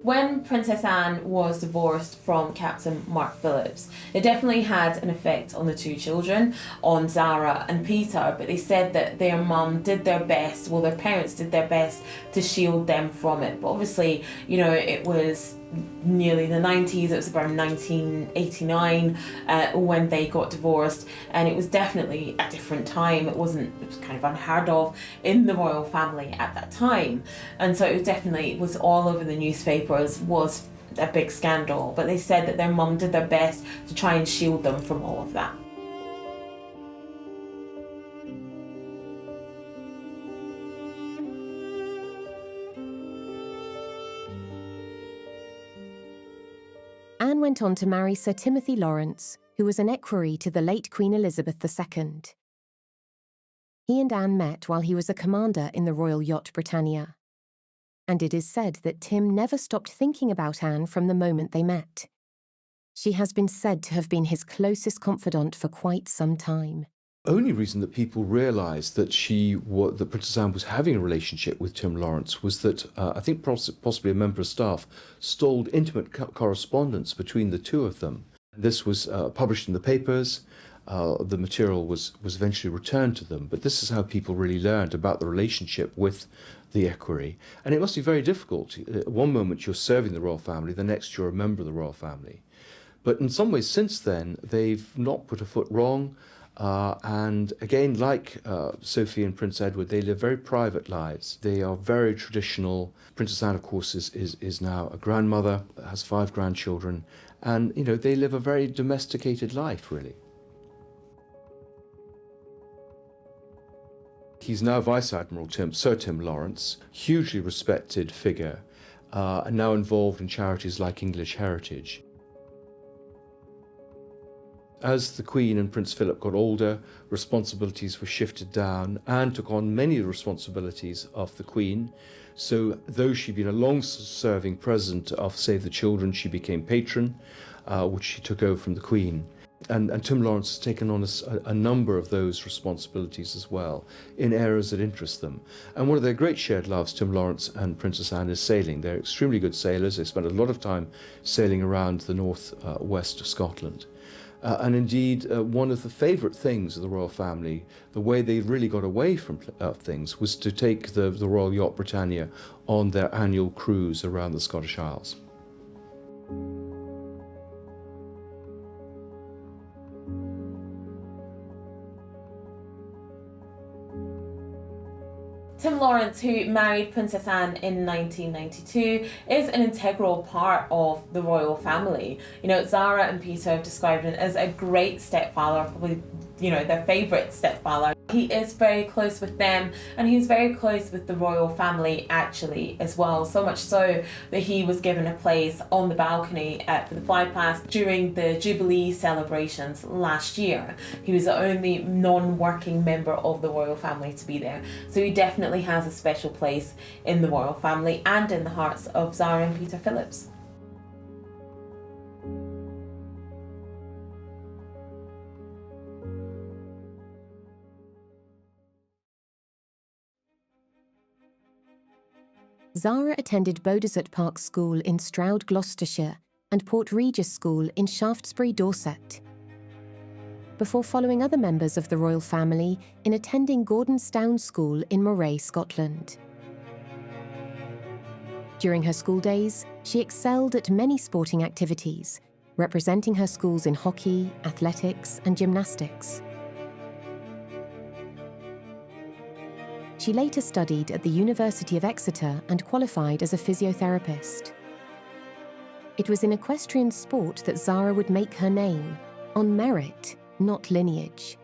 S17: When Princess Anne was divorced from Captain Mark Phillips, it definitely had an effect on the two children, on Zara and Peter, but they said that their mum did their best, well, their parents did their best to shield them from it. But obviously, you know, it was nearly the 90s, it was around 1989 when they got divorced, and it was definitely a different time. It was kind of unheard of in the royal family at that time, and so it was all over the newspapers, was a big scandal. But they said that their mum did their best to try and shield them from all of that.
S1: Anne went on to marry Sir Timothy Lawrence, who was an equerry to the late Queen Elizabeth II. He and Anne met while he was a commander in the Royal Yacht Britannia. And it is said that Tim never stopped thinking about Anne from the moment they met. She has been said to have been his closest confidant for quite some time.
S7: Only reason that people realised that that Princess Anne was having a relationship with Tim Lawrence was that I think possibly a member of staff stole intimate correspondence between the two of them. This was published in the papers. The material was eventually returned to them, but this is how people really learned about the relationship with the equerry. And it must be very difficult. One moment you're serving the royal family, the next you're a member of the royal family. But in some ways since then, they've not put a foot wrong. And again, like Sophie and Prince Edward, they live very private lives. They are very traditional. Princess Anne, of course, is now a grandmother, has 5 grandchildren, and you know they live a very domesticated life, really. He's now Vice Admiral Sir Tim Lawrence, hugely respected figure, and now involved in charities like English Heritage. As the Queen and Prince Philip got older, responsibilities were shifted down. Anne took on many of the responsibilities of the Queen. So though she'd been a long-serving president of Save the Children, she became patron, which she took over from the Queen. And Tim Lawrence has taken on a number of those responsibilities as well, in areas that interest them. And one of their great shared loves, Tim Lawrence and Princess Anne, is sailing. They're extremely good sailors. They spend a lot of time sailing around the north-west of Scotland. And indeed, one of the favourite things of the royal family, the way they really got away from things, was to take the Royal Yacht Britannia on their annual cruise around the Scottish Isles.
S17: Tim Lawrence, who married Princess Anne in 1992, is an integral part of the royal family. You know, Zara and Peter have described him as a great stepfather, probably, you know, their favourite stepfather. He is very close with them, and he's very close with the royal family actually as well, so much so that he was given a place on the balcony for the flypast during the Jubilee celebrations last year. He was the only non-working member of the royal family to be there, so he definitely has a special place in the royal family and in the hearts of Zara and Peter Phillips.
S1: Zara attended Beaudesert Park School in Stroud, Gloucestershire, and Port Regis School in Shaftesbury, Dorset. before following other members of the royal family in attending Gordonstown School in Moray, Scotland. During her school days, she excelled at many sporting activities, representing her schools in hockey, athletics, and gymnastics. She later studied at the University of Exeter and qualified as a physiotherapist. It was in equestrian sport that Zara would make her name, on merit, not lineage.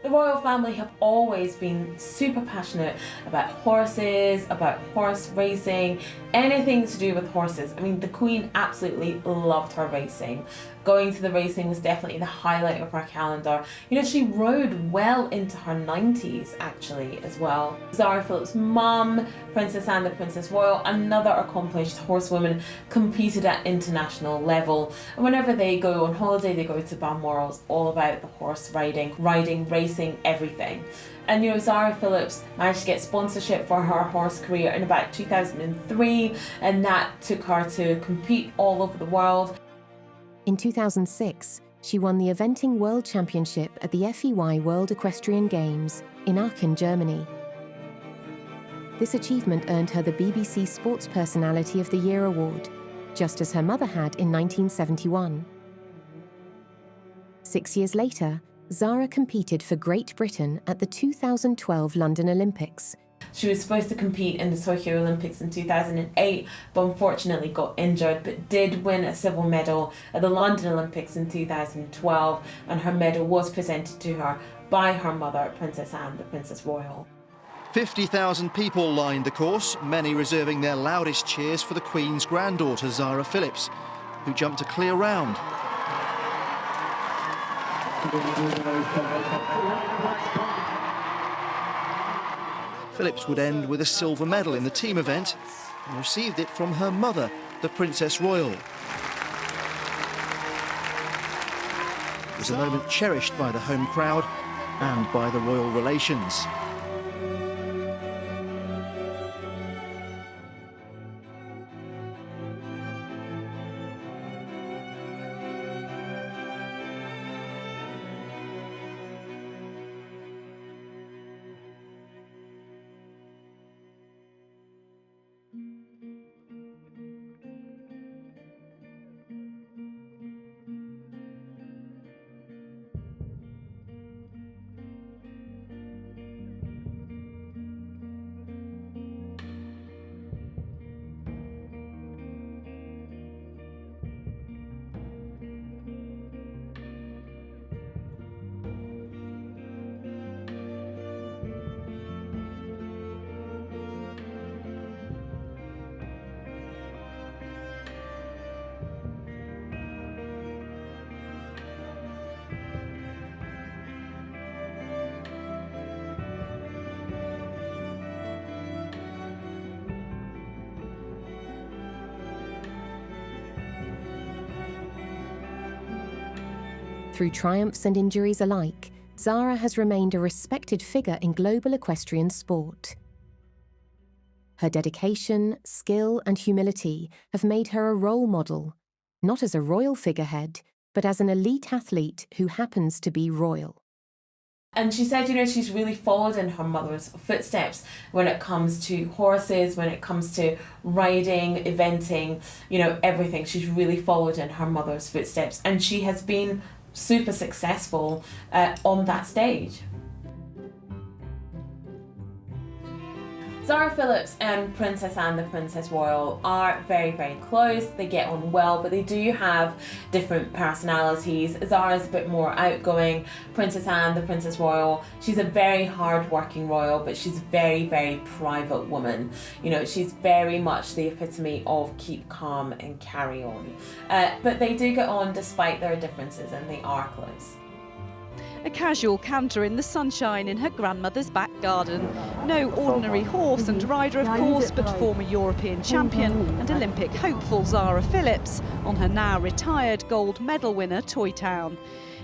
S17: The royal family have always been super passionate about horses, about horse racing, anything to do with horses. I mean, the Queen absolutely loved her racing. Going to the racing was definitely the highlight of her calendar. You know, she rode well into her 90s actually as well. Zara Phillips' mum, Princess Anne the Princess Royal, another accomplished horsewoman, competed at international level. And whenever they go on holiday, they go to Balmoral. It's all about the horse riding, racing, everything. And you know, Zara Phillips managed to get sponsorship for her horse career in about 2003, and that took her to compete all over the world.
S1: In 2006, she won the Eventing World Championship at the FEY World Equestrian Games in Aachen, Germany. This achievement earned her the BBC Sports Personality of the Year award, just as her mother had in 1971. 6 years later, Zara competed for Great Britain at the 2012 London Olympics.
S17: She was supposed to compete in the Tokyo Olympics in 2008, but unfortunately got injured, but did win a silver medal at the London Olympics in 2012, and her medal was presented to her by her mother, Princess Anne, the Princess Royal.
S9: 50,000 people lined the course, many reserving their loudest cheers for the Queen's granddaughter, Zara Phillips, who jumped a clear round. Phillips would end with a silver medal in the team event and received it from her mother, the Princess Royal. It was a moment cherished by the home crowd and by the royal relations.
S1: Through triumphs and injuries alike, Zara has remained a respected figure in global equestrian sport. Her dedication, skill, and humility have made her a role model, not as a royal figurehead, but as an elite athlete who happens to be royal.
S17: And she said, you know, she's really followed in her mother's footsteps when it comes to horses, when it comes to riding, eventing, you know, everything. She's really followed in her mother's footsteps, and she has been super successful on that stage. Zara Phillips and Princess Anne the Princess Royal are very, very close. They get on well, but they do have different personalities. Zara's a bit more outgoing. Princess Anne the Princess Royal, she's a very hard-working royal, but she's a very, very private woman. You know, she's very much the epitome of keep calm and carry on. But they do get on despite their differences, and they are close.
S15: A casual canter in the sunshine in her grandmother's back garden. No ordinary horse and rider, of course, but former European champion and Olympic hopeful Zara Phillips on her now retired gold medal winner Toy Town.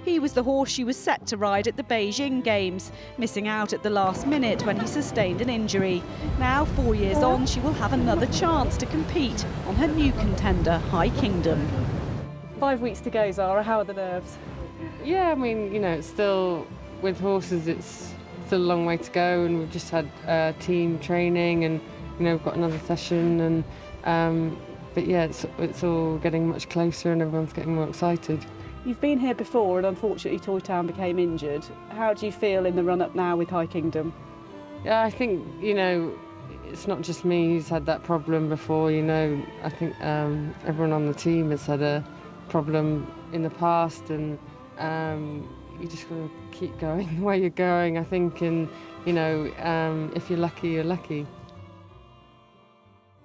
S15: He was the horse she was set to ride at the Beijing Games, missing out at the last minute when he sustained an injury. Now, 4 years on, she will have another chance to compete on her new contender, High Kingdom.
S10: 5 weeks to go, Zara. How are the nerves?
S12: Yeah, I mean, you know, it's still, with horses, it's still a long way to go, and we've just had team training, and, you know, we've got another session, and but yeah, it's all getting much closer, and everyone's getting more excited.
S13: You've been here before, and unfortunately Toy Town became injured. How do you feel in the run-up now with High Kingdom?
S12: Yeah, I think, you know, it's not just me who's had that problem before, you know. I think everyone on the team has had a problem in the past, and you just got to keep going the way you're going, I think, and, you know, if you're lucky, you're lucky.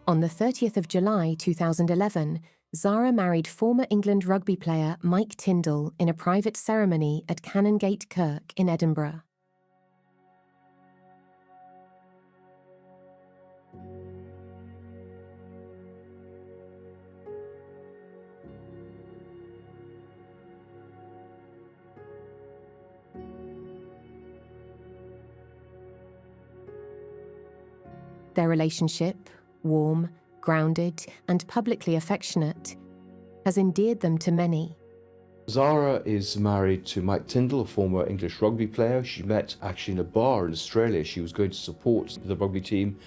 S1: On the 30th of July 2011, Zara married former England rugby player Mike Tindall in a private ceremony at Canongate Kirk in Edinburgh. Their relationship, warm, grounded, and publicly affectionate, has endeared them to many.
S7: Zara is married to Mike Tindall, a former English rugby player. She met actually in a bar in Australia. She was going to support the rugby team.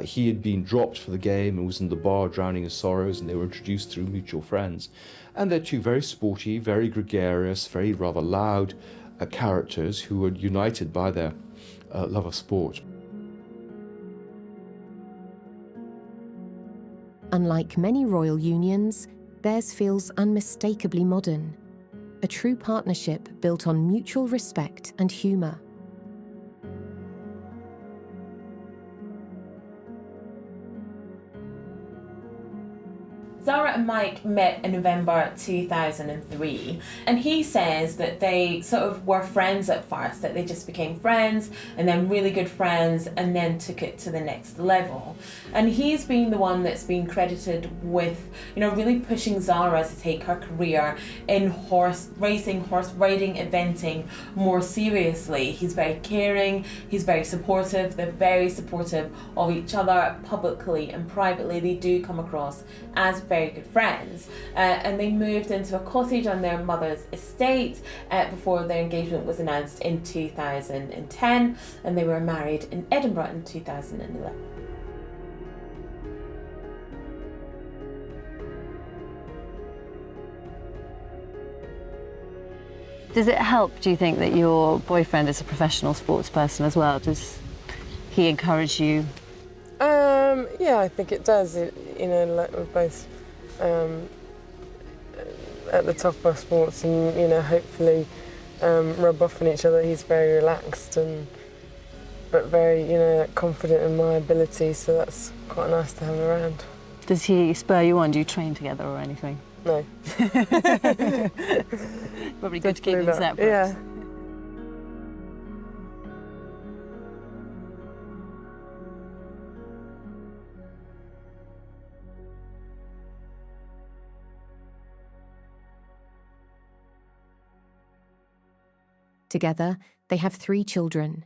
S7: He had been dropped for the game and was in the bar drowning his sorrows, and they were introduced through mutual friends. And they're two very sporty, very gregarious, very rather loud characters who were united by their love of sport.
S1: Unlike many royal unions, theirs feels unmistakably modern, a true partnership built on mutual respect and humour.
S17: Zara and Mike met in November 2003, and he says that they sort of were friends at first, that they just became friends and then really good friends and then took it to the next level. And he's been the one that's been credited with, you know, really pushing Zara to take her career in horse racing, horse riding, eventing more seriously. He's very caring, he's very supportive, they're very supportive of each other publicly and privately. They do come across as very good friends, and they moved into a cottage on their mother's estate before their engagement was announced in 2010, and they were married in Edinburgh in 2011.
S20: Does it help, do you think, that your boyfriend is a professional sports person as well? Does he encourage you?
S12: Yeah, I think it does. You know, like we're both at the top of our sports, and, you know, hopefully rub off on each other. He's very relaxed but very, you know, confident in my ability, so that's quite nice to have around.
S20: Does he spur you on? Do you train together or anything?
S12: No.
S20: Probably good to keep them separate.
S12: Yeah.
S1: Together, they have 3 children.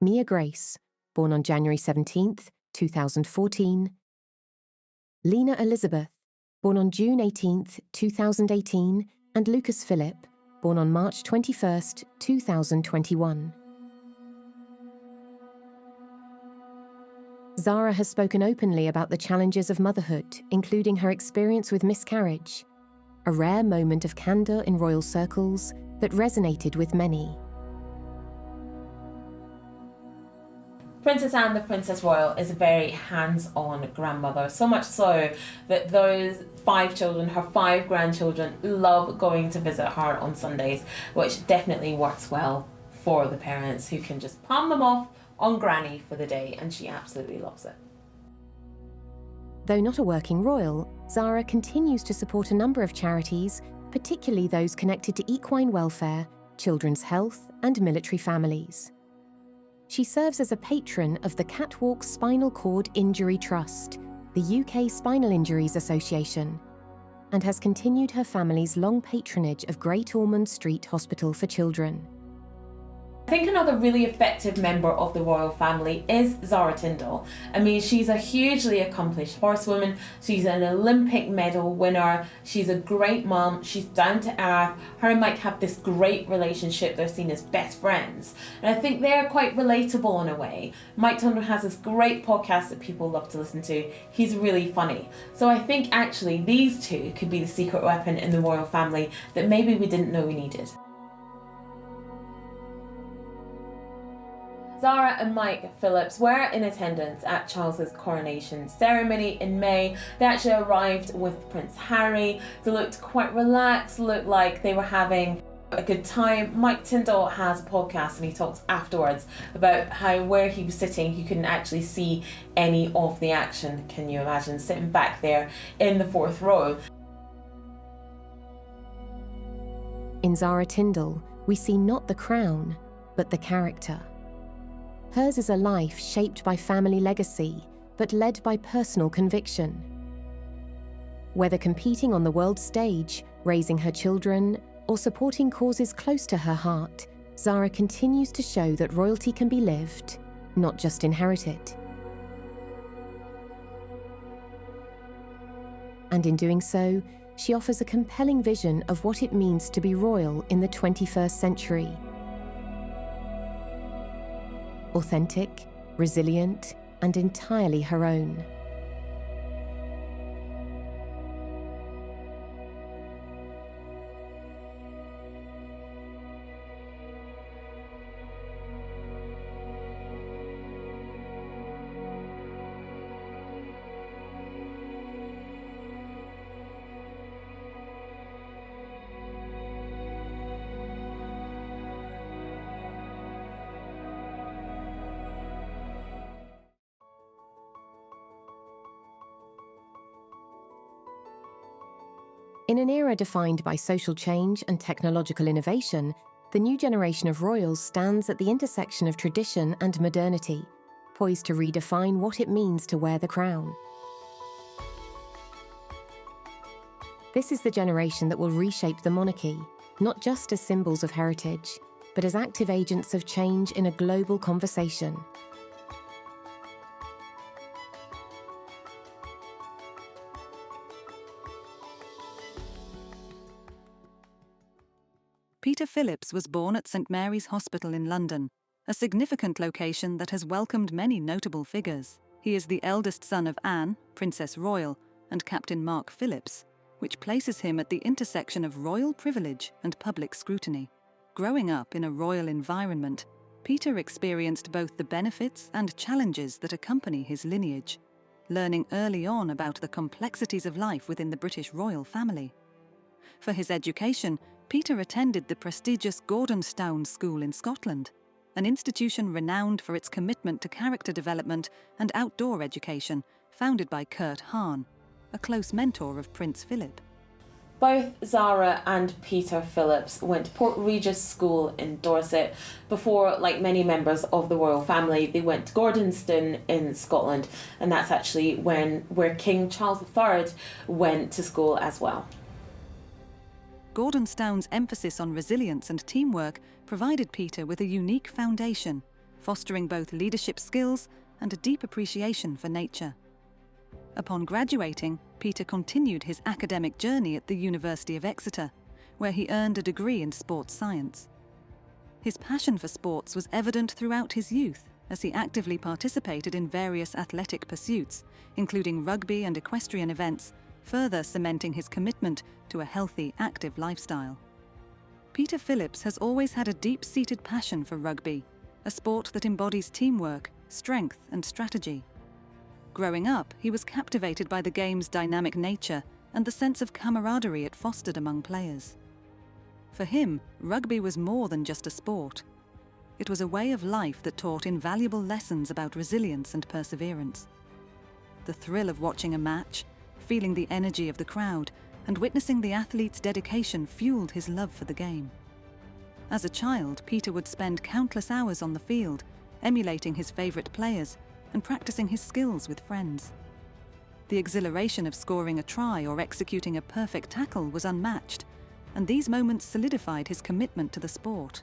S1: Mia Grace, born on January 17th, 2014. Lena Elizabeth, born on June 18th, 2018, and Lucas Philip, born on March 21st, 2021. Zara has spoken openly about the challenges of motherhood, including her experience with miscarriage, a rare moment of candour in royal circles that resonated with many.
S17: Princess Anne, the Princess Royal, is a very hands-on grandmother, so much so that those 5 children, her 5 grandchildren, love going to visit her on Sundays, which definitely works well for the parents who can just palm them off on Granny for the day, and she absolutely loves it.
S1: Though not a working royal, Zara continues to support a number of charities, particularly those connected to equine welfare, children's health, and military families. She serves as a patron of the Catwalk Spinal Cord Injury Trust, the UK Spinal Injuries Association, and has continued her family's long patronage of Great Ormond Street Hospital for Children.
S17: I think another really effective member of the royal family is Zara Tindall. I mean, she's a hugely accomplished horsewoman, she's an Olympic medal winner, she's a great mum, she's down to earth, her and Mike have this great relationship, they're seen as best friends. And I think they're quite relatable in a way. Mike Tindall has this great podcast that people love to listen to, he's really funny. So I think actually these two could be the secret weapon in the royal family that maybe we didn't know we needed. Zara and Mike Phillips were in attendance at Charles's coronation ceremony in May. They actually arrived with Prince Harry. They looked quite relaxed, looked like they were having a good time. Mike Tindall has a podcast and he talks afterwards about how where he was sitting he couldn't actually see any of the action. Can you imagine sitting back there in the fourth row?
S1: In Zara Tindall, we see not the crown, but the character. Hers is a life shaped by family legacy, but led by personal conviction. Whether competing on the world stage, raising her children, or supporting causes close to her heart, Zara continues to show that royalty can be lived, not just inherited. And in doing so, she offers a compelling vision of what it means to be royal in the 21st century. Authentic, resilient, and entirely her own. In an era defined by social change and technological innovation, the new generation of royals stands at the intersection of tradition and modernity, poised to redefine what it means to wear the crown. This is the generation that will reshape the monarchy, not just as symbols of heritage, but as active agents of change in a global conversation.
S2: Peter Phillips was born at St Mary's Hospital in London, a significant location that has welcomed many notable figures. He is the eldest son of Anne, Princess Royal, and Captain Mark Phillips, which places him at the intersection of royal privilege and public scrutiny. Growing up in a royal environment, Peter experienced both the benefits and challenges that accompany his lineage, learning early on about the complexities of life within the British royal family. For his education, Peter attended the prestigious Gordonstoun School in Scotland, an institution renowned for its commitment to character development and outdoor education, founded by Kurt Hahn, a close mentor of Prince Philip.
S17: Both Zara and Peter Phillips went to Port Regis School in Dorset before, like many members of the royal family, they went to Gordonstoun in Scotland, and that's actually where King Charles III went to school as well.
S2: Gordonstoun's emphasis on resilience and teamwork provided Peter with a unique foundation, fostering both leadership skills and a deep appreciation for nature. Upon graduating, Peter continued his academic journey at the University of Exeter, where he earned a degree in sports science. His passion for sports was evident throughout his youth, as he actively participated in various athletic pursuits, including rugby and equestrian events, further cementing his commitment to a healthy, active lifestyle. Peter Phillips has always had a deep-seated passion for rugby, a sport that embodies teamwork, strength, and strategy. Growing up, he was captivated by the game's dynamic nature and the sense of camaraderie it fostered among players. For him, rugby was more than just a sport. It was a way of life that taught invaluable lessons about resilience and perseverance. The thrill of watching a match, feeling the energy of the crowd, and witnessing the athlete's dedication fueled his love for the game. As a child, Peter would spend countless hours on the field, emulating his favourite players and practicing his skills with friends. The exhilaration of scoring a try or executing a perfect tackle was unmatched, and these moments solidified his commitment to the sport.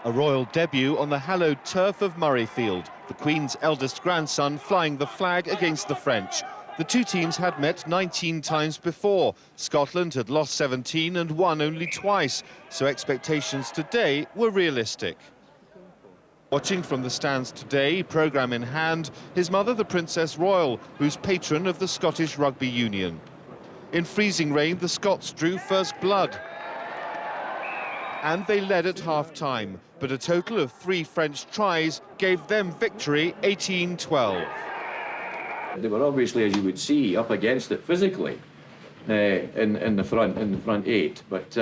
S3: A royal debut on the hallowed turf of Murrayfield, the Queen's eldest grandson flying the flag against the French. The two teams had met 19 times before. Scotland had lost 17 and won only twice, so expectations today were realistic. Watching from the stands today, programme in hand, his mother, the Princess Royal, who's patron of the Scottish Rugby Union. In freezing rain, the Scots drew first blood. And they led at half-time, but a total of 3 French tries gave them victory 18-12.
S11: They were obviously, as you would see, up against it physically in the front 8. But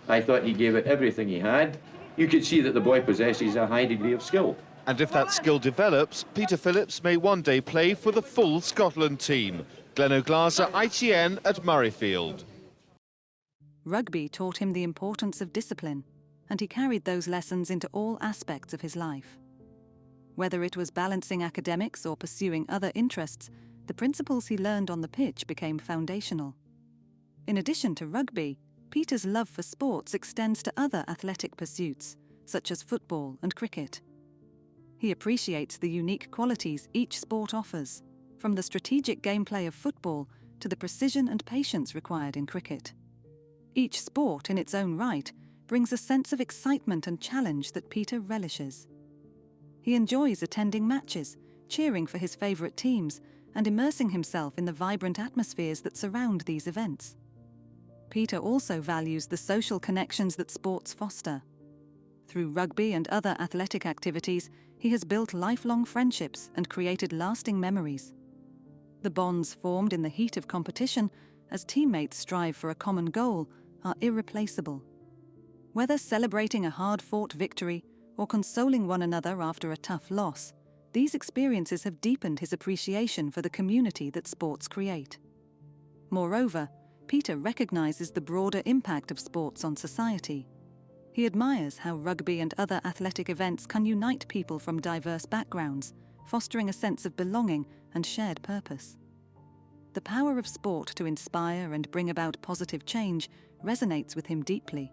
S11: I thought he gave it everything he had. You could see that the boy possesses a high degree of skill.
S3: And if that skill develops, Peter Phillips may one day play for the full Scotland team. Glenn O'Glaser, ITN at Murrayfield.
S2: Rugby taught him the importance of discipline, and he carried those lessons into all aspects of his life. Whether it was balancing academics or pursuing other interests, the principles he learned on the pitch became foundational. In addition to rugby, Peter's love for sports extends to other athletic pursuits, such as football and cricket. He appreciates the unique qualities each sport offers, from the strategic gameplay of football to the precision and patience required in cricket. Each sport, in its own right, brings a sense of excitement and challenge that Peter relishes. He enjoys attending matches, cheering for his favourite teams, and immersing himself in the vibrant atmospheres that surround these events. Peter also values the social connections that sports foster. Through rugby and other athletic activities, he has built lifelong friendships and created lasting memories. The bonds formed in the heat of competition, as teammates strive for a common goal, are irreplaceable. Whether celebrating a hard-fought victory or consoling one another after a tough loss, these experiences have deepened his appreciation for the community that sports create. Moreover, Peter recognises the broader impact of sports on society. He admires how rugby and other athletic events can unite people from diverse backgrounds, fostering a sense of belonging and shared purpose. The power of sport to inspire and bring about positive change resonates with him deeply.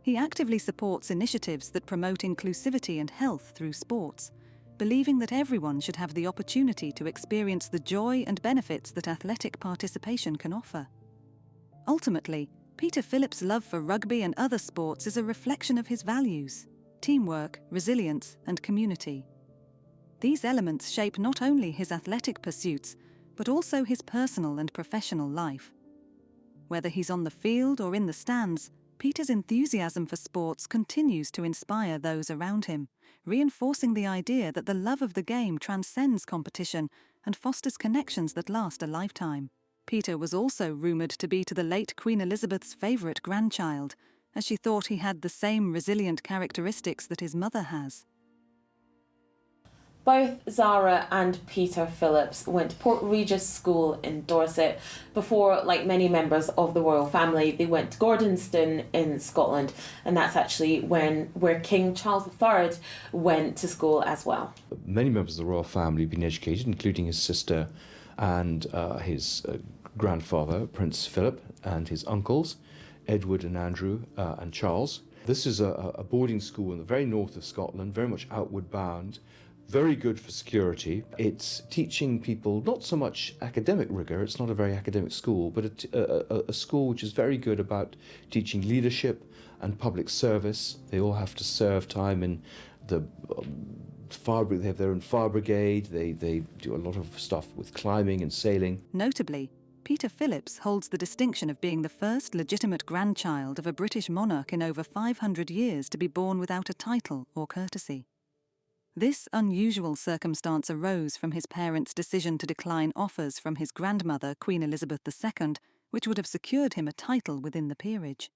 S2: He actively supports initiatives that promote inclusivity and health through sports, believing that everyone should have the opportunity to experience the joy and benefits that athletic participation can offer. Ultimately, Peter Phillips' love for rugby and other sports is a reflection of his values: teamwork, resilience, and community. These elements shape not only his athletic pursuits, but also his personal and professional life. Whether he's on the field or in the stands, Peter's enthusiasm for sports continues to inspire those around him, reinforcing the idea that the love of the game transcends competition and fosters connections that last a lifetime. Peter was also rumoured to be to the late Queen Elizabeth's favourite grandchild, as she thought he had the same resilient characteristics that his mother has.
S17: Both Zara and Peter Phillips went to Port Regis School in Dorset before, like many members of the royal family, they went to Gordonstoun in Scotland, and that's actually where King Charles III went to school as well.
S7: Many members of the royal family have been educated, including his sister and his grandfather, Prince Philip, and his uncles, Edward and Andrew and Charles. This is a boarding school in the very north of Scotland, very much outward bound, very good for security. It's teaching people not so much academic rigour, it's not a very academic school, but a school which is very good about teaching leadership and public service. They all have to serve time in the they have their own fire brigade, they do a lot of stuff with climbing and sailing.
S2: Notably, Peter Phillips holds the distinction of being the first legitimate grandchild of a British monarch in over 500 years to be born without a title or courtesy. This unusual circumstance arose from his parents' decision to decline offers from his grandmother, Queen Elizabeth II, which would have secured him a title within the peerage.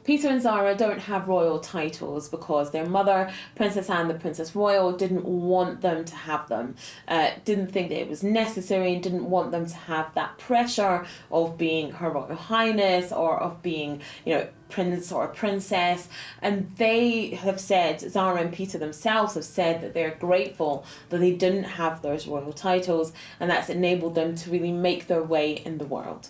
S17: Peter and Zara don't have royal titles because their mother, Princess Anne, the Princess Royal, didn't want them to have them, didn't think that it was necessary, and didn't want them to have that pressure of being Her Royal Highness or of being, prince or princess. And they have said, Zara and Peter themselves have said, that they're grateful that they didn't have those royal titles, and that's enabled them to really make their way in the world.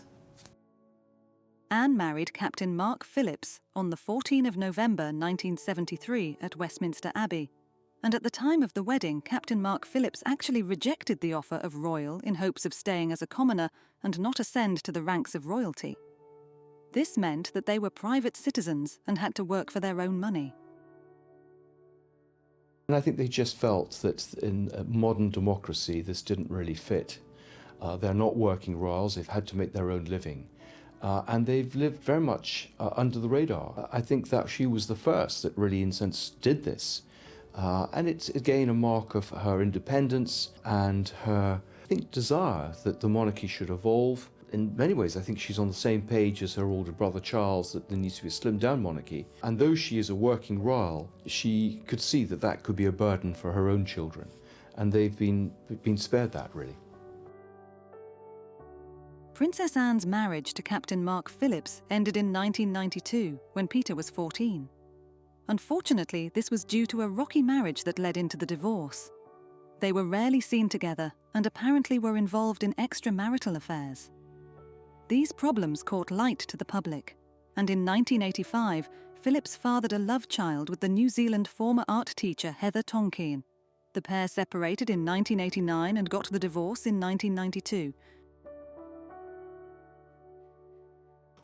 S2: Anne married Captain Mark Phillips on the 14th of November 1973 at Westminster Abbey, and at the time of the wedding, Captain Mark Phillips actually rejected the offer of royal in hopes of staying as a commoner and not ascend to the ranks of royalty. This meant that they were private citizens and had to work for their own money.
S7: And I think they just felt that in a modern democracy this didn't really fit. They're not working royals, they've had to make their own living. And they've lived very much under the radar. I think that she was the first that really, in a sense, did this. And it's, again, a mark of her independence and her, I think, desire that the monarchy should evolve. In many ways, I think she's on the same page as her older brother Charles, that there needs to be a slimmed-down monarchy. And though she is a working royal, she could see that that could be a burden for her own children. And they've been spared that, really.
S2: Princess Anne's marriage to Captain Mark Phillips ended in 1992, when Peter was 14. Unfortunately, this was due to a rocky marriage that led into the divorce. They were rarely seen together and apparently were involved in extramarital affairs. These problems caught light to the public, and in 1985, Phillips fathered a love child with the New Zealand former art teacher Heather Tonkean. The pair separated in 1989 and got the divorce in 1992.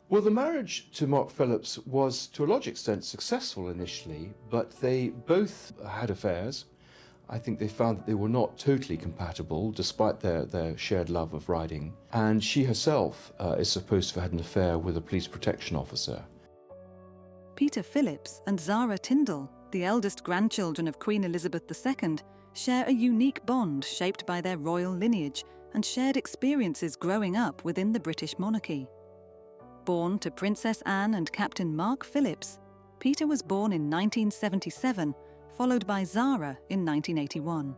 S7: Well, the marriage to Mark Phillips was, to a large extent, successful initially, but they both had affairs. I think they found that they were not totally compatible, despite their shared love of riding. And she herself is supposed to have had an affair with a police protection officer.
S2: Peter Phillips and Zara Tindall, the eldest grandchildren of Queen Elizabeth II, share a unique bond shaped by their royal lineage and shared experiences growing up within the British monarchy. Born to Princess Anne and Captain Mark Phillips, Peter was born in 1977, followed by Zara in 1981.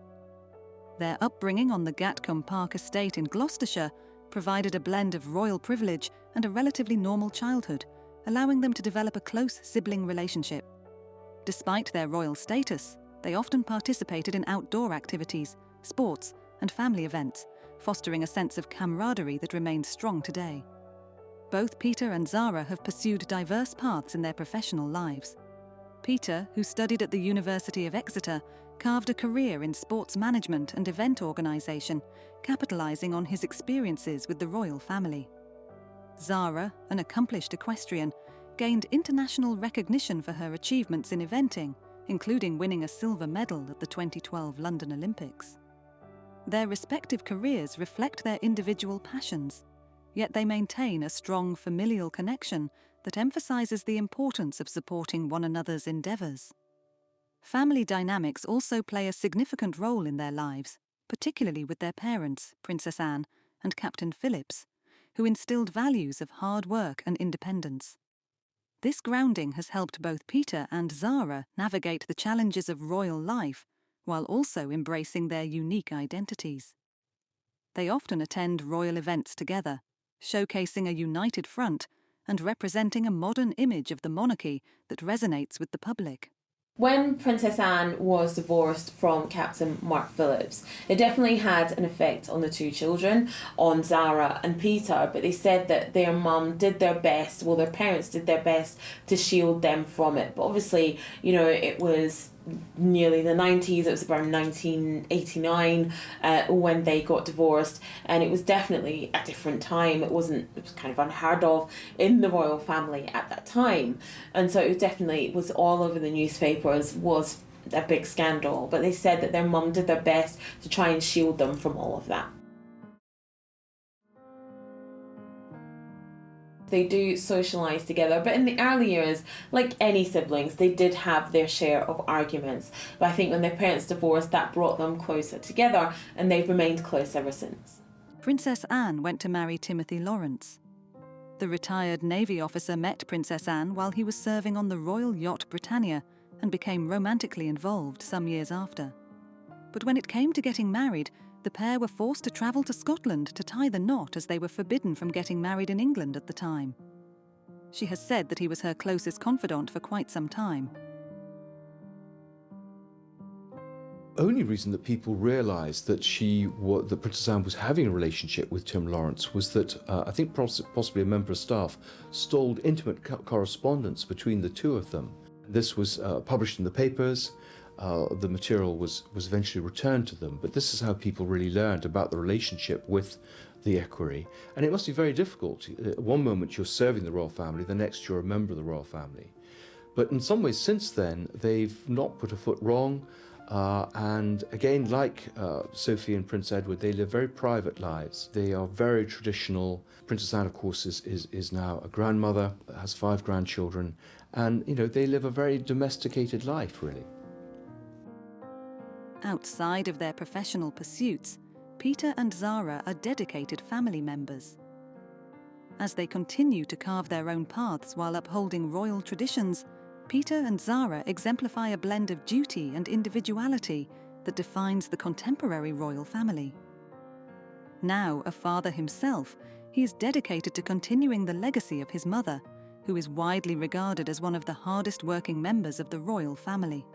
S2: Their upbringing on the Gatcombe Park estate in Gloucestershire provided a blend of royal privilege and a relatively normal childhood, allowing them to develop a close sibling relationship. Despite their royal status, they often participated in outdoor activities, sports, and family events, fostering a sense of camaraderie that remains strong today. Both Peter and Zara have pursued diverse paths in their professional lives. Peter, who studied at the University of Exeter, carved a career in sports management and event organisation, capitalising on his experiences with the royal family. Zara, an accomplished equestrian, gained international recognition for her achievements in eventing, including winning a silver medal at the 2012 London Olympics. Their respective careers reflect their individual passions, yet they maintain a strong familial connection that emphasises the importance of supporting one another's endeavours. Family dynamics also play a significant role in their lives, particularly with their parents, Princess Anne and Captain Phillips, who instilled values of hard work and independence. This grounding has helped both Peter and Zara navigate the challenges of royal life, while also embracing their unique identities. They often attend royal events together, showcasing a united front and representing a modern image of the monarchy that resonates with the public.
S17: When Princess Anne was divorced from Captain Mark Phillips, it definitely had an effect on the two children, on Zara and Peter, but they said that their mum did their best, well, their parents did their best to shield them from it. But obviously, you know, it was nearly the 90s, it was around 1989 when they got divorced, and it was definitely a different time. It was kind of unheard of in the royal family at that time, and so it was all over the newspapers, was a big scandal. But they said that their mum did their best to try and shield them from all of that. They do socialise together, but in the early years, like any siblings, they did have their share of arguments. But I think when their parents divorced, that brought them closer together, and they've remained close ever since.
S2: Princess Anne went to marry Timothy Lawrence. The retired Navy officer met Princess Anne while he was serving on the royal yacht Britannia and became romantically involved some years after. But when it came to getting married, the pair were forced to travel to Scotland to tie the knot, as they were forbidden from getting married in England at the time. She has said that he was her closest confidant for quite some time.
S7: only reason that people realised that that Princess Anne was having a relationship with Tim Lawrence was that I think possibly a member of staff stalled intimate correspondence between the two of them. This was published in the papers. The material was eventually returned to them, but this is how people really learned about the relationship with the equerry. And it must be very difficult. At one moment you're serving the royal family, the next you're a member of the royal family. But in some ways since then, they've not put a foot wrong. And again, like Sophie and Prince Edward, they live very private lives. They are very traditional. Princess Anne, of course, is now a grandmother, has 5 grandchildren, and they live a very domesticated life, really.
S2: Outside of their professional pursuits, Peter and Zara are dedicated family members. As they continue to carve their own paths while upholding royal traditions, Peter and Zara exemplify a blend of duty and individuality that defines the contemporary royal family. Now a father himself, he is dedicated to continuing the legacy of his mother, who is widely regarded as one of the hardest working members of the royal family.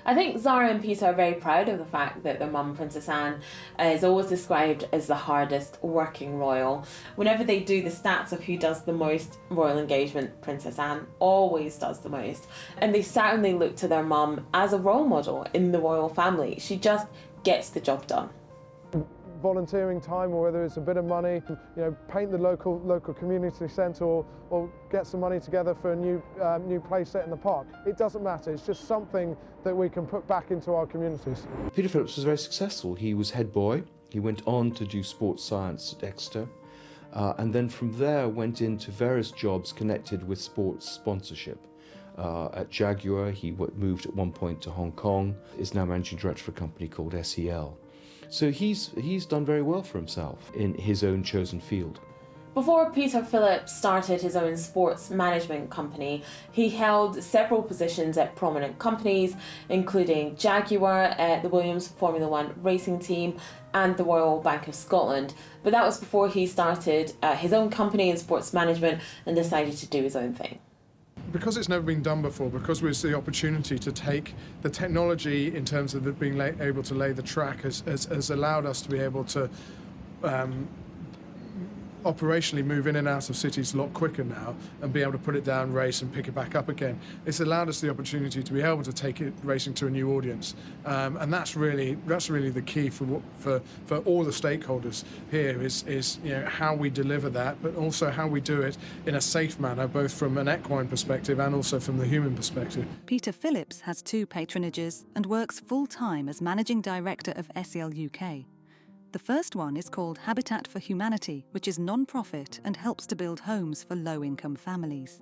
S17: I think Zara and Peter are very proud of the fact that their mum, Princess Anne, is always described as the hardest working royal. Whenever they do the stats of who does the most royal engagement, Princess Anne always does the most. And they certainly look to their mum as a role model in the royal family. She just gets the job done.
S4: Volunteering time, or whether it's a bit of money, paint the local community centre, or get some money together for a new play set in the park. It doesn't matter. It's just something that we can put back into our communities.
S7: Peter Phillips was very successful. He was head boy. He went on to do sports science at Exeter, and then from there went into various jobs connected with sports sponsorship. At Jaguar, he moved at one point to Hong Kong. Is now managing director for a company called SEL. So he's done very well for himself in his own chosen field.
S17: Before Peter Phillips started his own sports management company, he held several positions at prominent companies, including Jaguar, the Williams Formula One racing team, and the Royal Bank of Scotland. But that was before he started his own company in sports management and decided to do his own thing.
S4: Because it's never been done before, because we see the opportunity to take the technology in terms of being able to lay the track has allowed us to be able to operationally move in and out of cities a lot quicker now and be able to put it down, race and pick it back up again. It's allowed us the opportunity to be able to take it racing to a new audience, and that's really the key for all the stakeholders here is how we deliver that, but also how we do it in a safe manner, both from an equine perspective and also from the human perspective.
S2: Peter Phillips has 2 patronages and works full-time as Managing Director of SEL UK. The first one is called Habitat for Humanity, which is non-profit and helps to build homes for low-income families.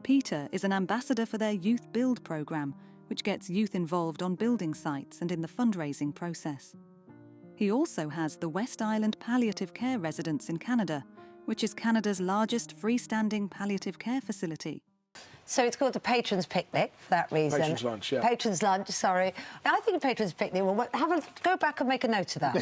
S2: Peter is an ambassador for their Youth Build programme, which gets youth involved on building sites and in the fundraising process. He also has the West Island Palliative Care Residence in Canada, which is Canada's largest freestanding palliative care facility.
S14: So it's called the Patrons Picnic for that reason.
S4: Patrons Lunch, yeah.
S14: Patrons Lunch, sorry. I think Patrons Picnic, go back and make a note of that.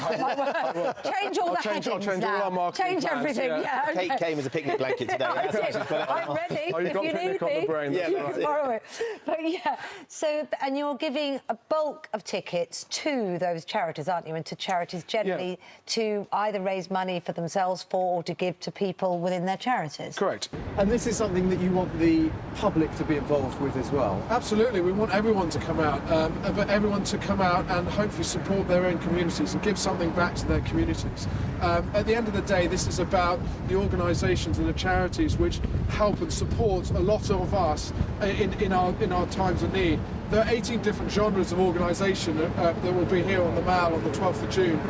S14: Change all the headings now.
S4: Change all our marketing
S14: Change
S4: plans,
S14: everything, yeah.
S21: Kate came as a picnic blanket today.
S14: I'm ready.
S4: Oh, you've got picnic on the brain.
S14: You can borrow it. But yeah, so, and you're giving a bulk of tickets to those charities, aren't you? And to charities generally to either raise money for themselves or to give to people within their charities.
S4: Correct.
S22: And this is something that you want the public to be involved with as well.
S4: Absolutely, we want everyone to come out, but everyone to come out and hopefully support their own communities and give something back to their communities. At the end of the day, this is about the organisations and the charities which help and support a lot of us in our times of need. There are 18 different genres of organisation that will be here on the Mall on the 12th of June.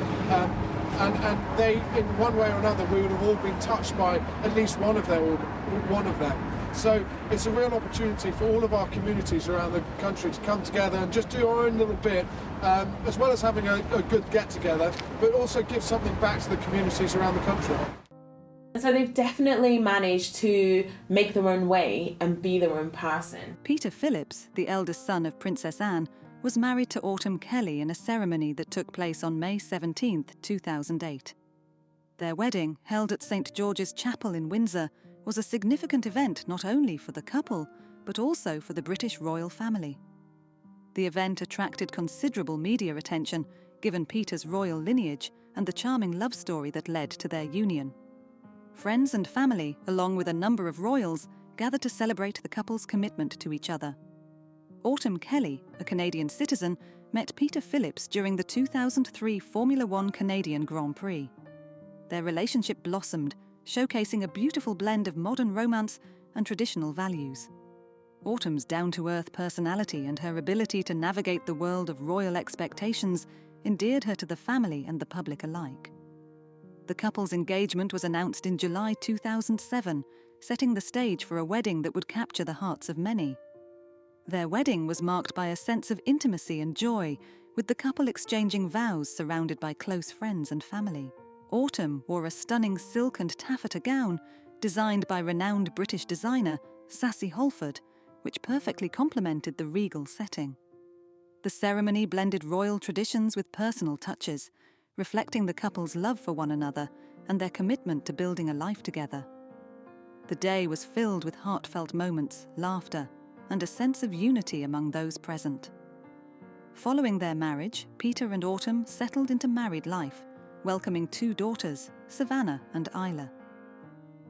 S4: And they, in one way or another, we would have all been touched by at least one of them. So it's a real opportunity for all of our communities around the country to come together and just do our own little bit, as well as having a good get-together, but also give something back to the communities around the country.
S17: So they've definitely managed to make their own way and be their own person.
S2: Peter Phillips, the eldest son of Princess Anne, was married to Autumn Kelly in a ceremony that took place on May 17, 2008. Their wedding, held at St George's Chapel in Windsor, was a significant event not only for the couple, but also for the British royal family. The event attracted considerable media attention, given Peter's royal lineage and the charming love story that led to their union. Friends and family, along with a number of royals, gathered to celebrate the couple's commitment to each other. Autumn Kelly, a Canadian citizen, met Peter Phillips during the 2003 Formula One Canadian Grand Prix. Their relationship blossomed, showcasing a beautiful blend of modern romance and traditional values. Autumn's down-to-earth personality and her ability to navigate the world of royal expectations endeared her to the family and the public alike. The couple's engagement was announced in July 2007, setting the stage for a wedding that would capture the hearts of many. Their wedding was marked by a sense of intimacy and joy, with the couple exchanging vows surrounded by close friends and family. Autumn wore a stunning silk and taffeta gown designed by renowned British designer Sassy Holford, which perfectly complemented the regal setting. The ceremony blended royal traditions with personal touches, reflecting the couple's love for one another and their commitment to building a life together. The day was filled with heartfelt moments, laughter, and a sense of unity among those present. Following their marriage, Peter and Autumn settled into married life, welcoming 2 daughters, Savannah and Isla.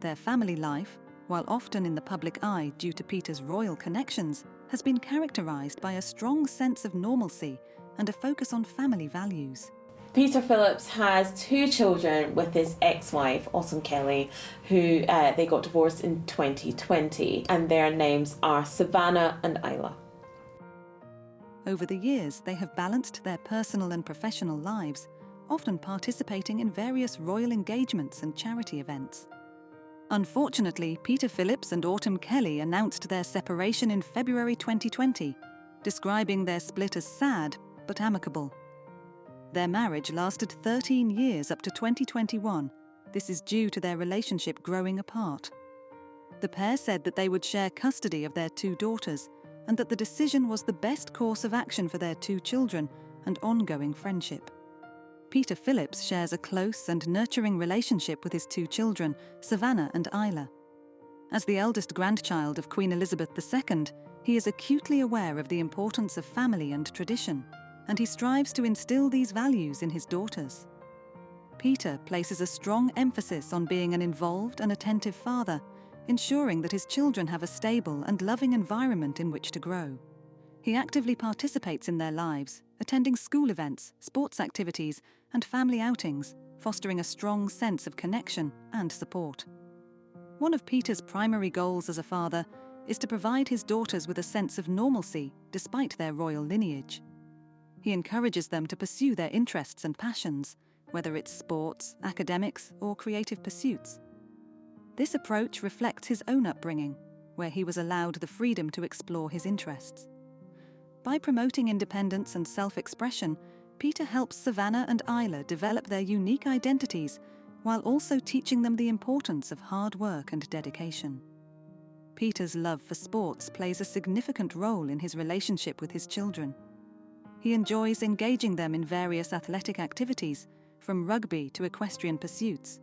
S2: Their family life, while often in the public eye due to Peter's royal connections, has been characterised by a strong sense of normalcy and a focus on family values.
S17: Peter Phillips has 2 children with his ex-wife, Autumn Kelly, who they got divorced in 2020, and their names are Savannah and Isla.
S2: Over the years, they have balanced their personal and professional lives, often participating in various royal engagements and charity events. Unfortunately, Peter Phillips and Autumn Kelly announced their separation in February 2020, describing their split as sad but amicable. Their marriage lasted 13 years up to 2021. This is due to their relationship growing apart. The pair said that they would share custody of their 2 daughters and that the decision was the best course of action for their 2 children and ongoing friendship. Peter Phillips shares a close and nurturing relationship with his 2 children, Savannah and Isla. As the eldest grandchild of Queen Elizabeth II, he is acutely aware of the importance of family and tradition, and he strives to instill these values in his daughters. Peter places a strong emphasis on being an involved and attentive father, ensuring that his children have a stable and loving environment in which to grow. He actively participates in their lives, attending school events, sports activities, and family outings, fostering a strong sense of connection and support. One of Peter's primary goals as a father is to provide his daughters with a sense of normalcy despite their royal lineage. He encourages them to pursue their interests and passions, whether it's sports, academics, or creative pursuits. This approach reflects his own upbringing, where he was allowed the freedom to explore his interests. By promoting independence and self-expression, Peter helps Savannah and Isla develop their unique identities while also teaching them the importance of hard work and dedication. Peter's love for sports plays a significant role in his relationship with his children. He enjoys engaging them in various athletic activities, from rugby to equestrian pursuits.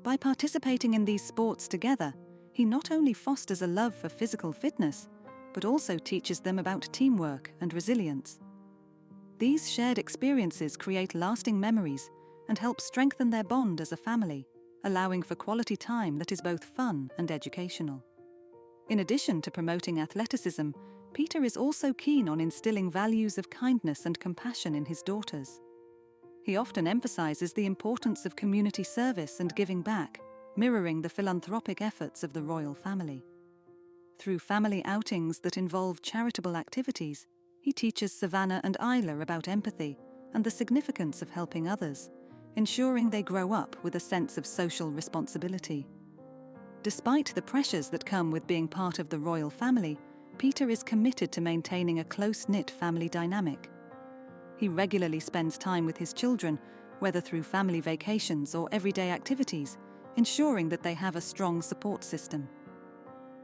S2: By participating in these sports together, he not only fosters a love for physical fitness, but also teaches them about teamwork and resilience. These shared experiences create lasting memories and help strengthen their bond as a family, allowing for quality time that is both fun and educational. In addition to promoting athleticism, Peter is also keen on instilling values of kindness and compassion in his daughters. He often emphasizes the importance of community service and giving back, mirroring the philanthropic efforts of the royal family. Through family outings that involve charitable activities, he teaches Savannah and Isla about empathy and the significance of helping others, ensuring they grow up with a sense of social responsibility. Despite the pressures that come with being part of the royal family, Peter is committed to maintaining a close-knit family dynamic. He regularly spends time with his children, whether through family vacations or everyday activities, ensuring that they have a strong support system.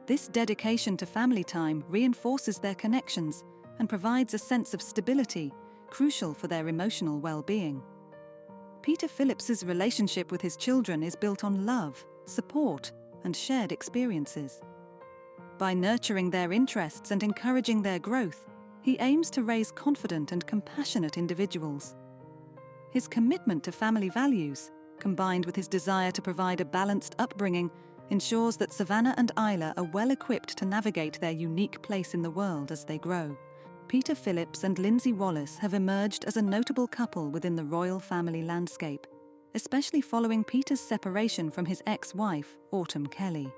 S2: This dedication to family time reinforces their connections and provides a sense of stability, crucial for their emotional well-being. Peter Phillips's relationship with his children is built on love, support, and shared experiences. By nurturing their interests and encouraging their growth, he aims to raise confident and compassionate individuals. His commitment to family values, combined with his desire to provide a balanced upbringing, ensures that Savannah and Isla are well equipped to navigate their unique place in the world as they grow. Peter Phillips and Lindsay Wallace have emerged as a notable couple within the royal family landscape, especially following Peter's separation from his ex-wife, Autumn Kelly.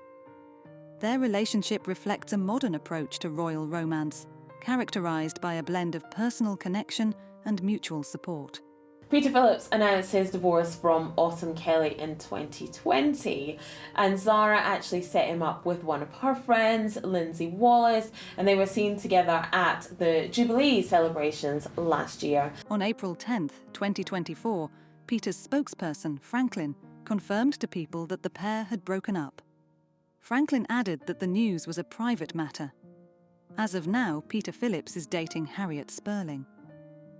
S2: Their relationship reflects a modern approach to royal romance, characterised by a blend of personal connection and mutual support.
S17: Peter Phillips announced his divorce from Autumn Kelly in 2020, and Zara actually set him up with one of her friends, Lindsay Wallace, and they were seen together at the Jubilee celebrations last year.
S2: On April 10th, 2024, Peter's spokesperson, Franklin, confirmed to people that the pair had broken up. Franklin added that the news was a private matter. As of now, Peter Phillips is dating Harriet Spurling.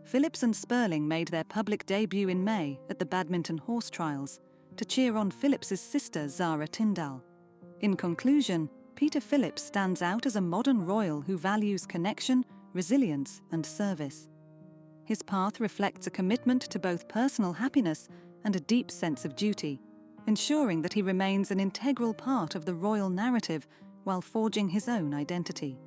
S2: Phillips and Spurling made their public debut in May at the badminton horse trials to cheer on Phillips's sister Zara Tindall. In conclusion, Peter Phillips stands out as a modern royal who values connection, resilience, and service. His path reflects a commitment to both personal happiness and a deep sense of duty, ensuring that he remains an integral part of the royal narrative while forging his own identity.